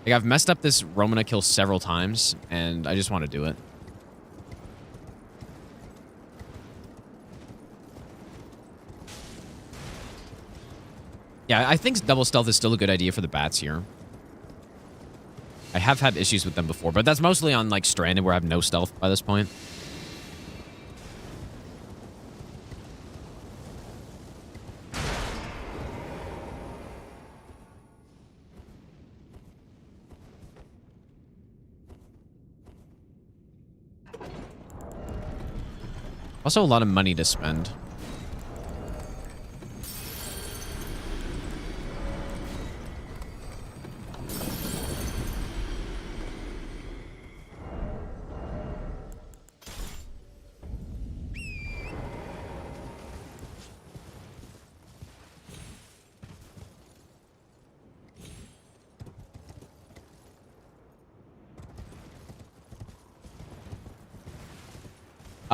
like I've messed up this Romana kill several times and I just want to do it. Yeah, I think double stealth is still a good idea for the bats here. I have had issues with them before, but that's mostly on like Stranded where I have no stealth by this point. Also a lot of money to spend.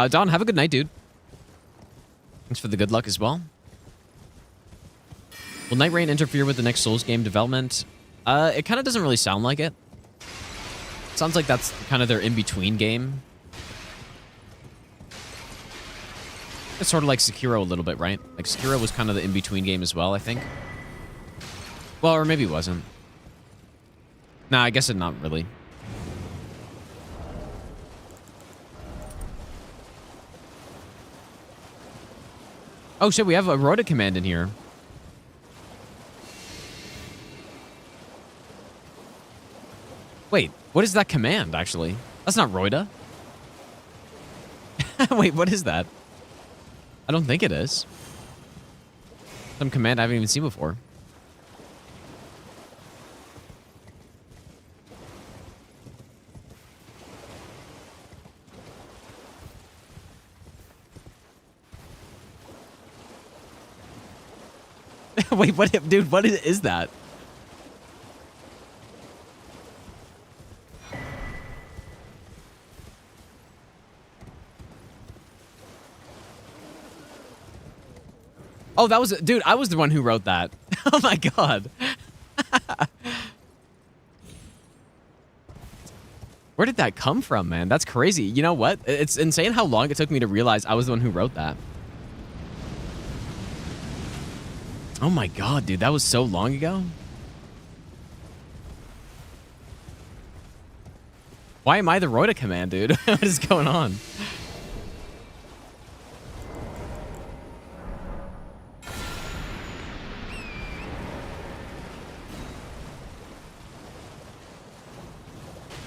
Don, have a good night, dude. Thanks for the good luck as well. Will Night Rain interfere with the next Souls game development? It kind of doesn't really sound like it. Sounds like that's kind of their in-between game. It's sort of like Sekiro a little bit, right? Like Sekiro was kind of the in-between game as well, I think. Well, or maybe it wasn't. Nah, I guess it not really. Oh shit, we have a Rhoda command in here. Wait, what is that command, actually? That's not Rhoda. Wait, what is that? I don't think it is. Some command I haven't even seen before. Wait, what, dude? What is that? Oh, that was, dude, I was the one who wrote that. Oh my God. Where did that come from, man? That's crazy. You know what? It's insane how long it took me to realize I was the one who wrote that. Oh my God, dude, that was so long ago. Why am I the Rhoda command, dude? What is going on?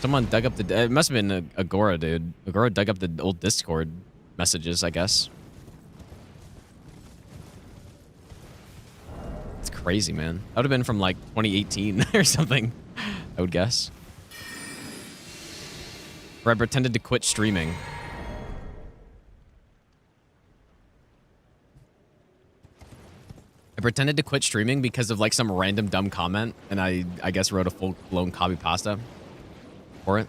Someone dug up the... It must have been Agora, dude. Agora dug up the old Discord messages, I guess. It's crazy, man. That would have been from, like, 2018 or something, I would guess. Where I pretended to quit streaming. I pretended to quit streaming because of, like, some random dumb comment, and I guess wrote a full-blown copy pasta for it.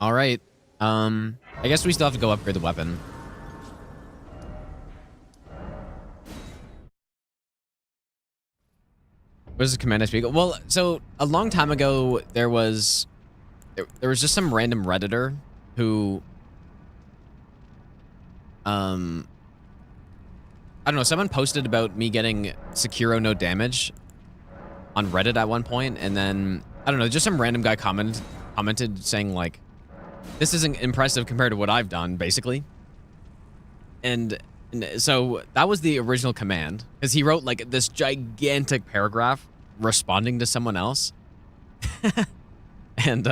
All right. I guess we still have to go upgrade the weapon. What is the command I speak? Well, so a long time ago, there was just some random Redditor who, I don't know, someone posted about me getting Sekiro no damage on Reddit at one point, and then, I don't know, just some random guy commented saying, like, this isn't impressive compared to what I've done, basically. And so that was the original command, because he wrote, like, this gigantic paragraph responding to someone else. And,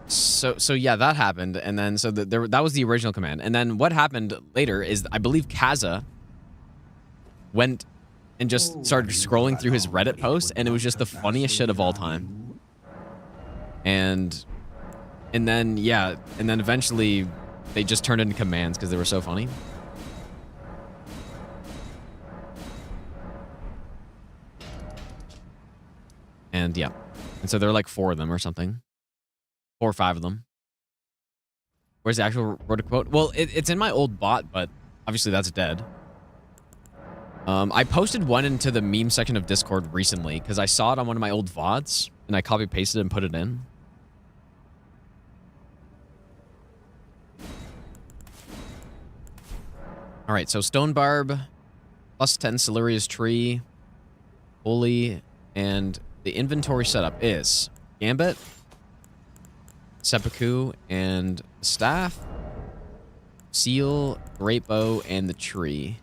So yeah, that happened, and then so that was the original command, and then what happened later is I believe Kaza went and just started scrolling through his Reddit posts, and it was just the funniest shit of all time. And then yeah, and then eventually they just turned into commands because they were so funny. And yeah, and so there are like 4 of them or something. 4 or 5 of them. Where's the actual Rhoda quote? Well, it's in my old bot, but obviously that's dead. I posted one into the meme section of Discord recently because I saw it on one of my old VODs, and I copy-pasted it and put it in. All right, so Stone Barb, +10 Siluria's Tree, Holy, and the inventory setup is Gambit, Seppuku, and Staff, Seal, Great Bow, and the Tree.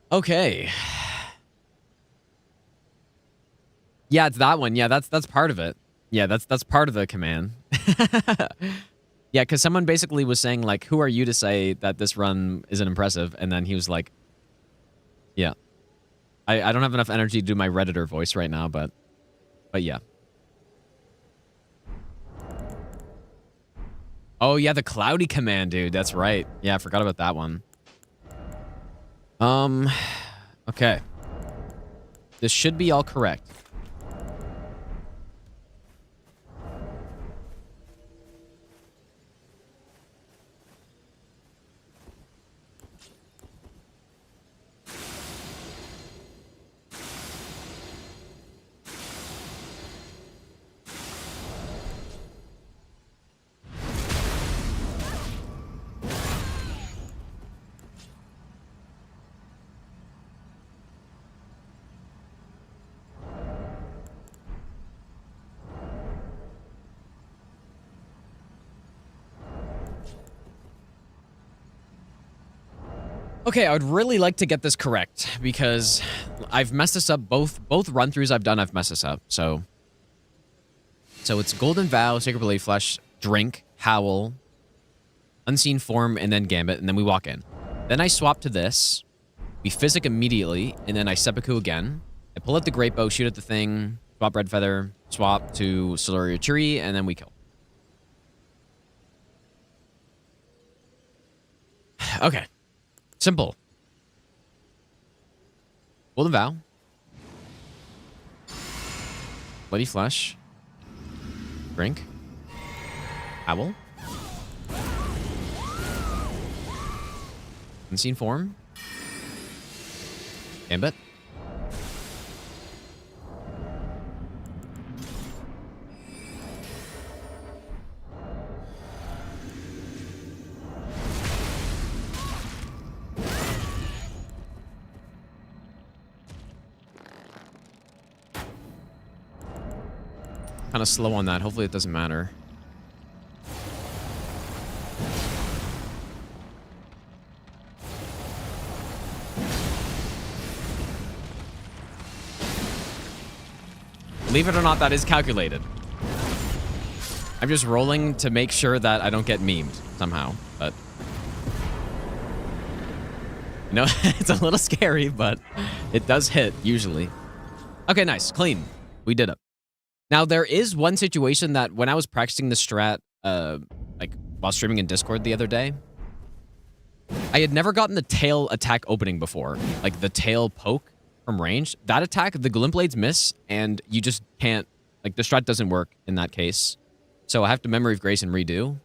Okay. Yeah, it's that one. Yeah, that's part of it. Yeah, that's part of the command. Yeah, because someone basically was saying, like, who are you to say that this run isn't impressive? And then he was like, yeah. I don't have enough energy to do my Redditor voice right now, but yeah. Oh, yeah, the Cloudy command, dude. That's right. Yeah, I forgot about that one. Okay. This should be all correct. Okay, I would really like to get this correct because I've messed this up. Both run-throughs I've done, I've messed this up. So it's Golden Vow, Sacred Blade Flesh, Drink, Howl, Unseen Form, and then Gambit, and then we walk in. Then I swap to this. We Physic immediately, and then I Seppuku again. I pull out the Great Bow, shoot at the thing, swap Red Feather, swap to Siluria Tree, and then we kill. Okay. Simple. Golden Vow. Bloody Flesh. Drink. Howl. Unseen Form. Gambit. Kind of slow on that. Hopefully it doesn't matter. Believe it or not, that is calculated. I'm just rolling to make sure that I don't get memed somehow, but... You know, it's a little scary, but it does hit, usually. Okay, nice. Clean. We did it. Now, there is one situation that when I was practicing the strat, like, while streaming in Discord the other day, I had never gotten the tail attack opening before. Like, the tail poke from range. That attack, the Glint Blades miss, and you just can't... Like, the strat doesn't work in that case. So I have to Memory of Grace and redo.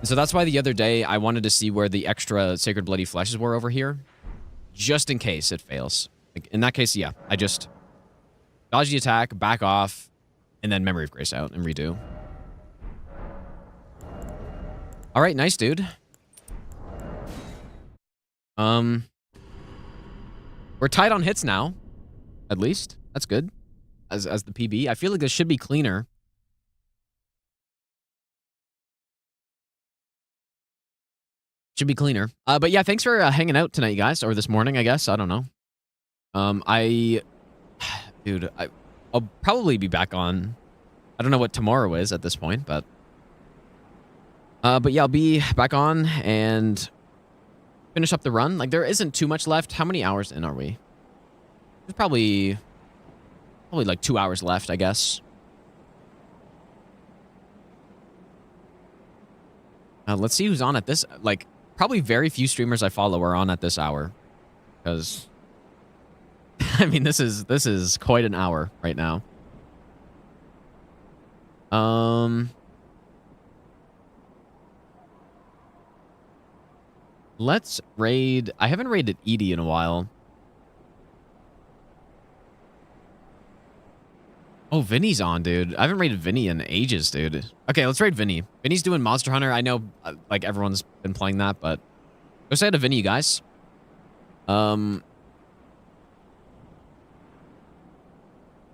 And so that's why the other day, I wanted to see where the extra Sacred Bloody Fleshes were over here. Just in case it fails. Like, in that case, yeah. I just dodge the attack, back off, and then Memory of Grace out and redo. All right, nice, dude. We're tied on hits now, at least. That's good. As the PB. I feel like this should be cleaner. Should be cleaner. But yeah, thanks for hanging out tonight, you guys. Or this morning, I guess. I don't know. Dude, I'll probably be back on... I don't know what tomorrow is at this point, but yeah, I'll be back on and finish up the run. Like, there isn't too much left. How many hours in are we? There's probably like 2 hours left, I guess. Let's see who's on at this. Like, probably very few streamers I follow are on at this hour, because I mean, this is quite an hour right now. Let's raid. I haven't raided Edie in a while. Oh, Vinny's on, dude. I haven't raided Vinny in ages, dude. Okay, let's raid Vinny. Vinny's doing Monster Hunter. I know, like, everyone's been playing that, but go say hi to Vinny, you guys.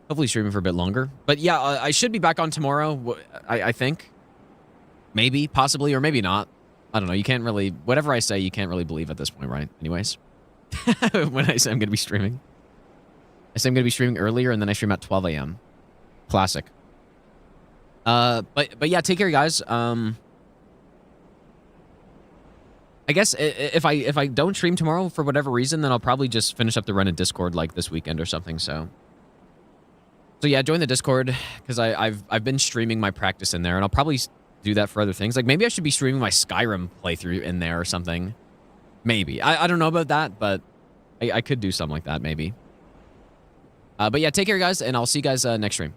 Hopefully streaming for a bit longer. But yeah, I should be back on tomorrow, I think. Maybe, possibly, or maybe not. I don't know. You can't really... Whatever I say, you can't really believe at this point, right? Anyways. When I say I'm going to be streaming. I say I'm going to be streaming earlier, and then I stream at 12 a.m. Classic. But yeah, take care, guys. I guess if I don't stream tomorrow for whatever reason, then I'll probably just finish up the run in Discord, like, this weekend or something, so yeah, join the Discord, because I've been streaming my practice in there, and I'll probably do that for other things. Like, maybe I should be streaming my Skyrim playthrough in there or something. Maybe. I don't know about that, but I could do something like that, maybe. But yeah, take care, guys, and I'll see you guys next stream.